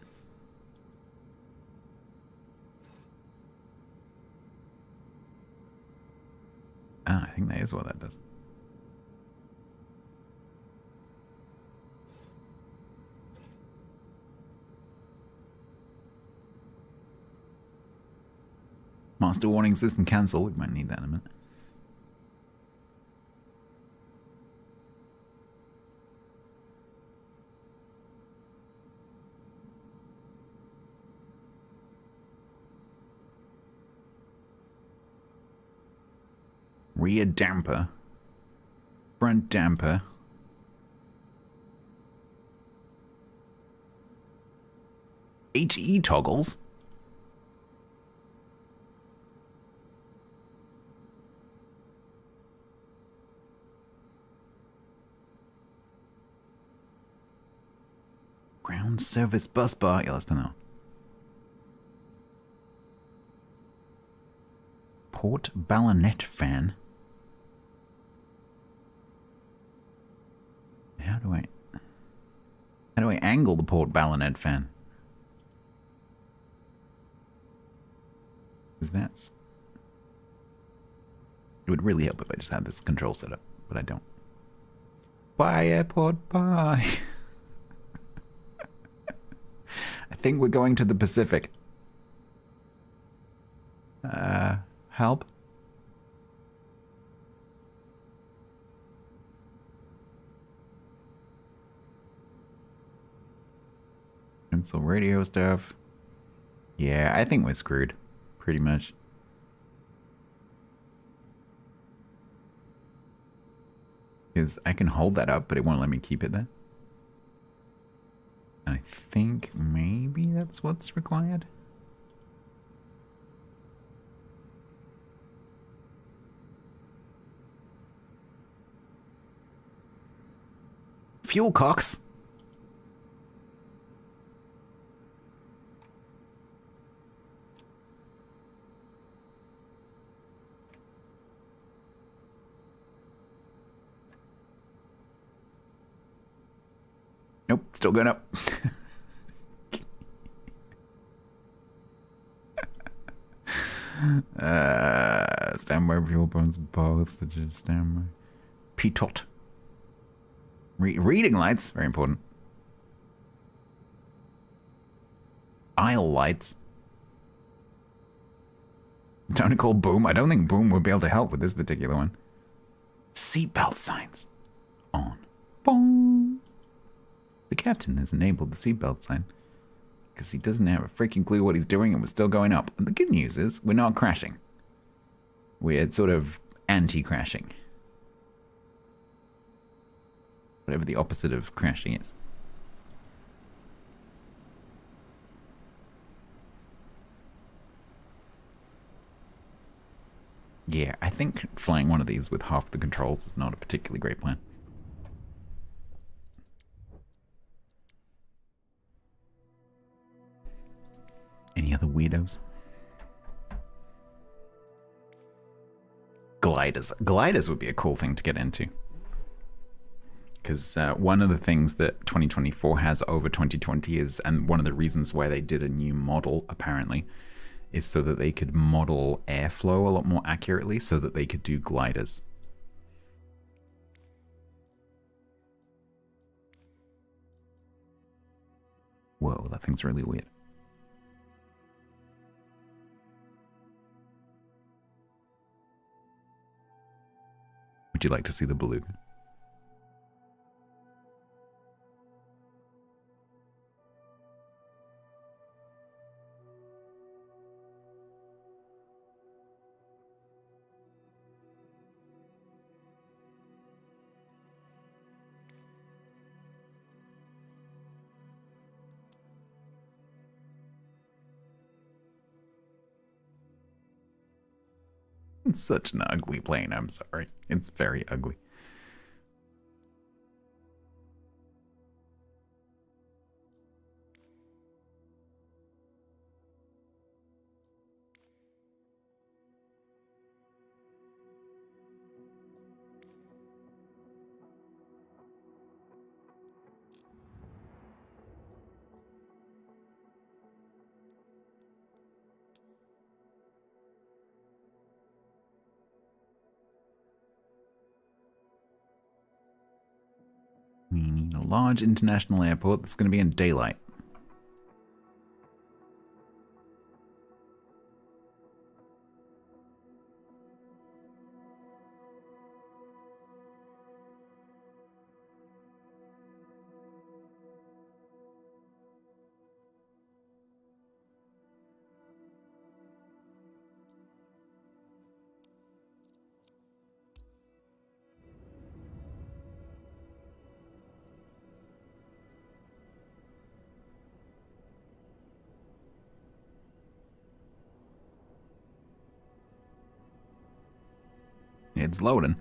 Ah, I think that is what that does. Master warning system cancel. We might need that in a minute. Rear damper. Front damper. HE toggles. Ground service bus bar. Yeah, let's do that. Port ballonet fan. How do I angle the port ballonet fan? Because that's... It would really help if I just had this control set up, but I don't. Bye, airport, bye. I think we're going to the Pacific. Help? Cancel radio stuff. Yeah, I think we're screwed. Pretty much. Because I can hold that up, but it won't let me keep it there. I think maybe that's what's required. Fuel Cox. Nope, still going up. Standby fuel pumps both. Standby. Pitot. Reading lights, very important. Aisle lights. Don't call Boom. I don't think Boom would be able to help with this particular one. Seatbelt signs. On. Bong. The captain has enabled the seatbelt sign because he doesn't have a freaking clue what he's doing and we're still going up. And the good news is we're not crashing. We're sort of anti-crashing. Whatever the opposite of crashing is. Yeah, I think flying one of these with half the controls is not a particularly great plan. Any other weirdos? Gliders. Gliders would be a cool thing to get into. Because one of the things that 2024 has over 2020 is, and one of the reasons why they did a new model, apparently, is so that they could model airflow a lot more accurately so that they could do gliders. Whoa, that thing's really weird. Would you like to see the beluga? It's such an ugly plane, I'm sorry. It's very ugly. We need a large international airport that's going to be in daylight. It's loading.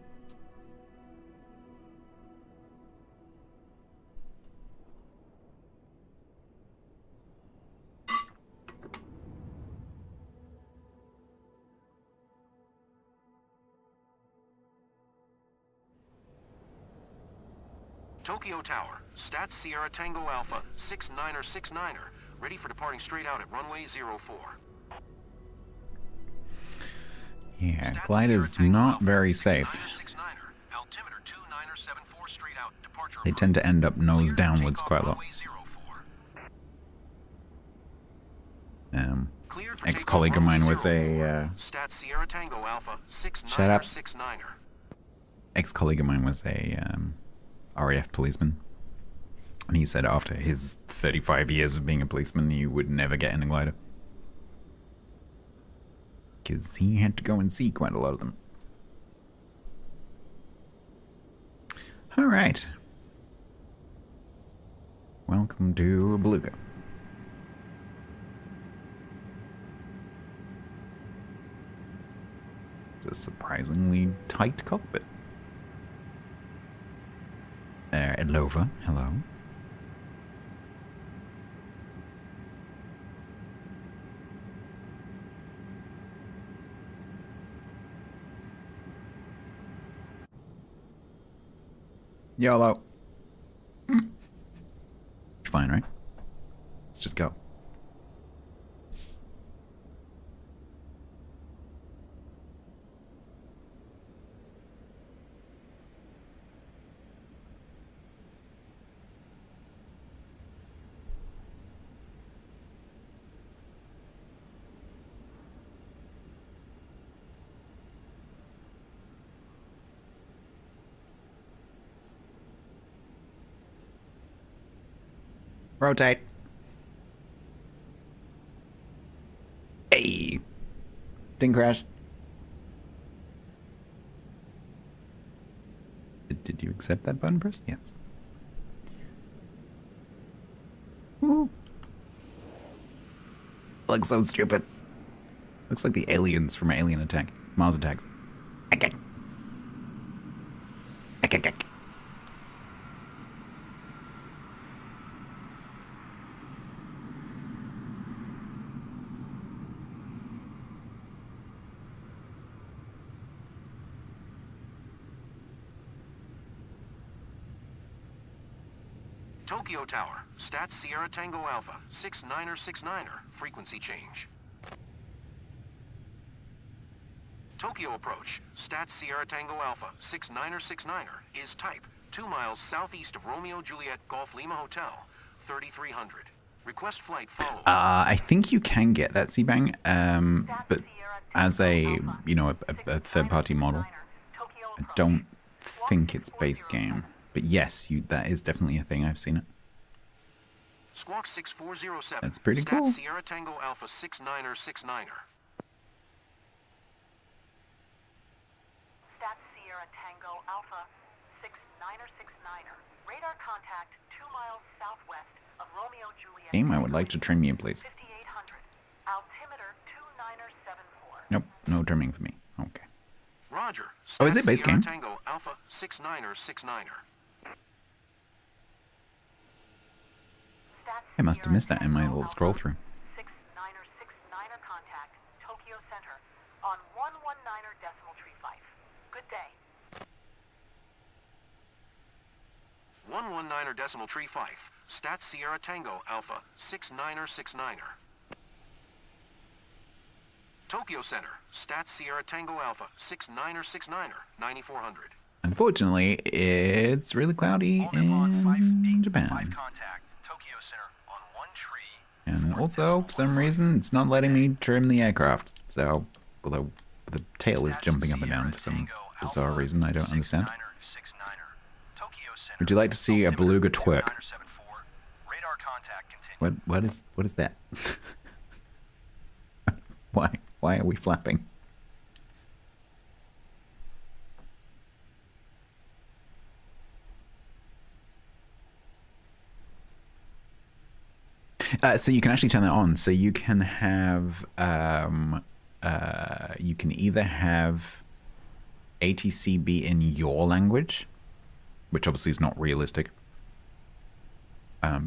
Tokyo Tower, Stats Sierra Tango Alpha 69er, ready for departing straight out at runway 04. Yeah, glider's not very safe. Altimeter 2974 straight out, departure They tend to end up nose downwards quite a lot. Ex-colleague of mine was a Stats Sierra Tango Alpha 69er. Shut up. Ex-colleague of mine was a RAF policeman, and he said after his 35 years of being a policeman, he would never get in a glider because he had to go and see quite a lot of them. All right, welcome to Beluga. It's a surprisingly tight cockpit. Elova, hello. YOLO. Fine, right? Let's just go. Rotate. Hey. Didn't crash. Did you accept that button press? Yes. Woo. Looks so stupid. Looks like the aliens from Alien Attack. Mars Attacks. Okay. Okay. Tokyo Tower, Stats Sierra Tango Alpha, 69er, frequency change. Tokyo approach, Stats Sierra Tango Alpha, 69er, is type 2 miles southeast of Romeo Juliet Golf Lima Hotel, 3300. Request flight follow. I think you can get that C-Bang, but as a, you know, a third-party model, I don't think it's base game. But yes, that is definitely a thing. I've seen it. Squawk 6407. That's pretty cool. Stats Sierra Tango Alpha 69er. Stats Sierra Tango Alpha 69er. Radar contact 2 miles southwest of Romeo Juliet. Game, I would like to trim you, please. 5800. Altimeter 2974. Nope, no trimming for me. Okay. Roger. Oh, is it base Sierra game? Tango Alpha 69er. I must have missed that in my little scroll through. 69er contact Tokyo Center on 119er decimal tree 5. Good day. 119er decimal tree 5. Stats Sierra Tango Alpha 69er. Tokyo Center. Stats Sierra Tango Alpha 69er, 9400. Unfortunately, it's really cloudy in Japan. Contact Tokyo Center on 1 tree. And also, for some reason, it's not letting me trim the aircraft. So, although the tail is jumping up and down for some bizarre reason I don't understand. Would you like to see a beluga twerk? What is that? Why are we flapping? So you can actually turn that on. So you can have, you can either have ATC be in your language, which obviously is not realistic,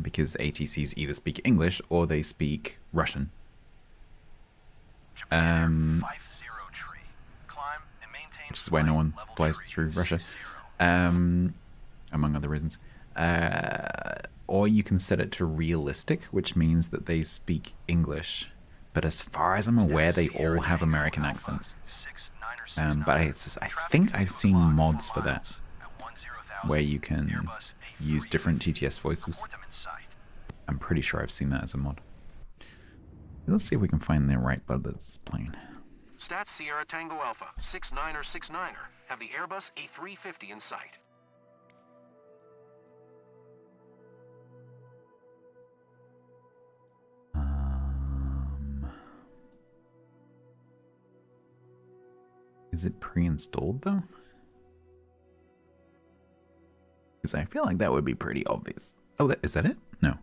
because ATCs either speak English or they speak Russian. Which is why no one flies through Russia, among other reasons. Or you can set it to realistic, which means that they speak English. But as far as I'm aware, they all have American accents. But I think I've seen mods for that, where you can use different GTS voices. I'm pretty sure I've seen that as a mod. Let's see if we can find the right bud that's playing. Stats Sierra Tango Alpha 69er. Have the Airbus A350 in sight. Is it pre-installed though? Because I feel like that would be pretty obvious. Oh, is that it? No.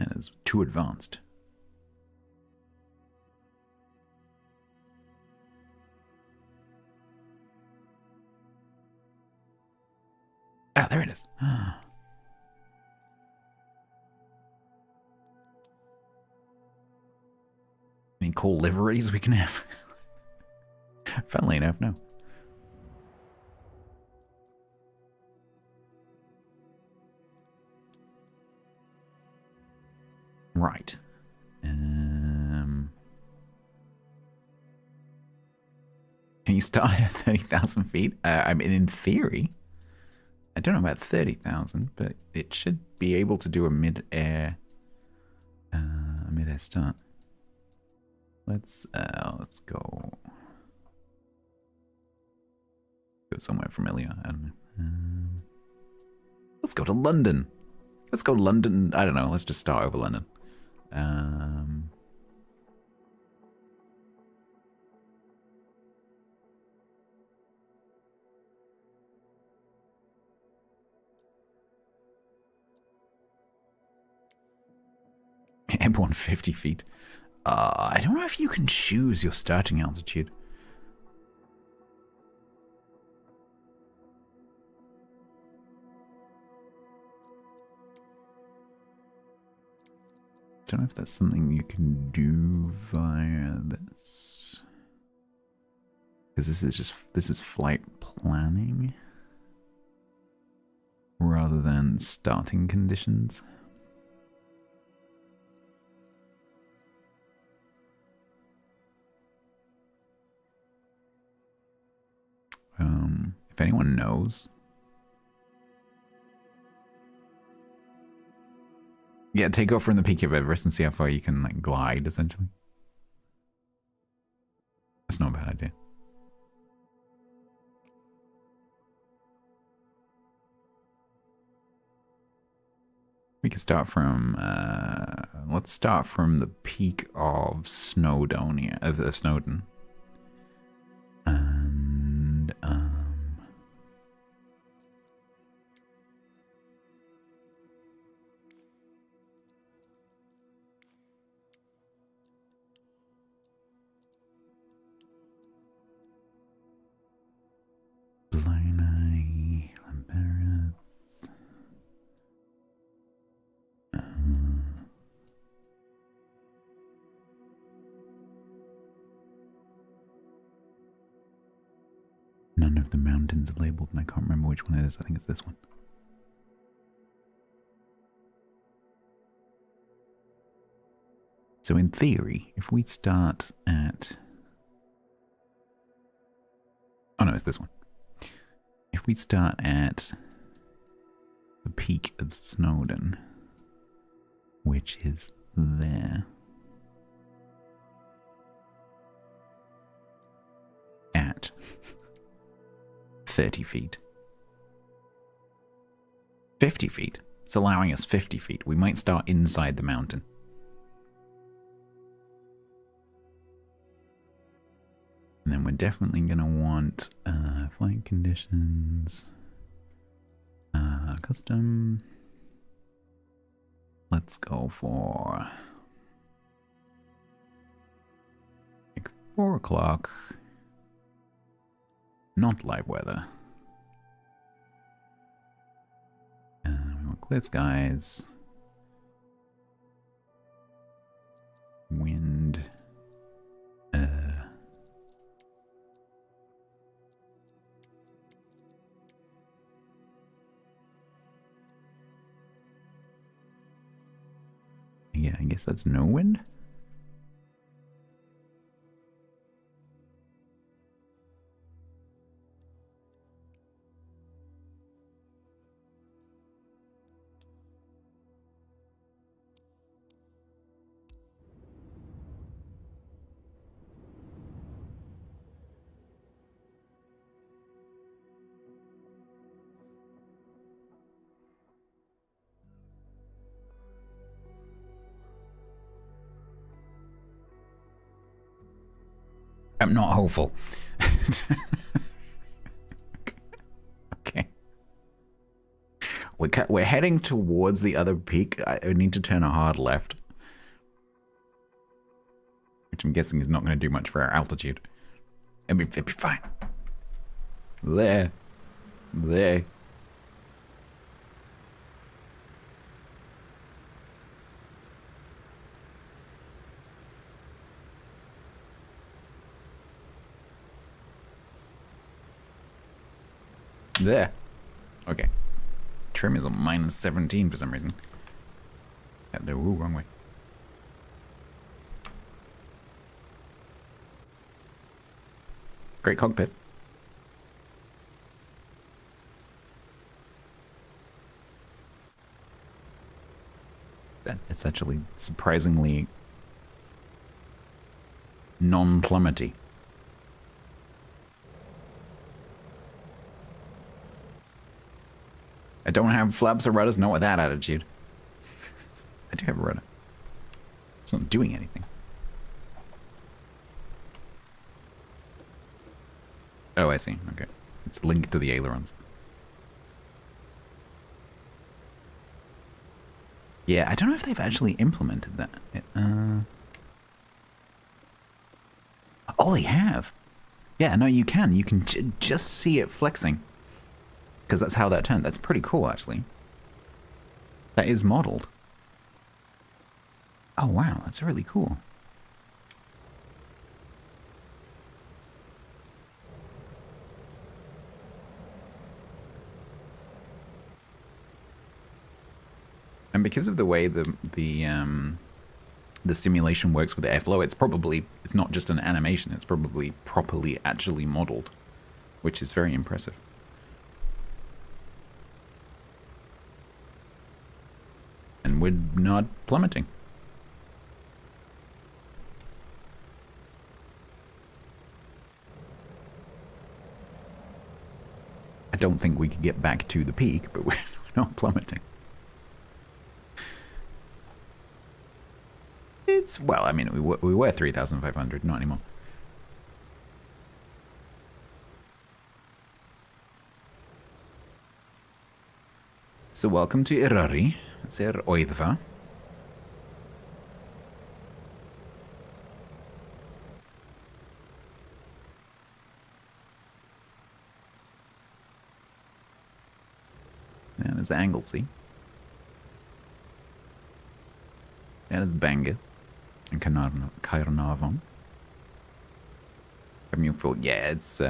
And it's too advanced. there it is. I mean, cool liveries we can have. Funnily enough, no. Right. Can you start at 30,000 feet? I mean, in theory, I don't know about 30,000, but it should be able to do a mid-air start. Let's go somewhere familiar. I don't know. Let's go to London. Let's go London. I don't know. Let's just start over London. Airborne 50 feet. I don't know if you can choose your starting altitude. I don't know if that's something you can do via this. Because this is flight planning rather than starting conditions. If anyone knows. Yeah, take off from the peak of Everest and see how far you can like glide, essentially. That's not a bad idea. We can start from let's start from the peak of Snowdonia of Snowdon. And Blarney, Lamberis. None of the mountains are labeled, and I can't remember which one it is. I think it's this one. So in theory, if we start at... Oh no, it's this one. If we start at the peak of Snowdon, which is there, at 30 feet. 50 feet. It's allowing us 50 feet. We might start inside the mountain. And then we're definitely going to want flight conditions, custom. Let's go for like 4 o'clock. Not live weather. We want clear skies. Wind. Yeah, I guess that's no wind. I'm not hopeful. Okay. We're heading towards the other peak. I need to turn a hard left. Which I'm guessing is not going to do much for our altitude. It'll be fine. There. There. Okay. Trim is on -17 for some reason. No, ooh, wrong way. Great cockpit. It's actually surprisingly non-plummetty. I don't have flaps or rudders, not with that attitude. I do have a rudder. It's not doing anything. Oh, I see. Okay. It's linked to the ailerons. Yeah, I don't know if they've actually implemented that. Oh, they have. Yeah, no, you can. You can just see it flexing. Because that's how that turned. That's pretty cool, actually. That is modeled. Oh, wow. That's really cool. And because of the way the simulation works with airflow, it's not just an animation, it's probably properly actually modeled, which is very impressive. And we're not plummeting. I don't think we could get back to the peak, but we're not plummeting. It's, well, I mean, we were 3,500, not anymore. So welcome to Irari. Ser Oidva. And there's Anglesey. And there's Bangor. And Caernarvon. Yeah, it's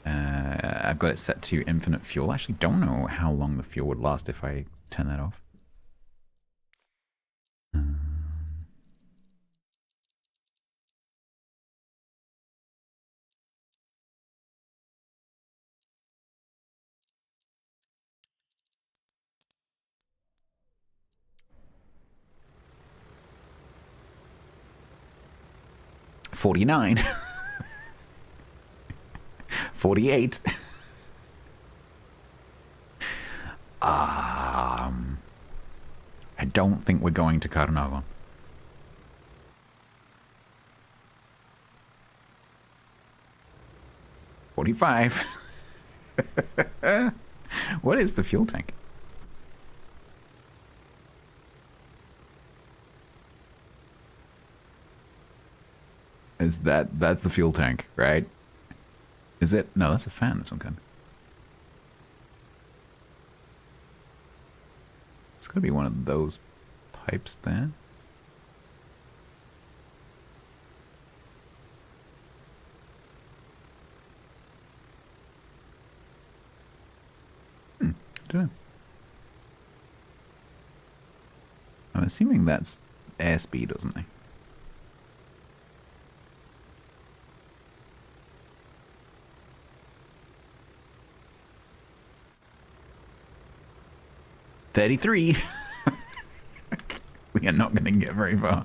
I've got it set to infinite fuel. I actually don't know how long the fuel would last if I turn that off. $49. 48. I don't think we're going to Caernarvon. $45. What is the fuel tank? That's the fuel tank, right? Is it? No, that's a fan of some kind. It's gotta be one of those pipes there. I don't know. I'm assuming that's airspeed, isn't it? $33. We are not going to get very far.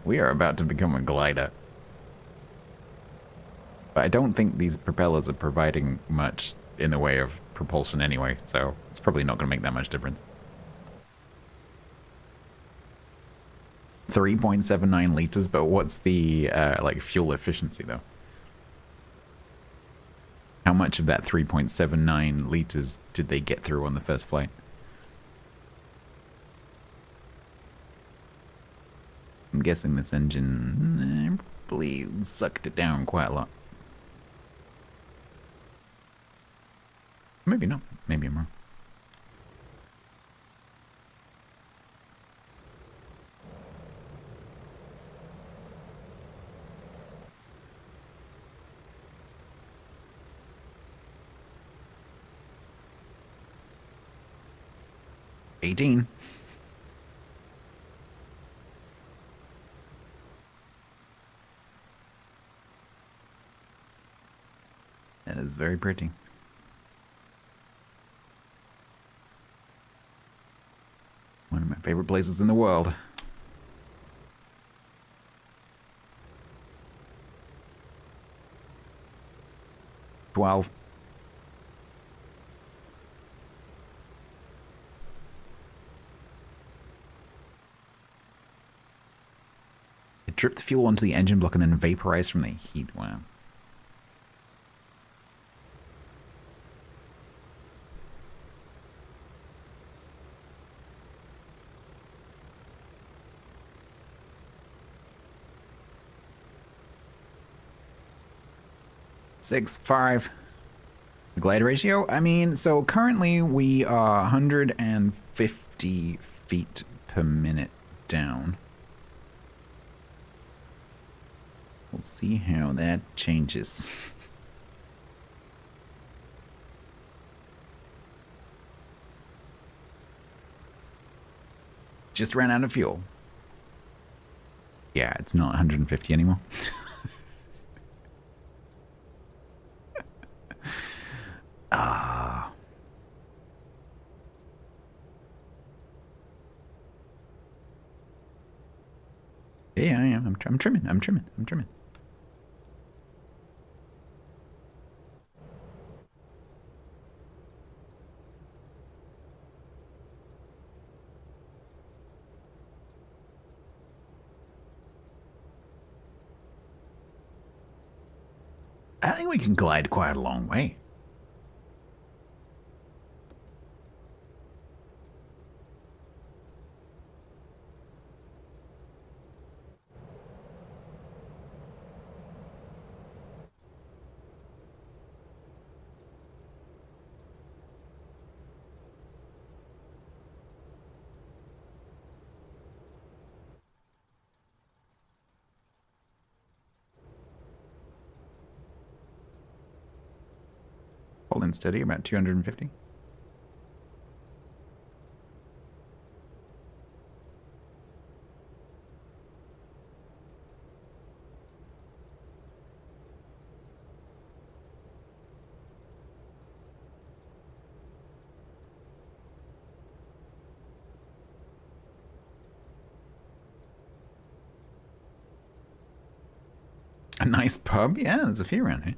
We are about to become a glider. But I don't think these propellers are providing much in the way of propulsion anyway, so it's probably not going to make that much difference. 3.79 liters, but what's the like fuel efficiency though? How much of that 3.79 liters did they get through on the first flight? I'm guessing this engine probably sucked it down quite a lot. Maybe not. Maybe I'm wrong. 18. That is very pretty. One of my favorite places in the world. 12. It dripped the fuel onto the engine block and then vaporized from the heat. Wow. Six, 5. The glide ratio? I mean, so currently we are 150 feet per minute down. We'll see how that changes. Just ran out of fuel. Yeah, it's not 150 anymore. Ah. Yeah, I'm trimming. I think we can glide quite a long way. Holding steady, about 250. A nice pub? Yeah, there's a few around here.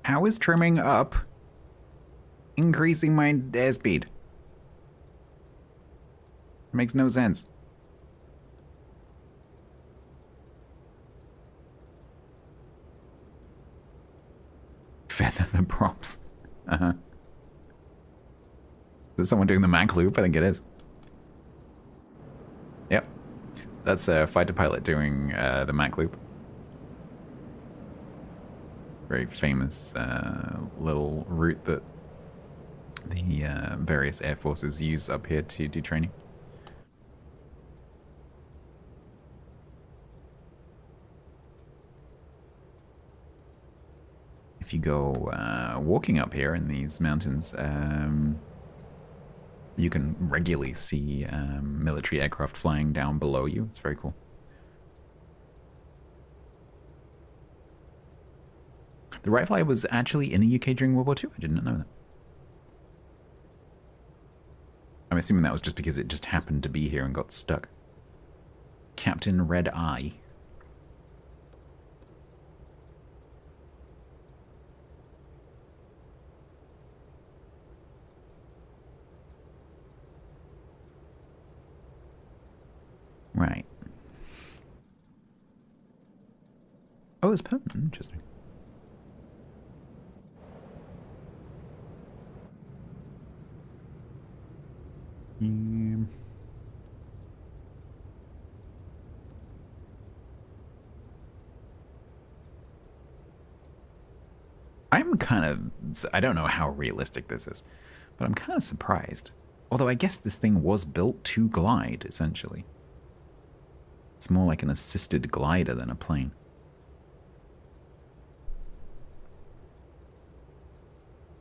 How is trimming up increasing my airspeed? Makes no sense. Feather the props. Uh-huh. Is someone doing the Mac loop? I think it is. Yep. That's a fighter pilot doing the Mac loop. Very famous little route that the various air forces use up here to do training. If you go walking up here in these mountains, you can regularly see military aircraft flying down below you. It's very cool. The Wright Flyer was actually in the UK during World War II. I did not know that. I'm assuming that was just because it just happened to be here and got stuck. Captain Red Eye. Right. Oh, it's permanent. Interesting. I'm kind of... I don't know how realistic this is, but I'm kind of surprised. Although I guess this thing was built to glide, essentially. It's more like an assisted glider than a plane.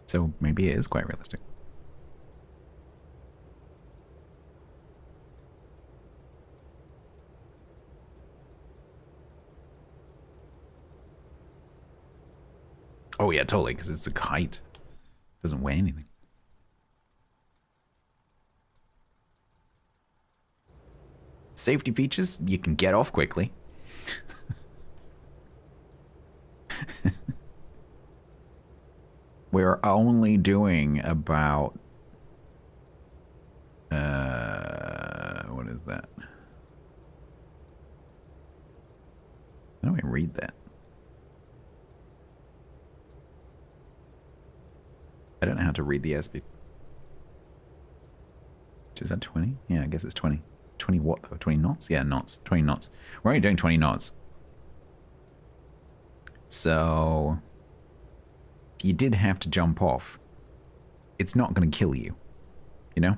So maybe it is quite realistic. Oh yeah, totally, because it's a kite. It doesn't weigh anything. Safety features, you can get off quickly. We're only doing about... what is that? How do I read that? I don't know how to read the airspeed. Is that 20? Yeah, I guess it's 20. 20 what though? 20 knots? Yeah, knots. 20 knots. We're only doing 20 knots. So, if you did have to jump off, it's not going to kill you. You know?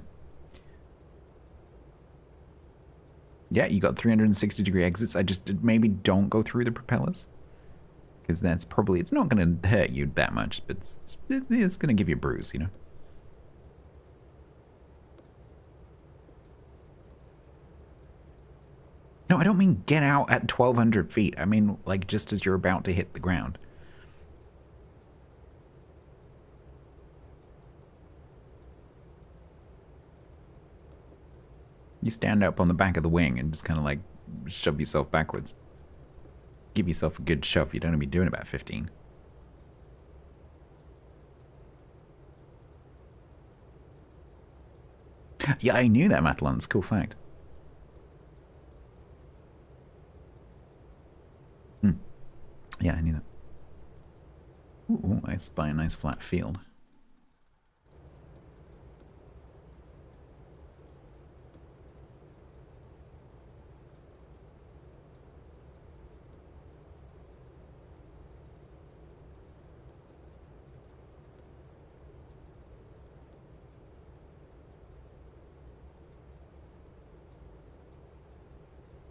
Yeah, you got 360-degree exits. I just maybe don't go through the propellers. Because that's probably... It's not going to hurt you that much, but it's going to give you a bruise, you know? No, I don't mean get out at 1,200 feet. I mean, like, just as you're about to hit the ground. You stand up on the back of the wing and just kind of, like, shove yourself backwards. Give yourself a good shove. You don't want to be doing about 15. Yeah, I knew that, Matalon's cool fact. Yeah, I knew that. Ooh, I spy a nice flat field.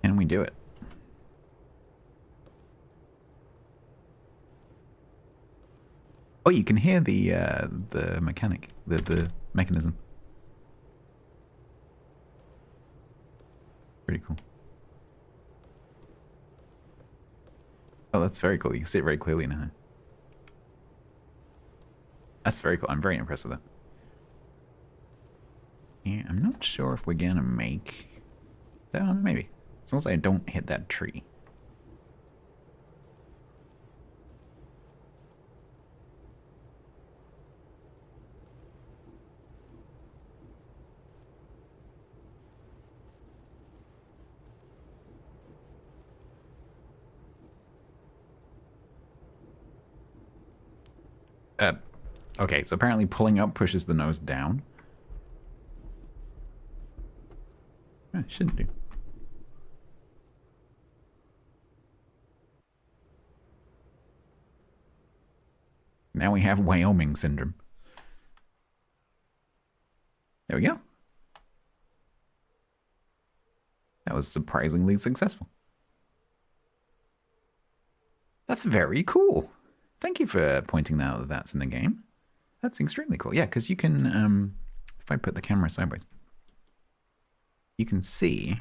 Can we do it? Oh, you can hear the mechanic, the mechanism. Pretty cool. Oh, that's very cool. You can see it very clearly now. That's very cool. I'm very impressed with that. Yeah, I'm not sure if we're gonna make... Oh, maybe. As long as I don't hit that tree. Okay, so apparently pulling up pushes the nose down. It shouldn't do. Now we have Wyoming syndrome. There we go. That was surprisingly successful. That's very cool. Thank you for pointing out that that's in the game. That's extremely cool. Yeah, because you can, if I put the camera sideways, you can see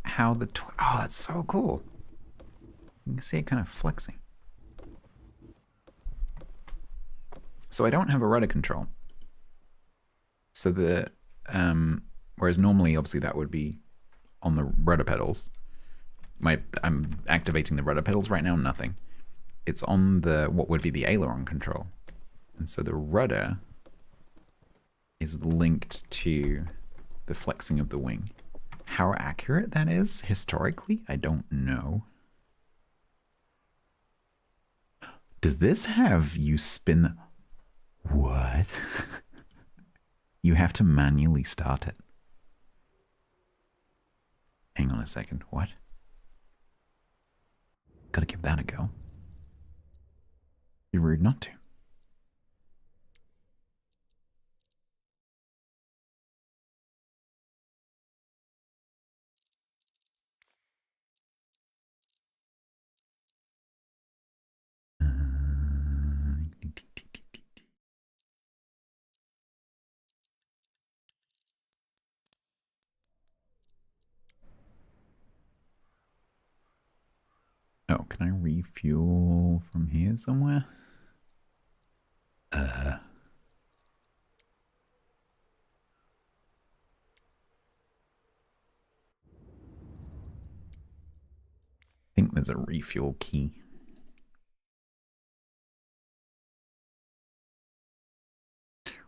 how the... Oh, that's so cool. You can see it kind of flexing. So I don't have a rudder control. So the... whereas normally, obviously, that would be on the rudder pedals. I'm activating the rudder pedals right now, nothing. It's on the what would be the aileron control. And so the rudder is linked to the flexing of the wing. How accurate that is historically, I don't know. Does this have you spin... What? You have to manually start it. Hang on a second, what? Gotta give that a go. You're rude not to. Can I refuel from here somewhere? I think there's a refuel key.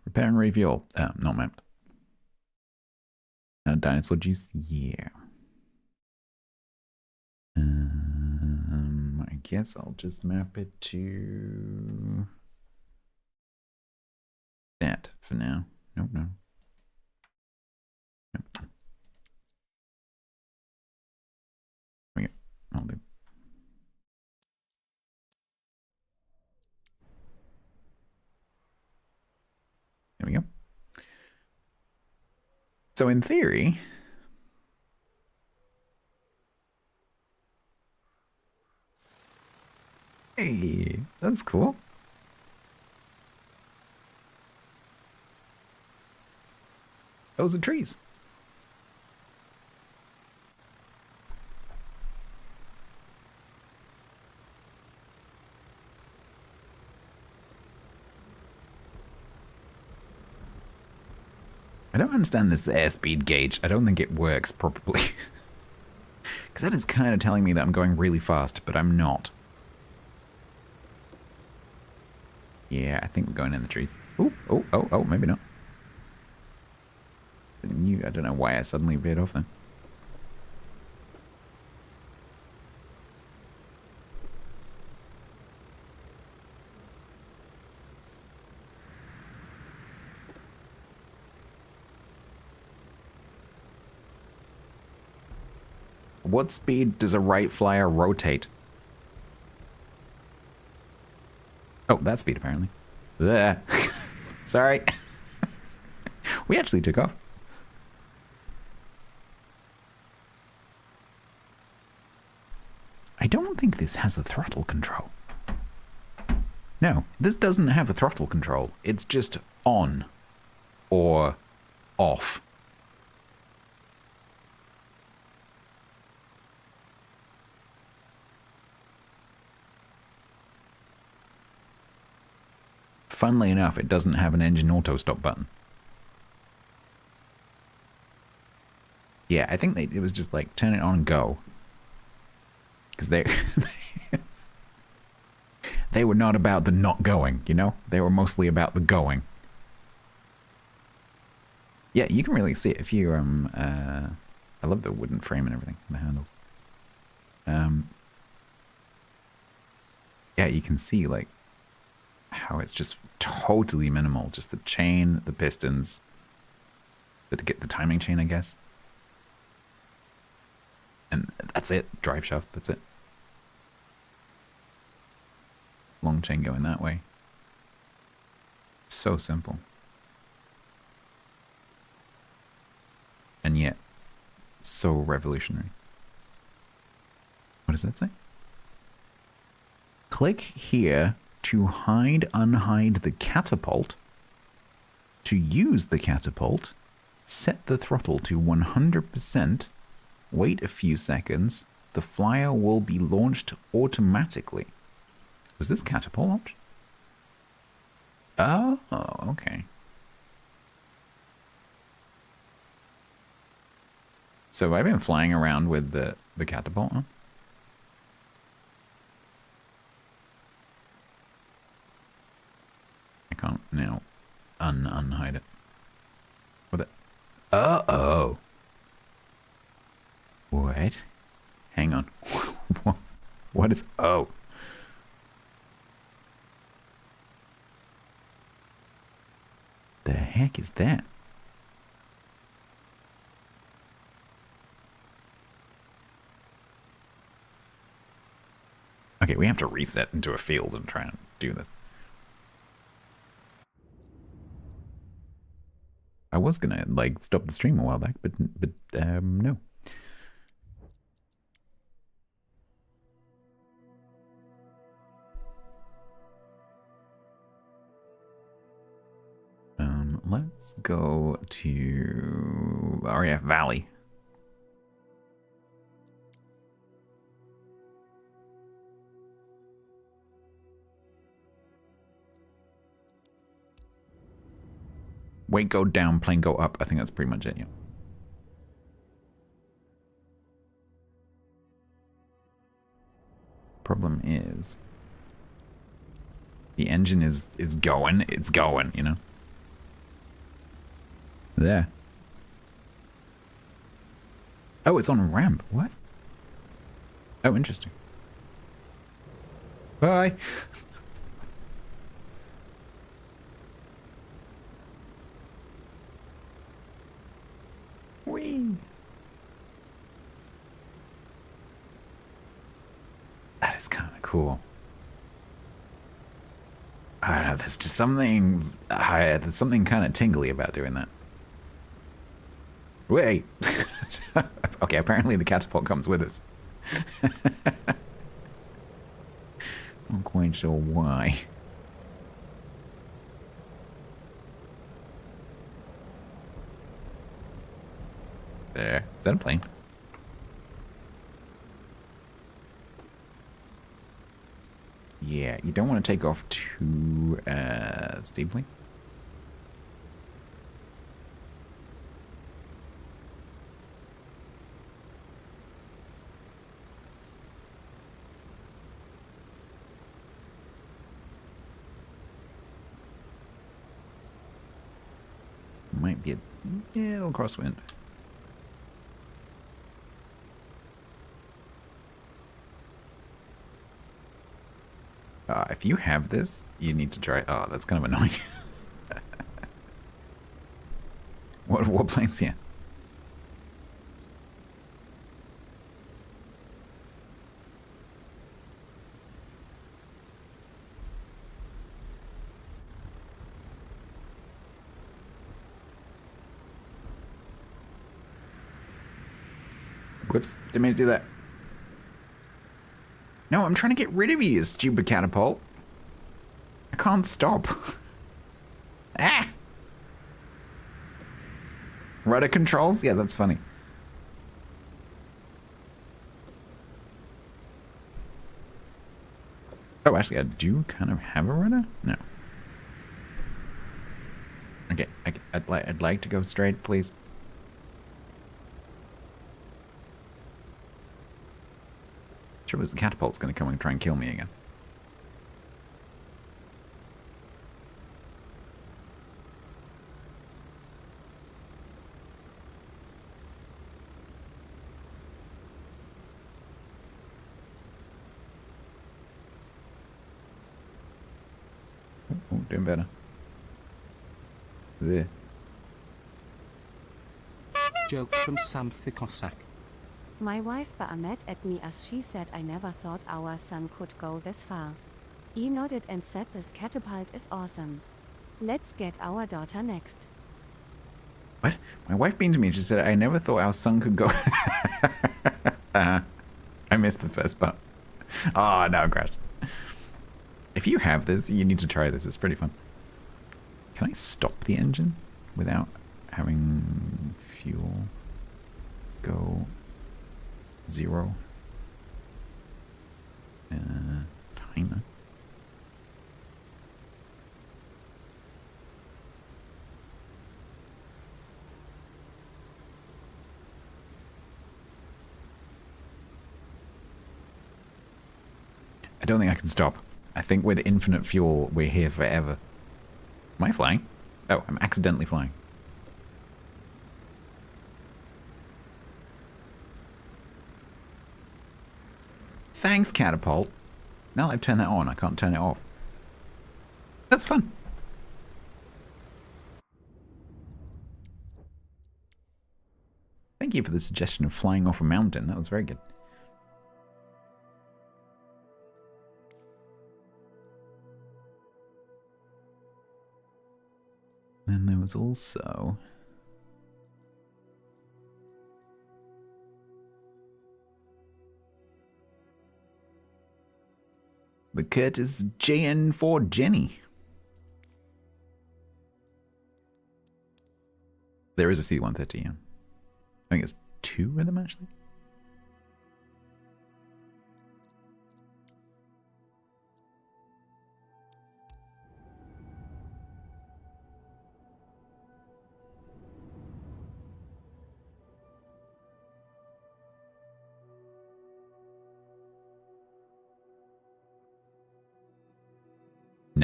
Repair and refuel. Not mapped. Dinosaur juice, yeah. I guess I'll just map it to that for now. Nope, no. Nope. There we go. I'll do. There we go. So in theory, hey, that's cool. Those are trees. I don't understand this airspeed gauge. I don't think it works properly. Because that is kind of telling me that I'm going really fast, but I'm not. Yeah, I think we're going in the trees. Oh, maybe not. I don't know why I suddenly veered off then. What speed does a right flyer rotate? Oh, that speed apparently. Bleh. Sorry. We actually took off. I don't think this has a throttle control. No, this doesn't have a throttle control. It's just on or off. Funnily enough, it doesn't have an engine auto stop button. Yeah, I think it was just like turn it on and go. Because they were not about the not going, you know? They were mostly about the going. Yeah, you can really see it if you, I love the wooden frame and everything, the handles. Yeah, you can see, like, how it's just totally minimal. Just the chain, the pistons, to get the timing chain, I guess. And that's it. Drive shaft, that's it. Long chain going that way. So simple. And yet, so revolutionary. What does that say? Click here to unhide the catapult. To use the catapult, set the throttle to 100%. Wait a few seconds. The flyer will be launched automatically. Was this catapult option? Oh, okay. So I've been flying around with the catapult on. I can't now unhide it. What it? Uh-oh. What? Hang on. What is... Oh. The heck is that? Okay, we have to reset into a field and try and do this. I was gonna, like, stop the stream a while back, but no. Let's go to RAF Valley. Weight go down, plane go up. I think that's pretty much it, yeah. Problem is, the engine is going. It's going, you know. There. Oh, it's on a ramp. What? Oh, interesting. Bye. Whee. That is kind of cool. I don't know, there's just something... there's something kind of tingly about doing that. Wait! Okay, apparently the catapult comes with us. Not quite sure why. There. Is that a plane? Yeah, you don't want to take off too steeply. Might be a little crosswind. If you have this, you need to try. Oh, that's kind of annoying. What plane's here? Whoops, didn't mean to do that. No, I'm trying to get rid of you, stupid catapult. I can't stop. Ah! Rudder controls? Yeah, that's funny. Oh, actually, I do kind of have a rudder? No. Okay, I'd like to go straight, please. Sure as the catapult's going to come and try and kill me again. Oh, doing better. There. Joke from Sam Thikosak. My wife got mad at me as she said I never thought our son could go this far. He nodded and said this catapult is awesome. Let's get our daughter next. What? My wife beamed to me and she said, I never thought our son could go... I missed the first part. Oh, now I crashed. If you have this, you need to try this. It's pretty fun. Can I stop the engine without having fuel go 0? Timer. I don't think I can stop. I think with infinite fuel, we're here forever. Am I flying? Oh, I'm accidentally flying. Thanks, catapult. Now that I've turned that on, I can't turn it off. That's fun. Thank you for the suggestion of flying off a mountain. That was very good. Then there was also... the Curtis JN4 Jenny. There is a C-130, yeah. I think it's 2 of them, actually.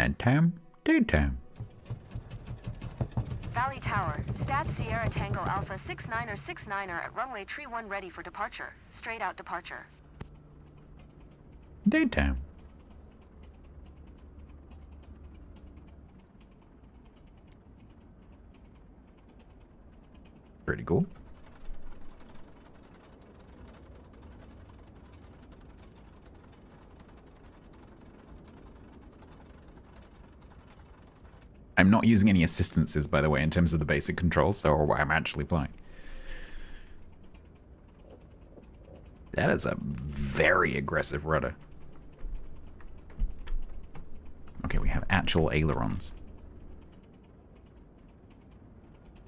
Nighttime, daytime. Valley Tower, Stats Sierra Tango Alpha 69er at runway tree 1 ready for departure. Straight out departure. Daytime. Pretty cool. I'm not using any assistances, by the way, in terms of the basic controls, so I'm actually flying. That is a very aggressive rudder. Okay, we have actual ailerons.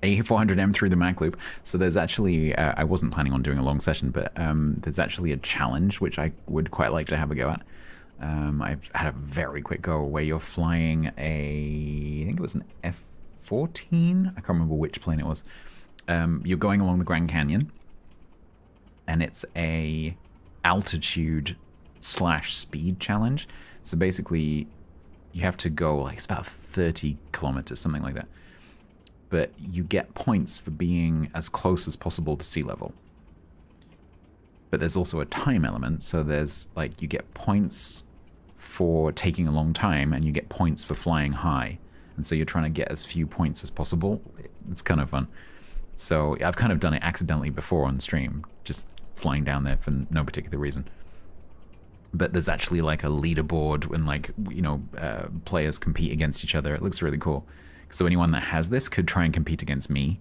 A400M through the Mac loop. So there's actually, I wasn't planning on doing a long session, but there's actually a challenge which I would quite like to have a go at. I've had a very quick go where you're flying I think it was an F-14? I can't remember which plane it was. You're going along the Grand Canyon, and it's a altitude / speed challenge. So basically, you have to go, like, it's about 30 kilometers, something like that. But you get points for being as close as possible to sea level. But there's also a time element, so there's, like, you get points for taking a long time, and you get points for flying high. And so you're trying to get as few points as possible. It's kind of fun. So I've kind of done it accidentally before on stream, just flying down there for no particular reason. But there's actually like a leaderboard when, like, you know, players compete against each other. It looks really cool. So anyone that has this could try and compete against me.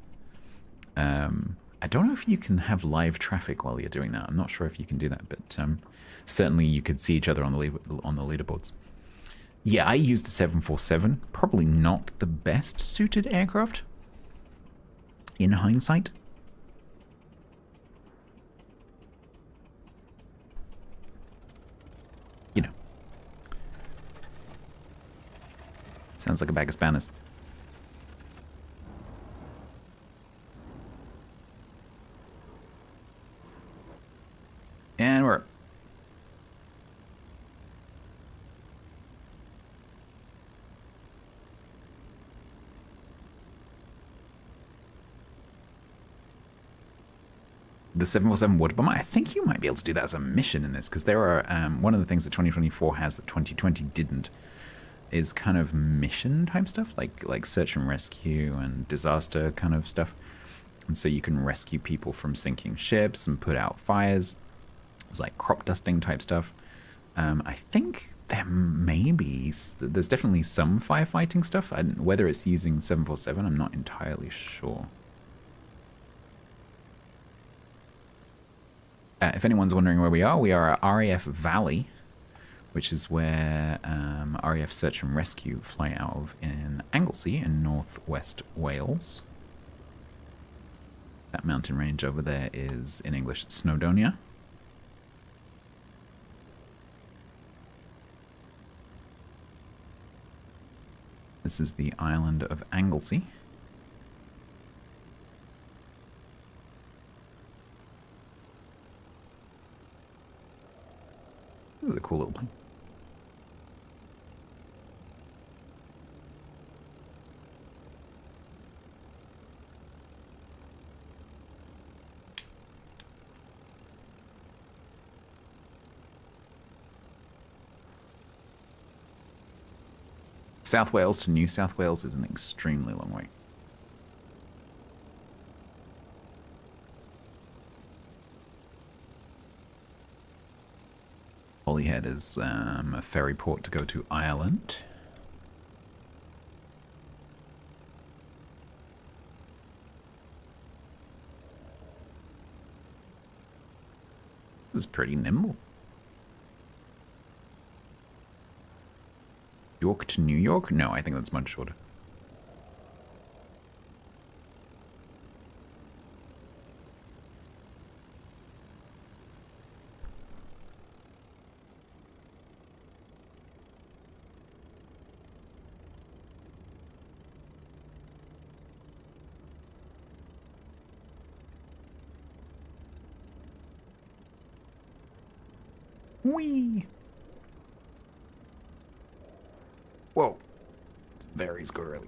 I don't know if you can have live traffic while you're doing that. I'm not sure if you can do that, but certainly you could see each other on the leaderboards. Yeah, I used a 747. Probably not the best suited aircraft in hindsight. You know. Sounds like a bag of spanners. And we're... The 747 water bomber, I think you might be able to do that as a mission in this, because there are, one of the things that 2024 has that 2020 didn't, is kind of mission type stuff, like search and rescue and disaster kind of stuff. And so you can rescue people from sinking ships and put out fires. It's like crop dusting type stuff. I think there may be, there's definitely some firefighting stuff. Whether it's using 747, I'm not entirely sure. If anyone's wondering where we are at RAF Valley, which is where RAF Search and Rescue fly out of in Anglesey in northwest Wales. That mountain range over there is, in English, Snowdonia. This is the island of Anglesey. This is a cool little plane. South Wales to New South Wales is an extremely long way. Holyhead is a ferry port to go to Ireland. This is pretty nimble. York to New York? No, I think that's much shorter. Whee! Whoa. very squirrely.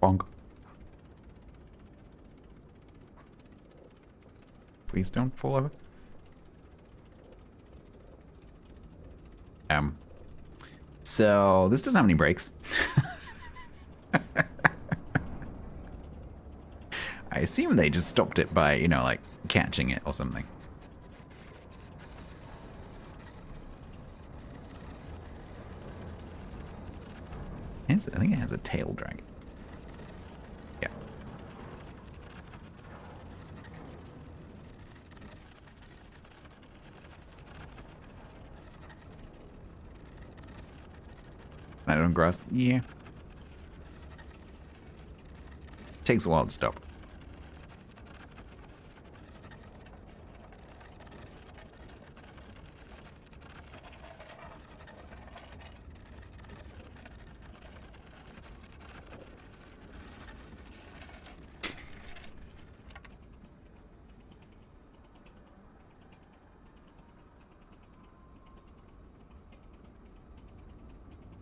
Bonk. Please don't fall over. So this doesn't have any brakes. I assume they just stopped it by, you know, like catching it or something. I think it has a tail drag. Yeah. I don't grass. Yeah. Takes a while to stop.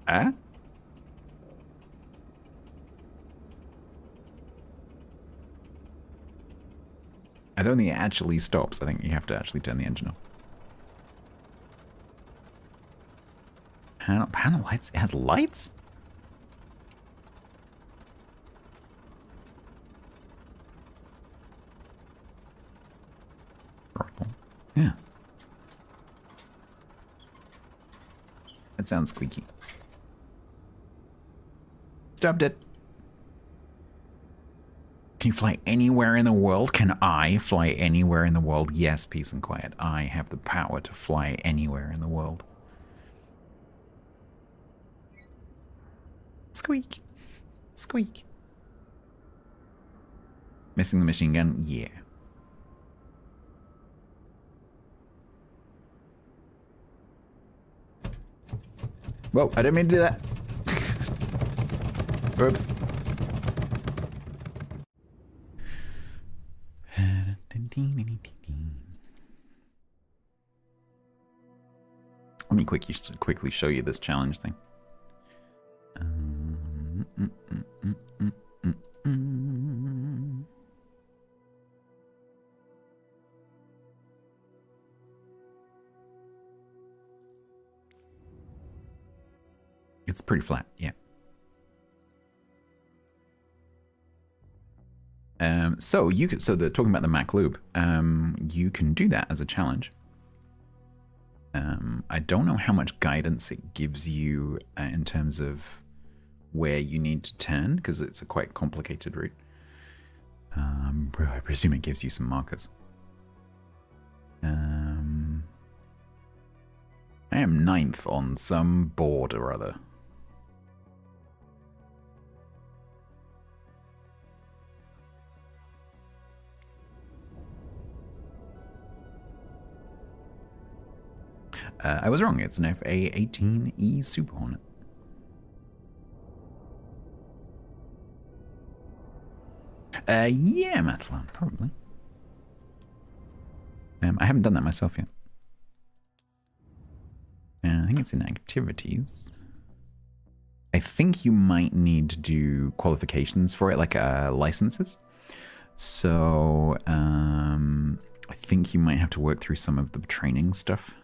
Huh? I don't think it actually stops. I think you have to actually turn the engine off. Panel lights? It has lights? Purple. Yeah. That sounds squeaky. Stopped it. Can you fly anywhere in the world? Can I fly anywhere in the world? Yes, peace and quiet. I have the power to fly anywhere in the world. Squeak. Squeak. Missing the machine gun? Yeah. Whoa, I didn't mean to do that. Oops. Let me quickly show you this challenge thing. It's pretty flat, yeah. So you could, so they're talking about the Mac Loop. You can do that as a challenge. I don't know how much guidance it gives you in terms of where you need to turn, because it's a quite complicated route. I presume it gives you some markers. I am 9th on some board or other. I was wrong. It's an FA-18E Super Hornet. Yeah, Mathlon, probably. I haven't done that myself yet. I think it's in activities. I think you might need to do qualifications for it, like licenses. So I think you might have to work through some of the training stuff.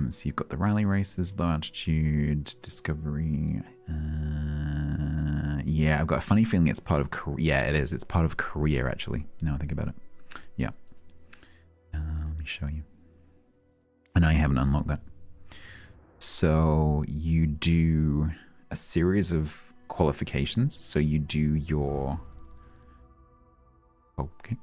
So you've got the rally races, low altitude, discovery. Yeah, I've got a funny feeling it's part of Korea. Yeah, it is. It's part of Korea, actually. Now I think about it. Yeah. Let me show you. And I haven't unlocked that. So you do a series of qualifications. So you do your... Okay.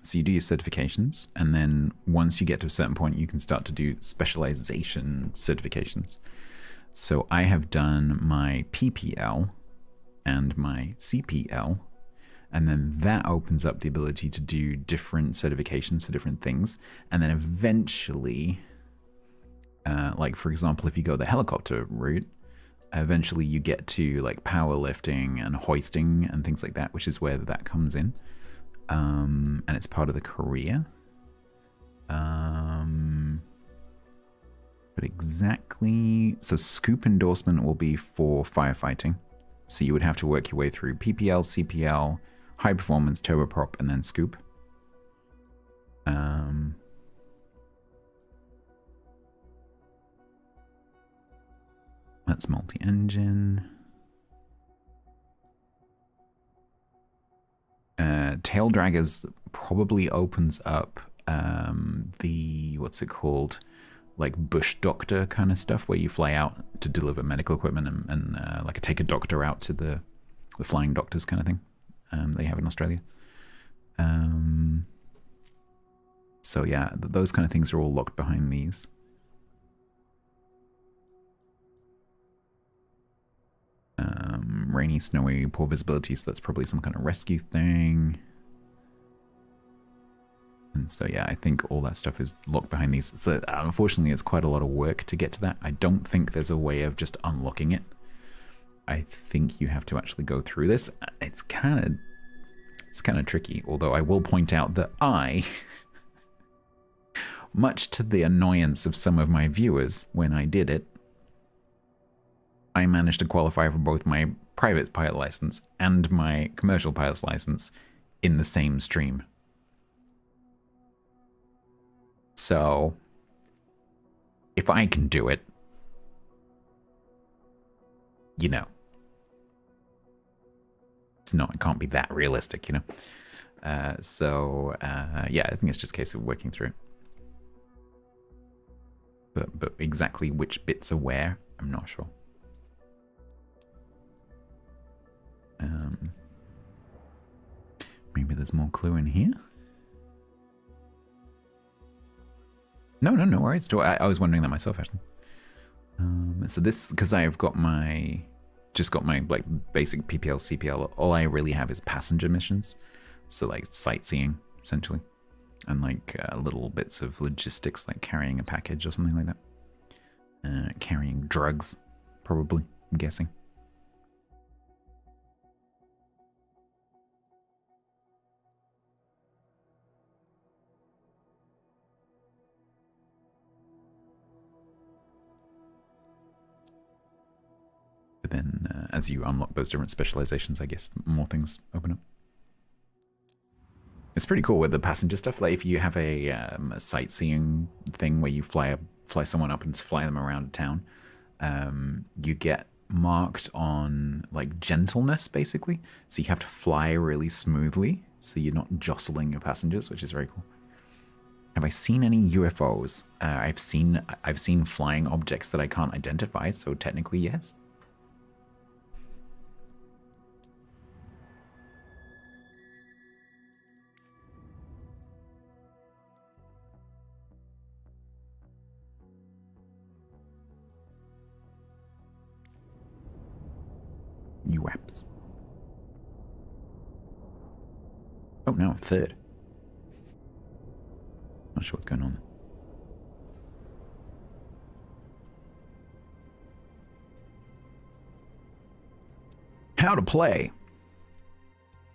So you do your certifications, and then once you get to a certain point, you can start to do specialization certifications. So I have done my PPL and my CPL, and then that opens up the ability to do different certifications for different things. And then eventually, like for example, if you go the helicopter route, Eventually you get to like powerlifting and hoisting and things like that, which is where that comes in. And it's part of the career. But exactly, so scoop endorsement will be for firefighting. So you would have to work your way through PPL, CPL, high performance, turboprop, and then scoop. That's multi-engine. Tail draggers probably opens up the, what's it called? Like bush doctor kind of stuff, where you fly out to deliver medical equipment and like take a doctor out to the flying doctors kind of thing they have in Australia. So yeah, those kind of things are all locked behind these. Rainy, snowy, poor visibility, so that's probably some kind of rescue thing. And so yeah, I think all that stuff is locked behind these. So unfortunately, it's quite a lot of work to get to that. I don't think there's a way of just unlocking it. I think you have to actually go through this. It's kind of tricky, although I will point out that much to the annoyance of some of my viewers when I did it, I managed to qualify for both my private pilot license and my commercial pilot's license in the same stream. So, if I can do it, you know, it can't be that realistic, you know. Yeah, I think it's just a case of working through it. But exactly which bits are where, I'm not sure. Maybe there's more clue in here. No worries. I was wondering that myself, actually. So this, because I've got just got my like basic PPL, CPL. All I really have is passenger missions, so like sightseeing essentially, and like little bits of logistics, like carrying a package or something like that. Carrying drugs, probably. I'm guessing. But then as you unlock those different specializations, I guess more things open up. It's pretty cool with the passenger stuff. Like if you have a sightseeing thing where you fly someone up and fly them around town, you get marked on like gentleness basically. So you have to fly really smoothly, so you're not jostling your passengers, which is very cool. Have I seen any UFOs? I've seen flying objects that I can't identify, so technically yes. UAPs. Oh, no, a third. Not sure what's going on there. How to play.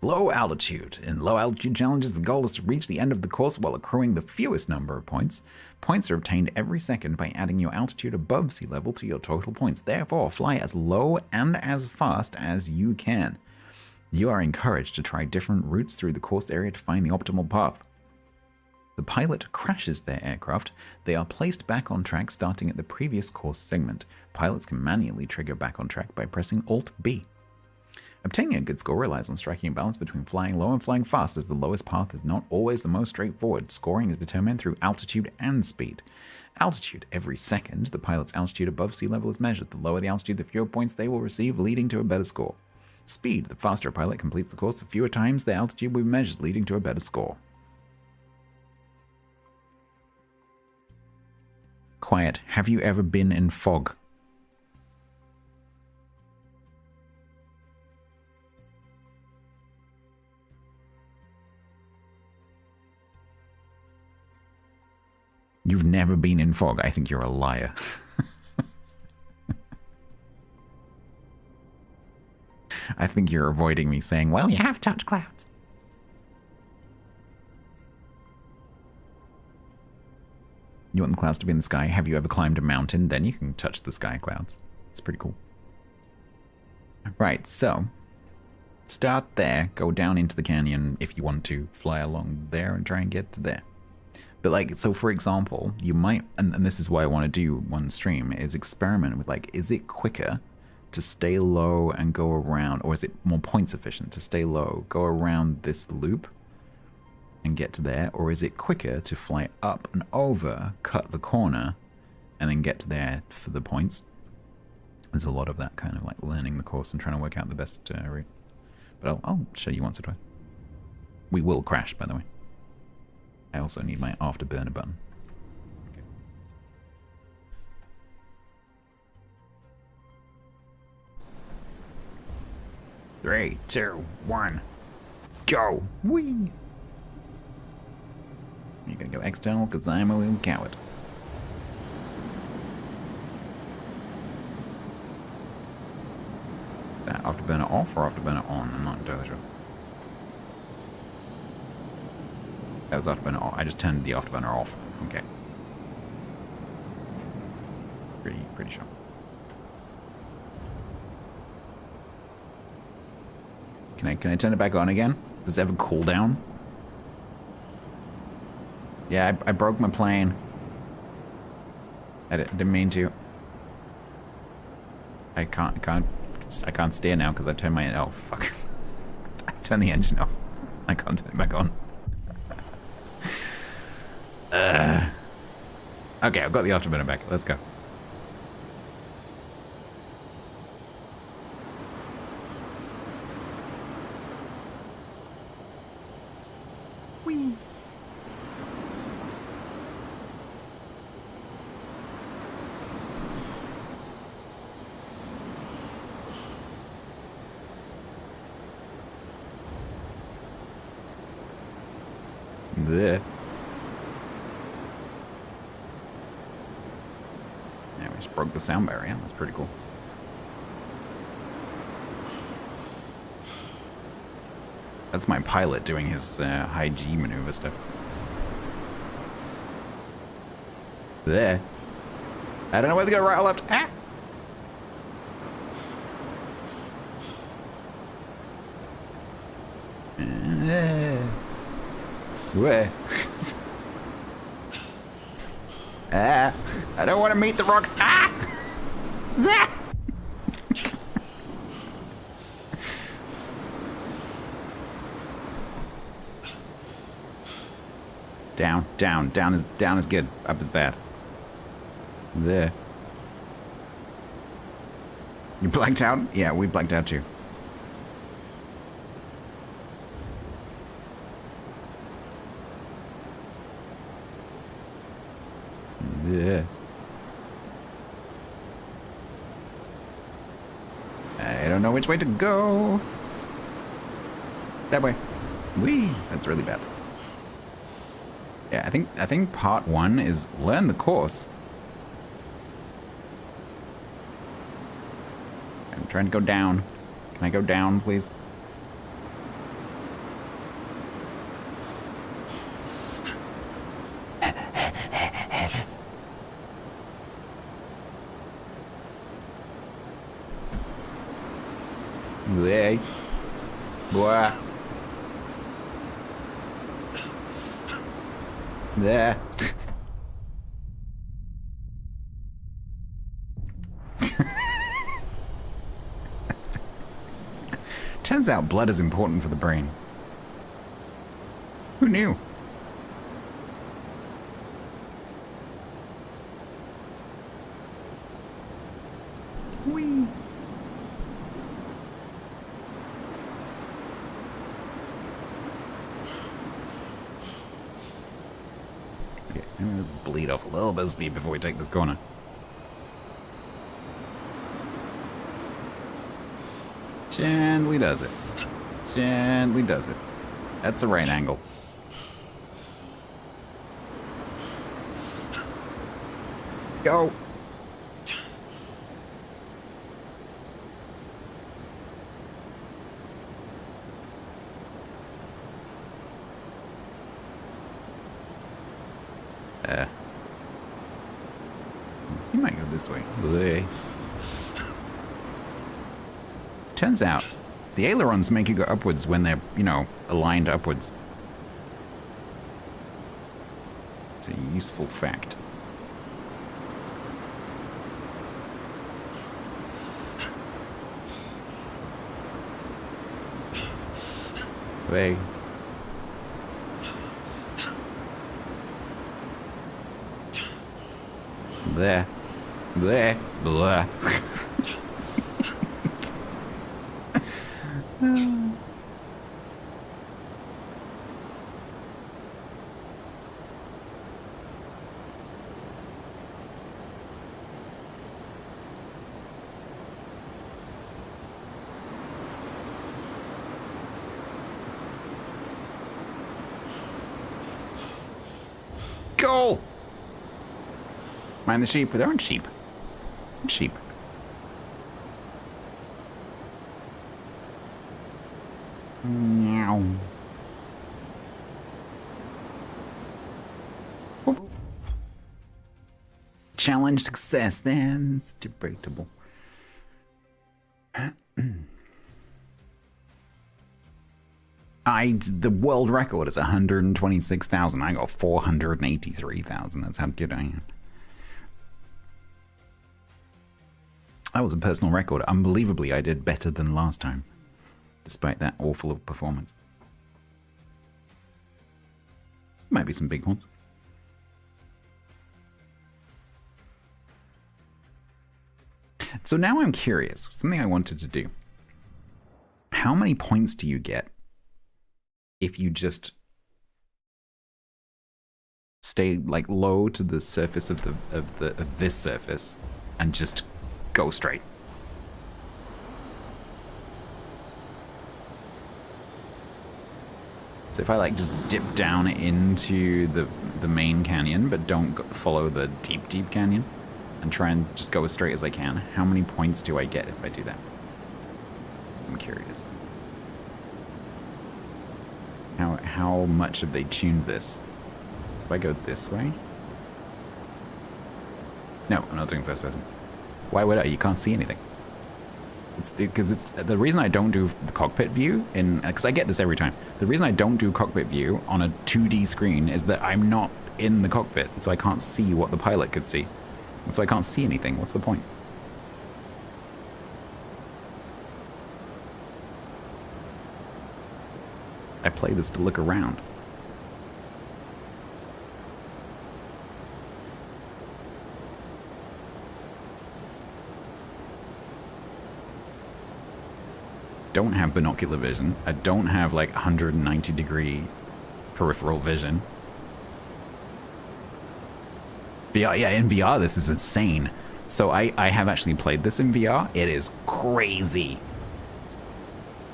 Low altitude. In low altitude challenges, the goal is to reach the end of the course while accruing the fewest number of points. Points are obtained every second by adding your altitude above sea level to your total points. Therefore, fly as low and as fast as you can. You are encouraged to try different routes through the course area to find the optimal path. The pilot crashes their aircraft. They are placed back on track starting at the previous course segment. Pilots can manually trigger back on track by pressing Alt-B. Obtaining a good score relies on striking a balance between flying low and flying fast, as the lowest path is not always the most straightforward. Scoring is determined through altitude and speed. Altitude. Every second, the pilot's altitude above sea level is measured. The lower the altitude, the fewer points they will receive, leading to a better score. Speed. The faster a pilot completes the course, the fewer times the altitude will be measured, leading to a better score. Quiet. Have you ever been in fog? You've never been in fog. I think you're a liar. I think you're avoiding me saying, well, you have touch clouds. You want the clouds to be in the sky? Have you ever climbed a mountain? Then you can touch the sky clouds. It's pretty cool. Right, so start there, go down into the canyon if you want to, fly along there and try and get to there. But like, so for example, you might, and this is why I want to do one stream, is experiment with like, is it quicker to stay low and go around, or is it more points efficient to stay low, go around this loop and get to there, or is it quicker to fly up and over, cut the corner, and then get to there for the points? There's a lot of that kind of like learning the course and trying to work out the best route. But I'll show you once or twice. We will crash, by the way. I also need my afterburner button. Okay. 3, 2, 1, go! Whee! You're gonna go external because I'm a little coward. That afterburner off or afterburner on? I'm not entirely sure. That was afterburner off. I just turned the afterburner off. Okay. Pretty sure. Can I turn it back on again? Does it have a cooldown? Yeah, I broke my plane. I didn't mean to. I can't steer now because I turned my, oh fuck. I turned the engine off. I can't turn it back on. Okay, I've got the afterburner back. Let's go. Whee. There. Yeah, we just broke the sound barrier. That's pretty cool. That's my pilot doing his high G maneuver stuff. There. I don't know whether to go right or left. Ah! Where? Ah! I don't want to meet the rocks. Ah! Ah! Down is good. Up is bad. There. You blacked out? Yeah, we blacked out too. Yeah. I don't know which way to go. That way. Whee! That's really bad. Yeah, I think part 1 is learn the course. I'm trying to go down. Can I go down, please? There. Boy. There. Turns out blood is important for the brain. Who knew? Whee. Okay, let's bleed off a little bit of speed before we take this corner. Gently does it. Gently does it. That's a right angle. Go. So you might go this way. Bleh. Turns out, the ailerons make you go upwards when they're, you know, aligned upwards. It's a useful fact. Way. There. There. Blah. Go! Mind the sheep. There aren't sheep. Sheep. Meow. Whoop. Challenge success. Then it's debatable. The world record is 126,000. I got 483,000. That's how good I am. That was a personal record. Unbelievably, I did better than last time, despite that awful performance. Might be some big ones. So now I'm curious. Something I wanted to do. How many points do you get if you just stay like low to the surface of this surface and just go straight? So if I like just dip down into the main canyon but don't follow the deep canyon and try and just go as straight as I can, how many points do I get if I do that? I'm curious. How much have they tuned this? So if I go this way? No, I'm not doing first person. Why would I? You can't see anything. It's because it's the reason I don't do the cockpit view because I get this every time. The reason I don't do cockpit view on a 2D screen is that I'm not in the cockpit, so I can't see what the pilot could see. And so I can't see anything. What's the point? I play this to look around. Don't have binocular vision. I don't have like 190-degree peripheral vision. VR, yeah, in VR this is insane. So I have actually played this in VR. It is crazy.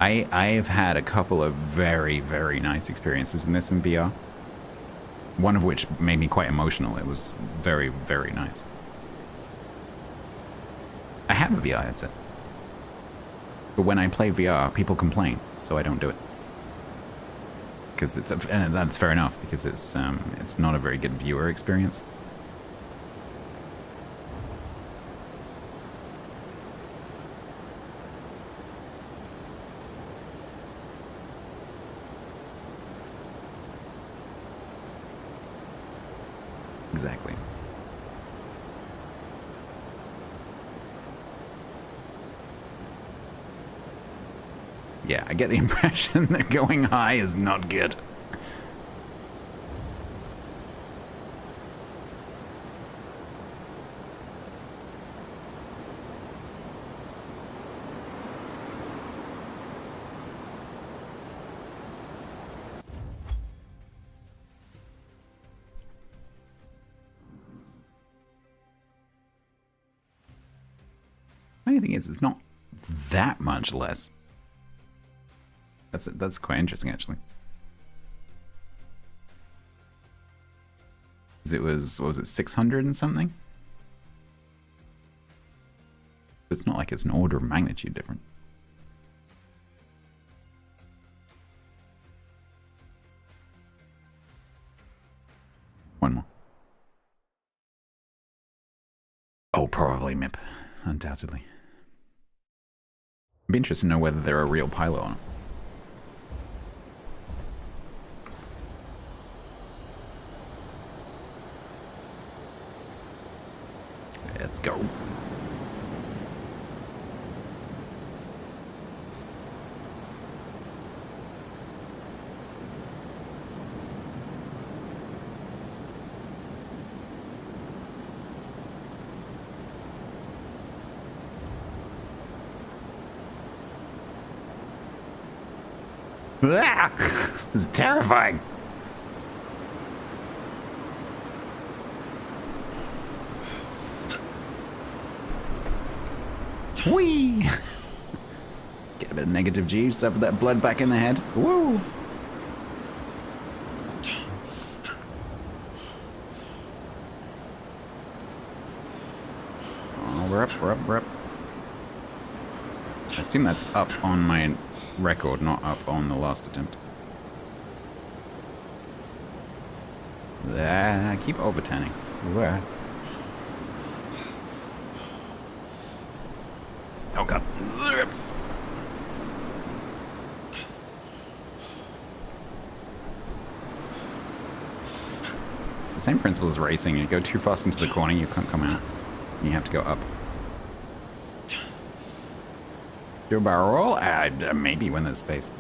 I've had a couple of very, very nice experiences in this in VR. One of which made me quite emotional. It was very, very nice. I have a VR headset. But when I play VR, people complain, so I don't do it. Because and that's fair enough, because it's not a very good viewer experience. Exactly. Yeah, I get the impression that going high is not good. Funny thing is, it's not that much less. That's quite interesting, actually. It was, what was it, 600 and something? It's not like it's an order of magnitude different. One more. probably MIP, undoubtedly. I'd be interested to know whether they're a real pilot or not. Let's go. Ah! This is terrifying. Whee! Get a bit of negative G, suffer that blood back in the head. Woo! Oh, we're up, we're up, we're up. I assume that's up on my record, not up on the last attempt. I keep overturning. Where? Oh god. It's the same principle as racing. You go too fast into the corner, you can't come out. And you have to go up. Do a barrel roll? Maybe when there's space.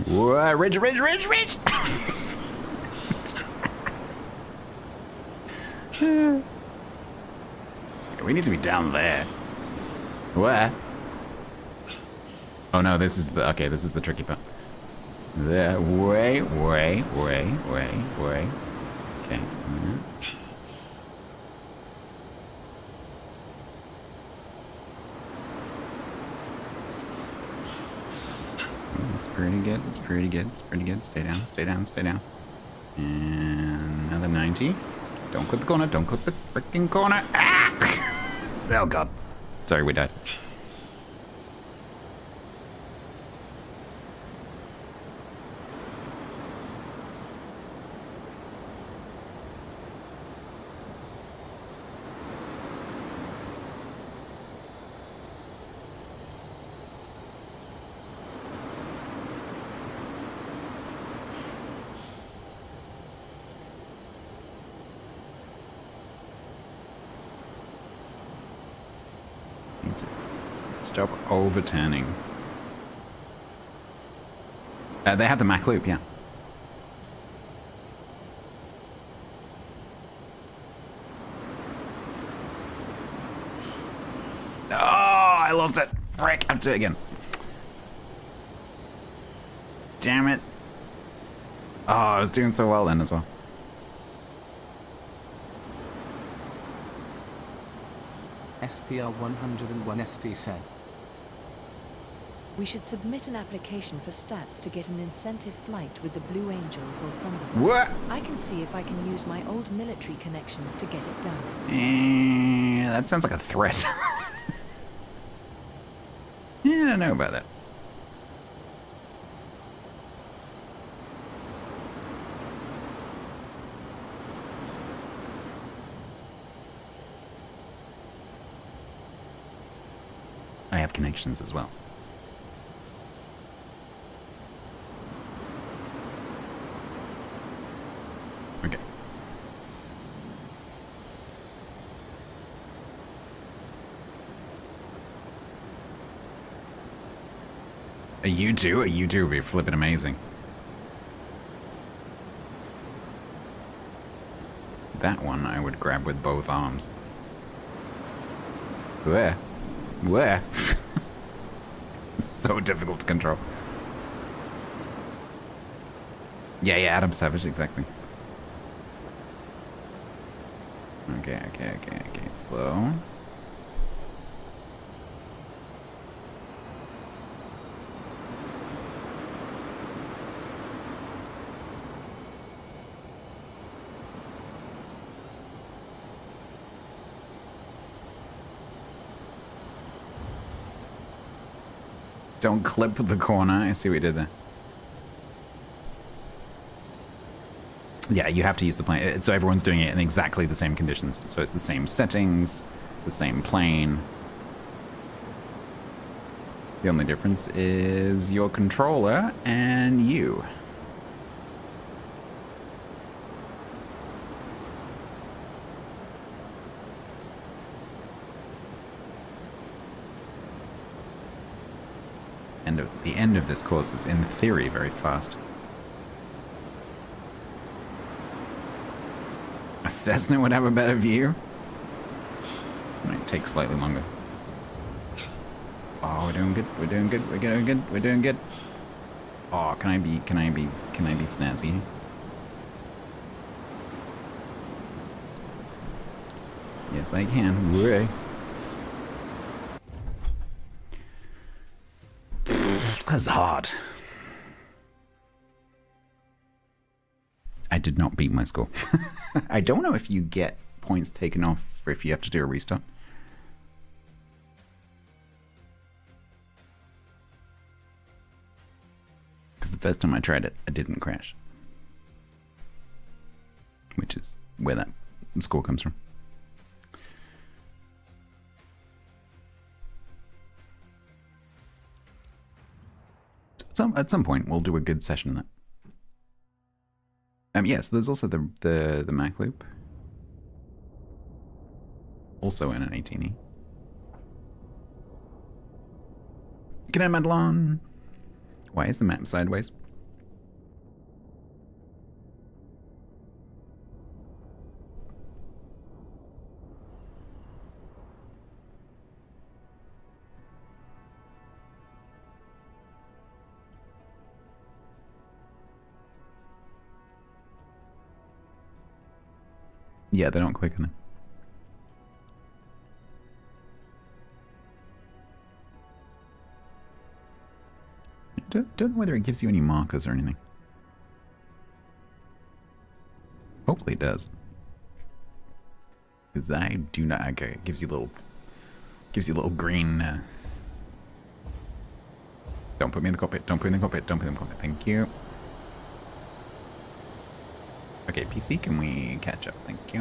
Whoa, ridge, ridge, ridge, ridge! We need to be down there. Where? Oh no, this is the... Okay, this is the tricky part. There. Way. Okay. It's pretty good. It's pretty good. It's pretty good. Stay down. Stay down. Stay down. And another 90. Don't clip the corner. Don't clip the freaking corner. Ah! Oh god. Sorry, we died. Stop overturning. They have the Mach loop, yeah. Oh, I lost it. Frick, I have to do it again. Damn it. Oh, I was doing so well then as well. SPR 101 ST said. We should submit an application for Stats to get an incentive flight with the Blue Angels or Thunderbirds. What? I can see if I can use my old military connections to get it done. That sounds like a threat. Yeah, I don't know about that. I have connections as well. Okay. A U2? A U2 would be flipping amazing. That one I would grab with both arms. Where? Where? So difficult to control. Yeah, Adam Savage, exactly. Okay. Slow. Don't clip the corner. I see what you did there. Yeah, you have to use the plane. So everyone's doing it in exactly the same conditions. So it's the same settings, the same plane. The only difference is your controller and you. And the end of this course is, in theory, very fast. A Cessna would have a better view. It might take slightly longer. Oh, we're doing good. We're doing good. We're doing good. We're doing good. Oh, can I be snazzy? Yes, I can. Hooray. That's hard. I did not beat my score. I don't know if you get points taken off or if you have to do a restart. Because the first time I tried it, I didn't crash. Which is where that score comes from. At some point, we'll do a good session in that. Yes, there's also the Mac loop. Also in an 18E. G'day, Madelon. Why is the map sideways? Yeah, they're not quick enough. Don't know whether it gives you any markers or anything. Hopefully it does. Because I do not. Okay, it gives you a little green. Don't put me in the cockpit. Don't put me in the cockpit. Don't put me in the cockpit. Thank you. Okay, PC, can we catch up? Thank you.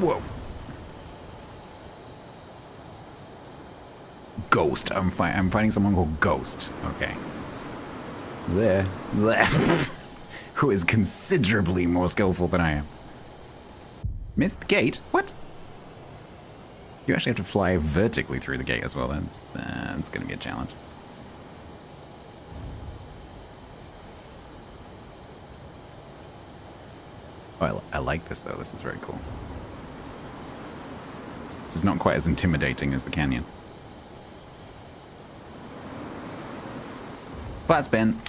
Whoa. Ghost. I'm fighting someone called Ghost. Okay. There. Who is considerably more skillful than I am. Missed gate? What? You actually have to fly vertically through the gate as well. That's going to be a challenge. Oh, I like this though. This is very cool. This is not quite as intimidating as the canyon. Flat spin.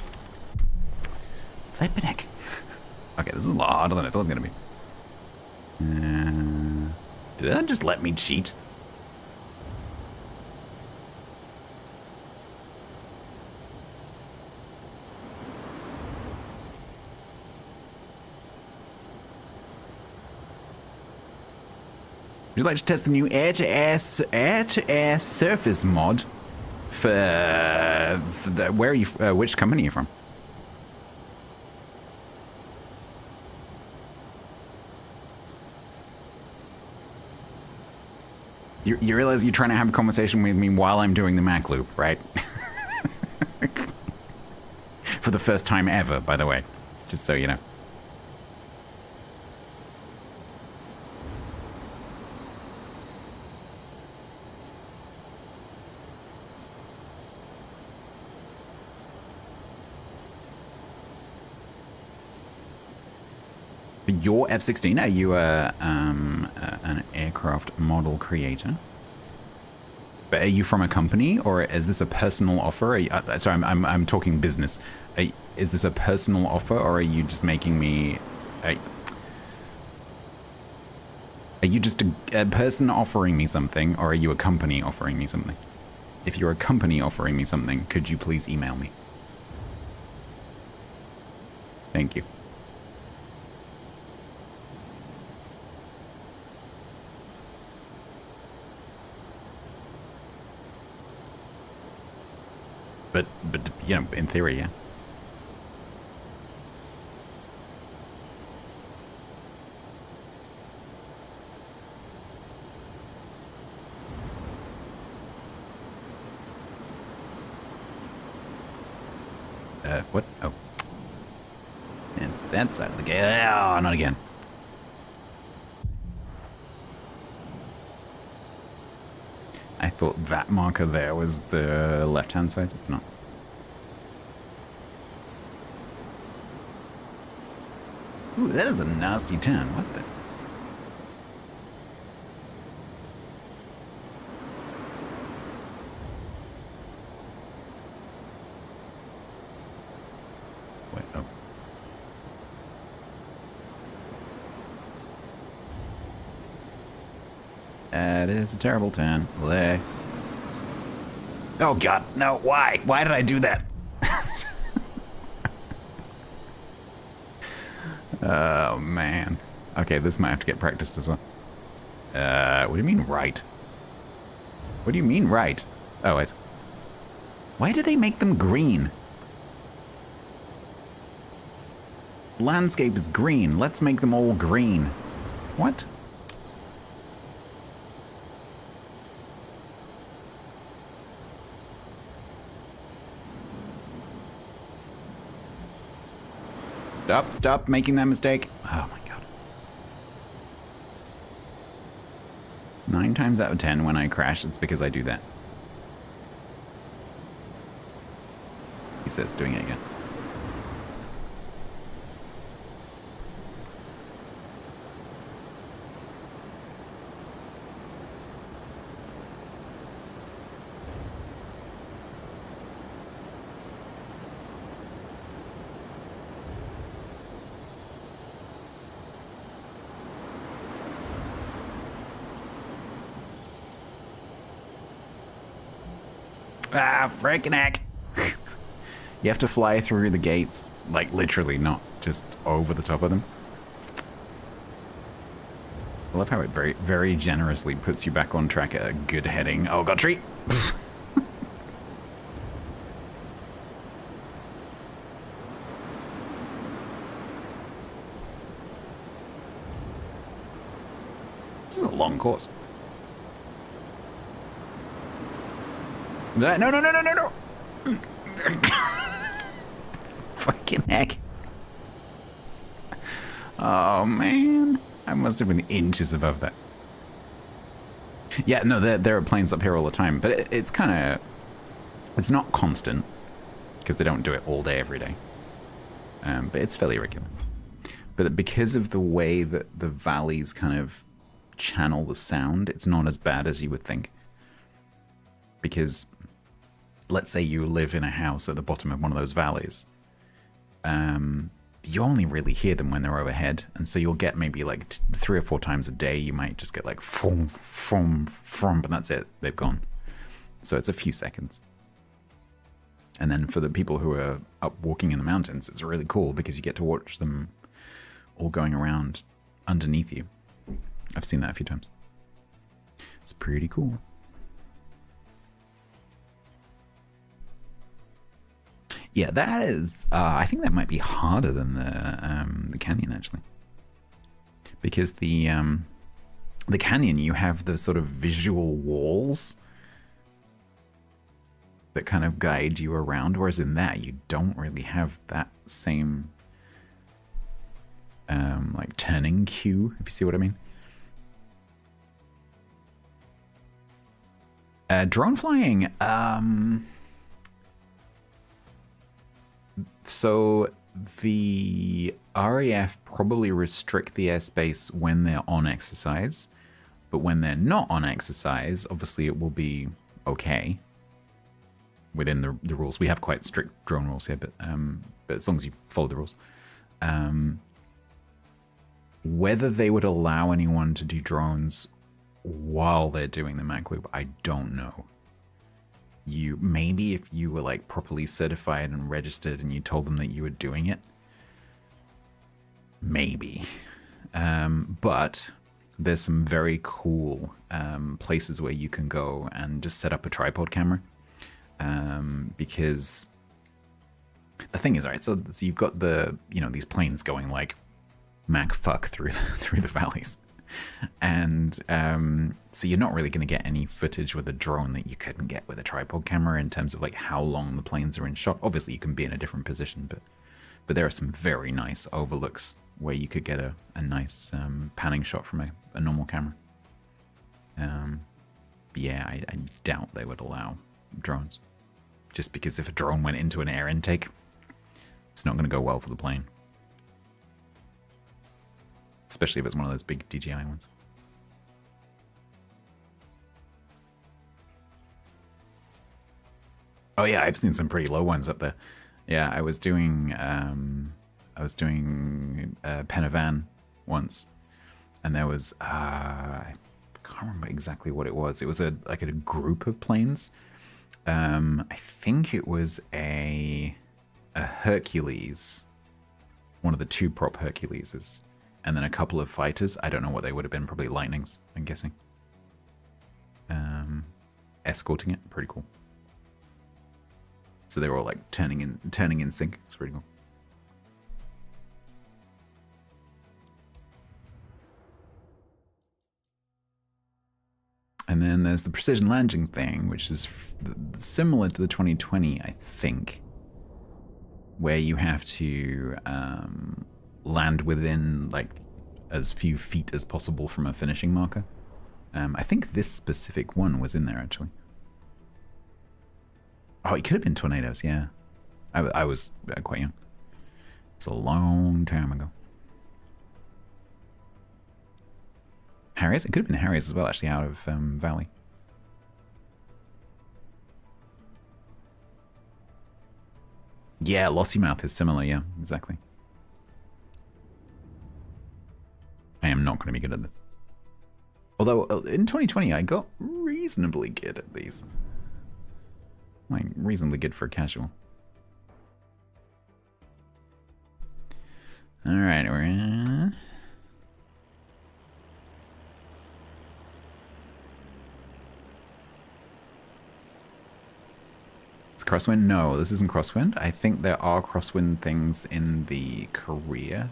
Flippin' Okay, this is a lot harder than I thought it was going to be. Did that just let me cheat? Would you like to test the new air-to-air surface mod for the, where are you? Which company are you from? You realize you're trying to have a conversation with me while I'm doing the Mac loop, right? For the first time ever, by the way, just so you know. Your F-16, are you an aircraft model creator? But are you from a company, or is this a personal offer? Are you, sorry, I'm talking business. Is this a personal offer, or are you just making me? Are you just a person offering me something, or are you a company offering me something? If you're a company offering me something, could you please email me? Thank you. But you know, in theory, yeah. What? Oh. It's that side of the gate. Oh, not again. I thought that marker there was the left-hand side. It's not. Ooh, that is a nasty turn. What the? Wait, oh. That is a terrible turn. Lay. Oh god, no, why? Why did I do that? Oh man. Okay, this might have to get practiced as well. What do you mean right? What do you mean right? Oh, I see. Why do they make them green? Landscape is green. Let's make them all green. What? Stop making that mistake. Oh my god. 9 times out of 10 when I crash, it's because I do that. He says doing it again. Ah, frickin' heck. You have to fly through the gates, like literally, not just over the top of them. I love how it very, very generously puts you back on track at a good heading. Oh, got tree! This is a long course. No, no, no, no, no, no! Fucking heck. Oh, man. I must have been inches above that. Yeah, no, there are planes up here all the time, but it's kind of... It's not constant, because they don't do it all day, every day. But it's fairly regular. But because of the way that the valleys kind of channel the sound, it's not as bad as you would think. Because... let's say you live in a house at the bottom of one of those valleys. You only really hear them when they're overhead, and so you'll get maybe like 3 or 4 times a day. You might just get like from, but that's it. They've gone. So it's a few seconds. And then for the people who are up walking in the mountains, it's really cool because you get to watch them all going around underneath you. I've seen that a few times. It's pretty cool. Yeah, that is... I think that might be harder than the canyon, actually. Because the canyon, you have the sort of visual walls that kind of guide you around, whereas in that, you don't really have that same, like, turning cue, if you see what I mean. Drone flying... So the RAF probably restrict the airspace when they're on exercise, but when they're not on exercise, obviously it will be okay within the rules. We have quite strict drone rules here, but as long as you follow the rules. Whether they would allow anyone to do drones while they're doing the Mac Loop, I don't know. maybe if you were like properly certified and registered and you told them that you were doing it, maybe. But there's some very cool places where you can go and just set up a tripod camera, because the thing is, right, so you've got these planes going like Mac fuck through the valleys. And so you're not really going to get any footage with a drone that you couldn't get with a tripod camera in terms of like how long the planes are in shot. Obviously, you can be in a different position, but there are some very nice overlooks where you could get a nice panning shot from a normal camera. Yeah, I doubt they would allow drones. Just because if a drone went into an air intake, it's not going to go well for the plane. Especially if it's one of those big DJI ones. Oh yeah, I've seen some pretty low ones up there. Yeah, I was doing Penavan once, and there was I can't remember exactly what it was. It was a group of planes. I think it was a Hercules, one of the two prop Herculeses, and then a couple of fighters. I don't know what they would have been. Probably Lightnings, I'm guessing. Escorting it, pretty cool. So they were all like turning in sync. It's pretty cool. And then there's the precision landing thing, which is similar to the 2020, I think, where you have to land within like as few feet as possible from a finishing marker. I think this specific one was in there actually. Oh, it could have been Tornadoes, yeah. I was quite young. It's a long time ago. Harriers? It could have been Harriers as well, actually, out of Valley. Yeah, Lossy Mouth is similar, yeah, exactly. I am not going to be good at this. Although, in 2020, I got reasonably good at these. Like, reasonably good for a casual. Alright, we're in. It's crosswind? No, this isn't crosswind. I think there are crosswind things in the Korea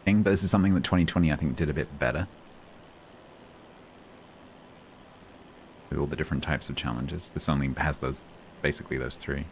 thing, but this is something that 2020 I think did a bit better. With all the different types of challenges. This only has those, basically those three.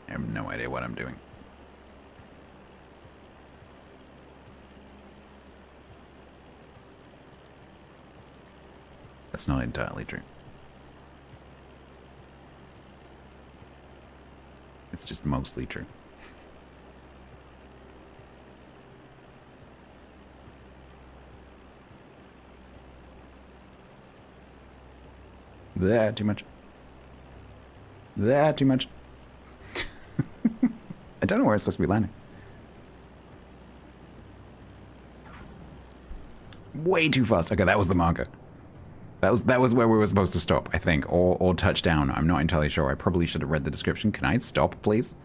I have no idea what I'm doing. That's not entirely true. It's just mostly true. That too much. That too much. I don't know where it's supposed to be landing. Way too fast. Okay, that was the marker. That was where we were supposed to stop, I think, or touch down. I'm not entirely sure. I probably should have read the description. Can I stop, please?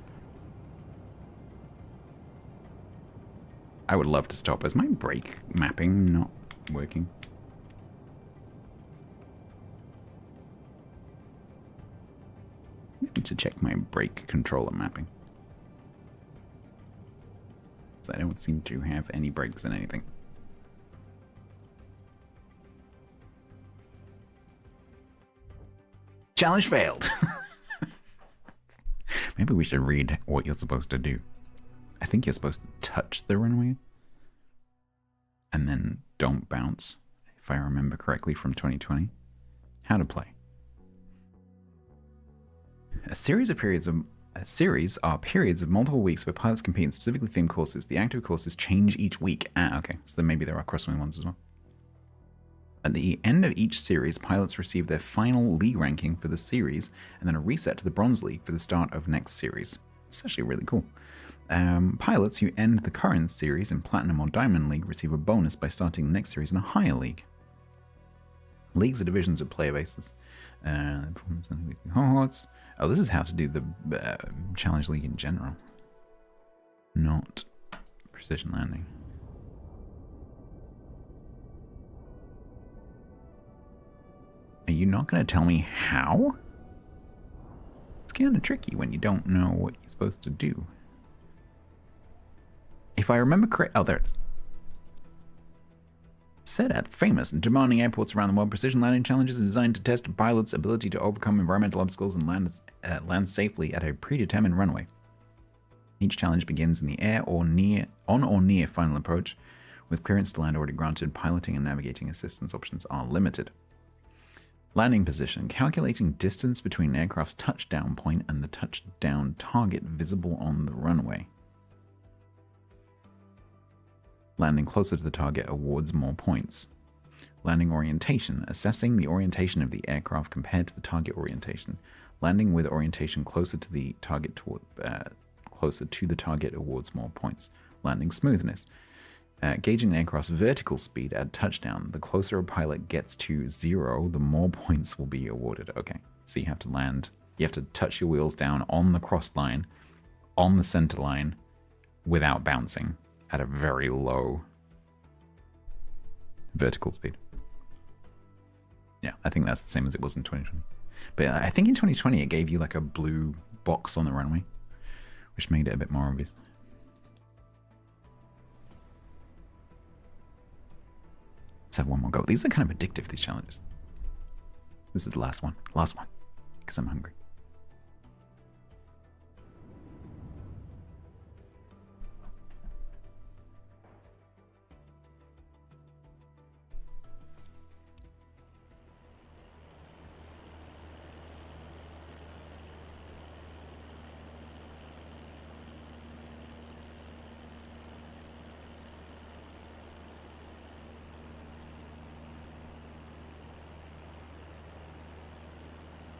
I would love to stop. Is my brake mapping not working? I need to check my brake controller mapping. I don't seem to have any brakes in anything. Challenge failed. Maybe we should read what you're supposed to do. I think you're supposed to touch the runway and then don't bounce, if I remember correctly from 2020. How to play. A series of periods of Series are periods of multiple weeks where pilots compete in specifically themed courses. The active courses change each week. Ah, okay. So then maybe there are crosswind ones as well. At the end of each series, pilots receive their final league ranking for the series, and then a reset to the Bronze League for the start of next series. It's actually really cool. Pilots who end the current series in Platinum or Diamond League receive a bonus by starting the next series in a higher league. Leagues are divisions of player bases. Cohorts. Oh, this is how to do the Challenge League in general. Not precision landing. Are you not going to tell me how? It's kind of tricky when you don't know what you're supposed to do. If I remember correct... Oh, there it is. Set at famous and demanding airports around the world, precision landing challenges are designed to test a pilot's ability to overcome environmental obstacles and land safely at a predetermined runway. Each challenge begins in the air or on or near final approach. With clearance to land already granted, piloting and navigating assistance options are limited. Landing position. Calculating distance between an aircraft's touchdown point and the touchdown target visible on the runway. Landing closer to the target awards more points. Landing orientation. Assessing the orientation of the aircraft compared to the target orientation. Landing with orientation closer to the target awards more points. Landing smoothness. Gauging an aircraft's vertical speed at touchdown. The closer a pilot gets to 0, the more points will be awarded. Okay, so you have to land. You have to touch your wheels down on the cross line, on the center line, without bouncing, at a very low vertical speed. Yeah, I think that's the same as it was in 2020. But I think in 2020 it gave you like a blue box on the runway, which made it a bit more obvious. Let's have one more go. These are kind of addictive, these challenges. This is the last one. Last one. Because I'm hungry.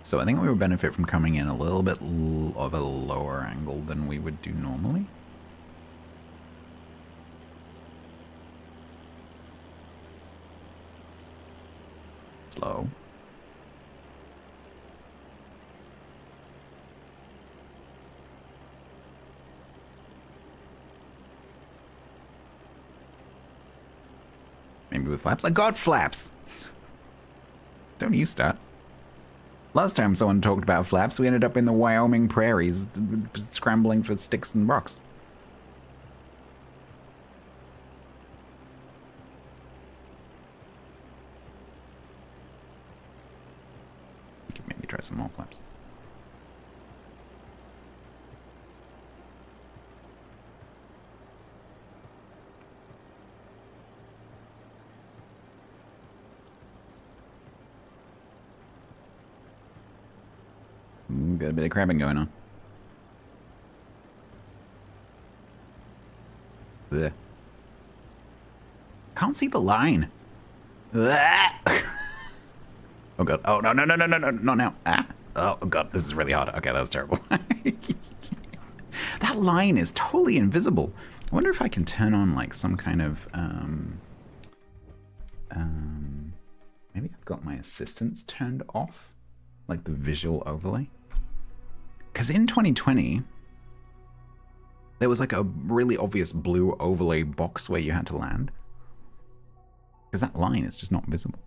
So I think we would benefit from coming in a little bit of a lower angle than we would do normally. Slow. Maybe with flaps. I got flaps! Don't you start. Last time someone talked about flaps, we ended up in the Wyoming prairies, scrambling for sticks and rocks. We could maybe try some more flaps. Got a bit of crabbing going on. Ugh. Can't see the line. Oh god. Oh no, not now. Ah. Oh god, this is really hard. Okay, that was terrible. That line is totally invisible. I wonder if I can turn on like some kind of maybe I've got my assistants turned off, like the visual overlay. Because in 2020, there was like a really obvious blue overlay box where you had to land. Because that line is just not visible.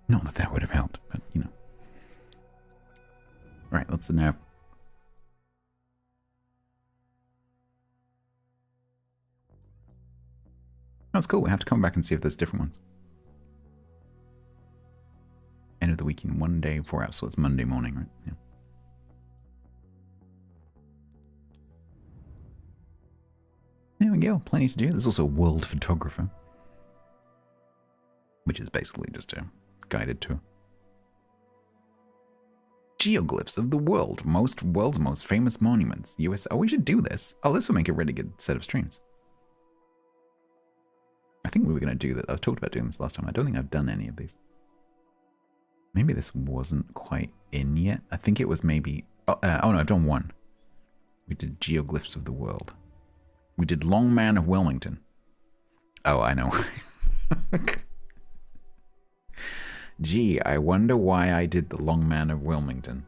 Not that that would have helped, but you know. Right, what's the nav? That's cool. We have to come back and see if there's different ones. End of the week in 1 day, 4 hours, so it's Monday morning, right? Yeah. There we go, plenty to do. There's also World Photographer, which is basically just a guided tour. Geoglyphs of the world's most famous monuments. US. Oh, we should do this. Oh, this will make a really good set of streams. I think we were going to do that. I talked about doing this last time. I don't think I've done any of these. Maybe this wasn't quite in yet. I think it was maybe... Oh, no, I've done one. We did Geoglyphs of the World. We did Long Man of Wilmington. Oh, I know. Gee, I wonder why I did the Long Man of Wilmington.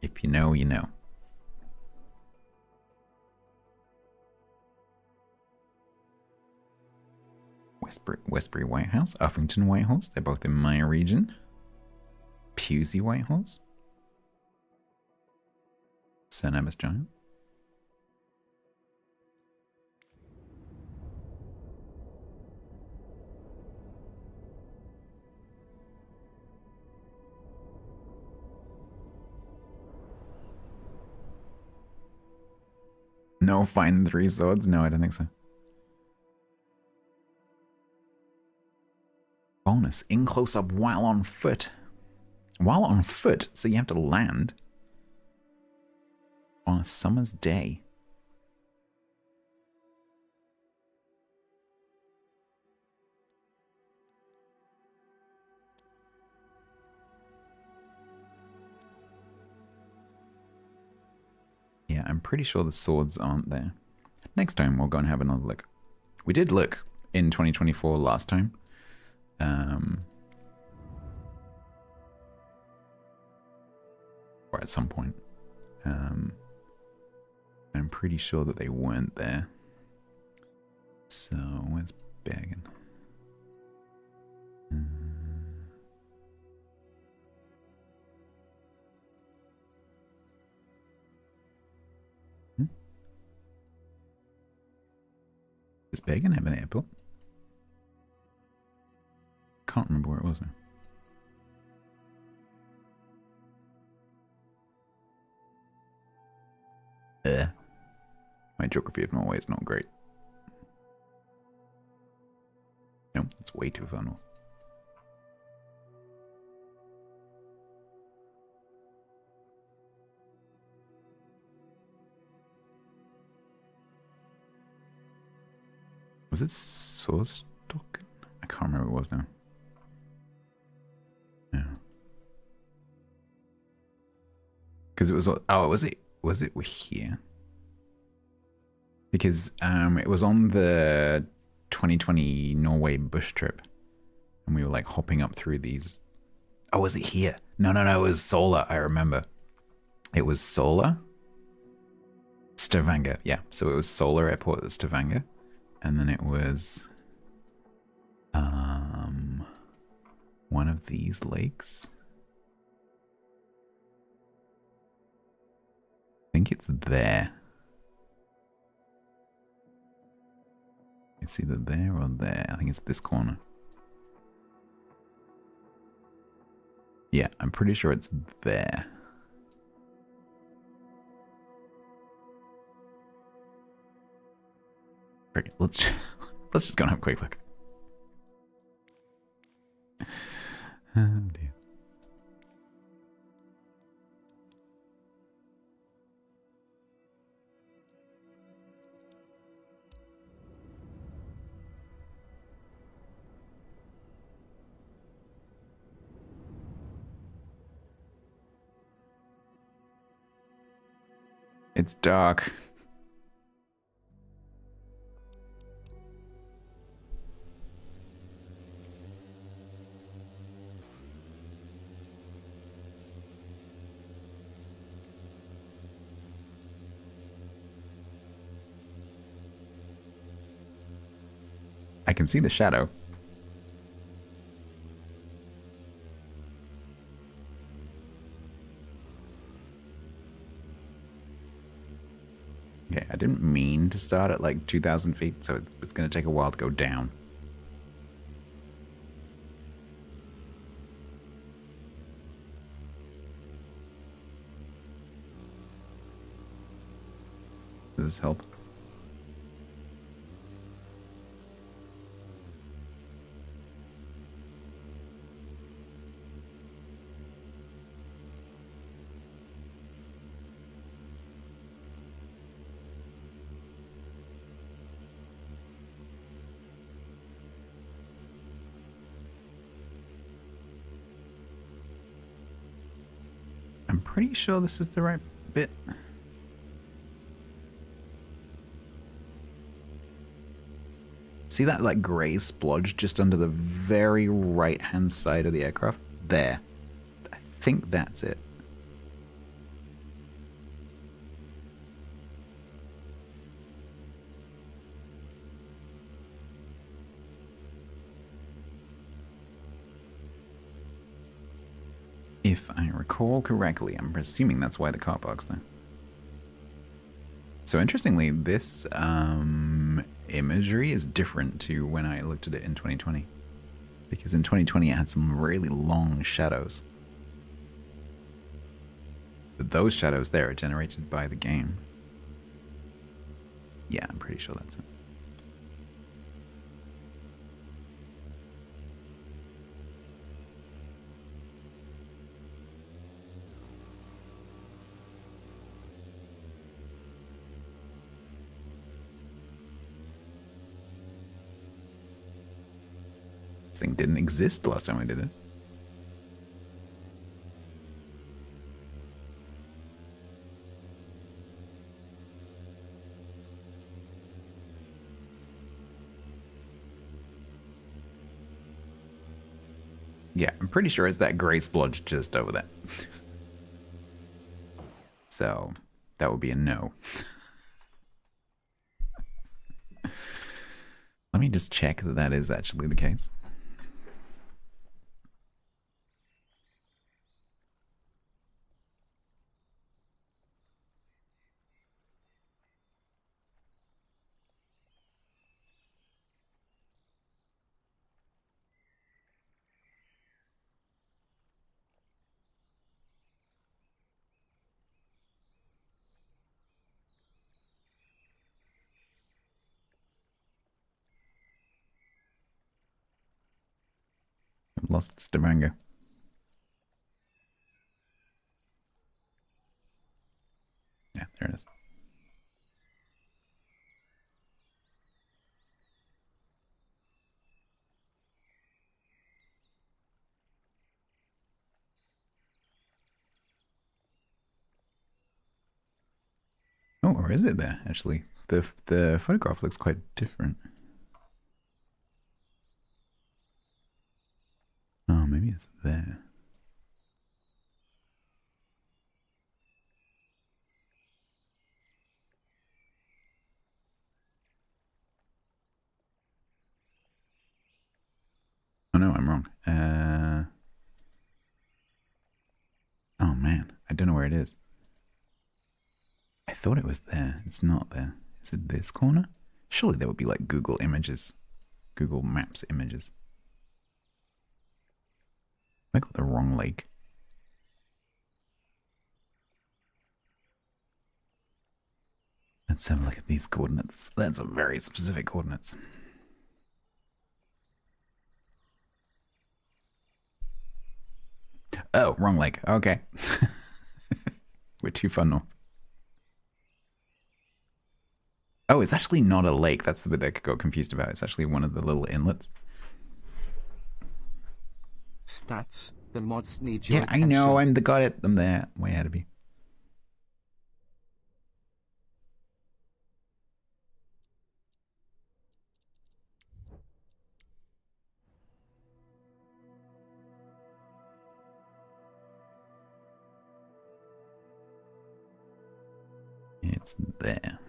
If you know, you know. Westbury White House, Uffington White House, they're both in my region. Pusey White House. St. Abbas Giant. No, find 3 swords? No, I don't think so. Bonus, in close up while on foot. While on foot, so you have to land on a summer's day. Yeah, I'm pretty sure the swords aren't there. Next time we'll go and have another look. We did look in 2024 last time. Or at some point. I'm pretty sure that they weren't there. So, where's Bergen? Does Bergen have an airport? Can't remember where it was now. My geography of Norway is not great. No, it's way too far north. Was it Sourstock? I can't remember what it was now. Yeah. Because it was... Oh, was it here? Because it was on the 2020 Norway bush trip. And we were like hopping up through these... Oh, was it here? No, it was Sola, I remember. It was Sola. Stavanger, yeah. So it was Sola Airport at Stavanger. And then it was... one of these lakes. I think it's there. It's either there or there. I think it's this corner. Yeah, I'm pretty sure it's there. Great. Let's just go and have a quick look. Oh dear. It's dark. I can see the shadow. Okay, I didn't mean to start at like 2,000 feet, so it's going to take a while to go down. Does this help? I'm pretty sure this is the right bit. See that like grey splodge just under the very right hand side of the aircraft? There. I think that's it. If I recall correctly, I'm presuming that's why the car park's there. So interestingly, this imagery is different to when I looked at it in 2020. Because in 2020 it had some really long shadows. But those shadows there are generated by the game. Yeah, I'm pretty sure that's it. This thing didn't exist last time I did this. Yeah, I'm pretty sure it's that grey splodge just over there. So, that would be a no. Let me just check that that is actually the case. I've lost Stavanger. Yeah, there it is. Oh, or is it there, actually? The photograph looks quite different. Oh, maybe it's there. Oh no, I'm wrong. Oh man, I don't know where it is. I thought it was there. It's not there. Is it this corner? Surely there would be like Google images. Google Maps images. I got the wrong lake. Let's have a look at these coordinates. That's a very specific coordinates. Oh, wrong lake. Okay. We're too far north. Oh, it's actually not a lake. That's the bit that I got confused about. It's actually one of the little inlets. Stats, the mods need your Yeah, attention. I know. Got it. I'm there. Way ahead of you. It's there.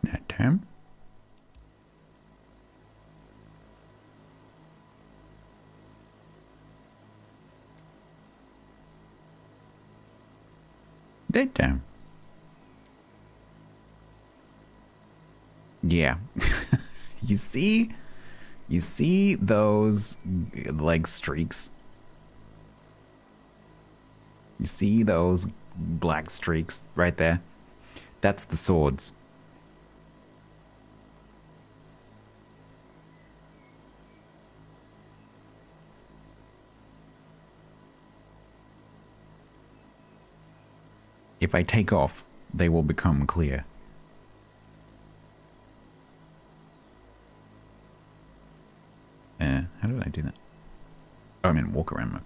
That term. Daytime. Yeah. You see those like streaks? You see those black streaks right there. That's the swords. If I take off, they will become clear. How did I do that? Oh, I'm in walk around mode.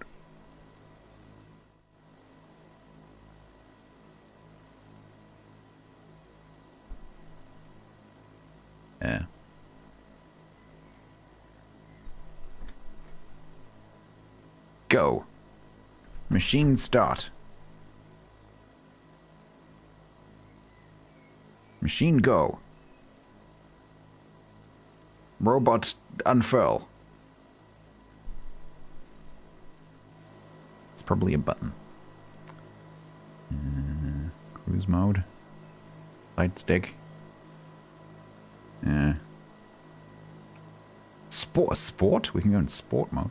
Go. Machine start. Machine go. Robot unfurl. It's probably a button. Cruise mode. Light stick. Sport? We can go in sport mode.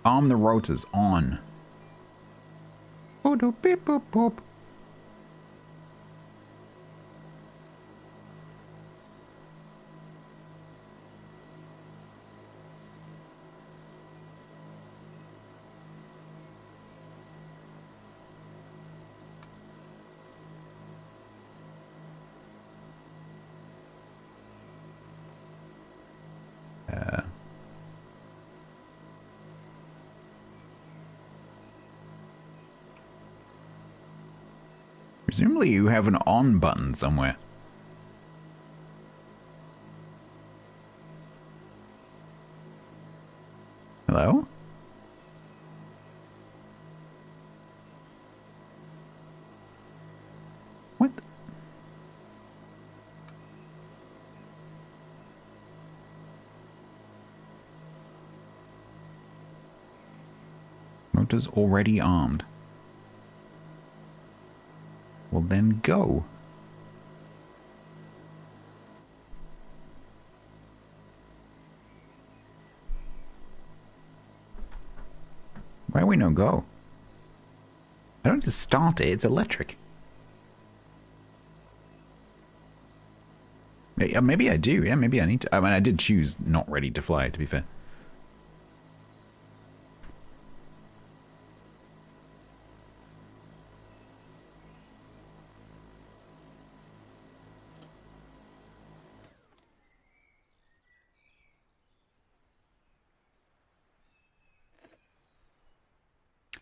Arm the rotors on. Oh, beep, boop, boop. Presumably you have an on button somewhere. Hello? What? Motor's already armed. Well, then go. Why do we no go? I don't just start it, it's electric. Maybe I do, yeah, maybe I need to. I mean, I did choose not ready to fly, to be fair.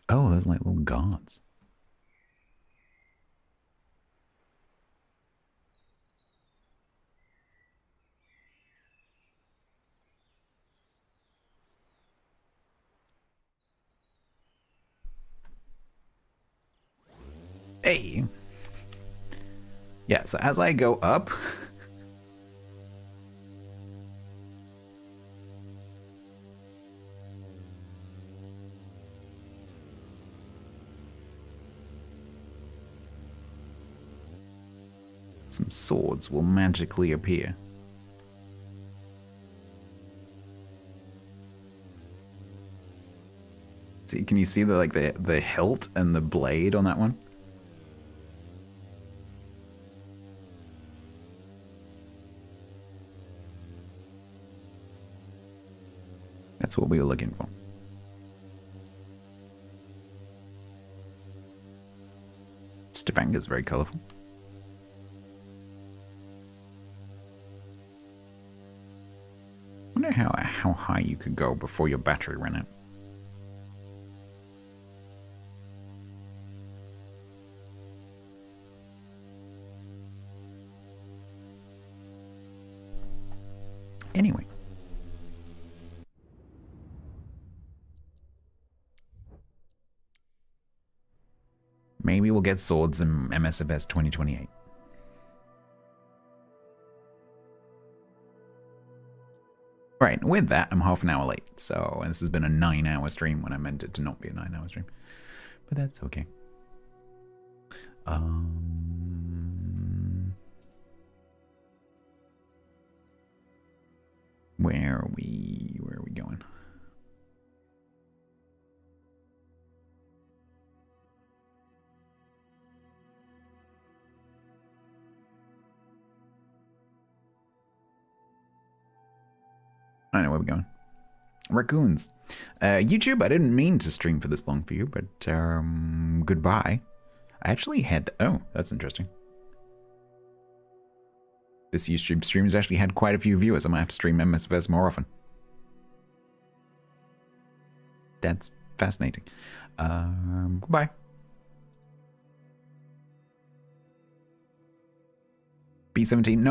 Oh, those are like little guards. Hey. Yeah, so as I go up... some swords will magically appear. See, can you see the hilt and the blade on that one? That's what we were looking for. Stavanger's very colorful. I wonder how high you could go before your battery ran out. Anyway. Maybe we'll get swords in MSFS 2028. Right, with that, I'm half an hour late, so this has been a 9-hour stream when I meant it to not be a 9-hour stream. But that's okay. Where are we going? I know where we're going. Raccoons. YouTube, I didn't mean to stream for this long for you, but goodbye. I actually had... Oh, that's interesting. This YouTube stream has actually had quite a few viewers. I might have to stream MSFS more often. That's fascinating. Goodbye. B17. No.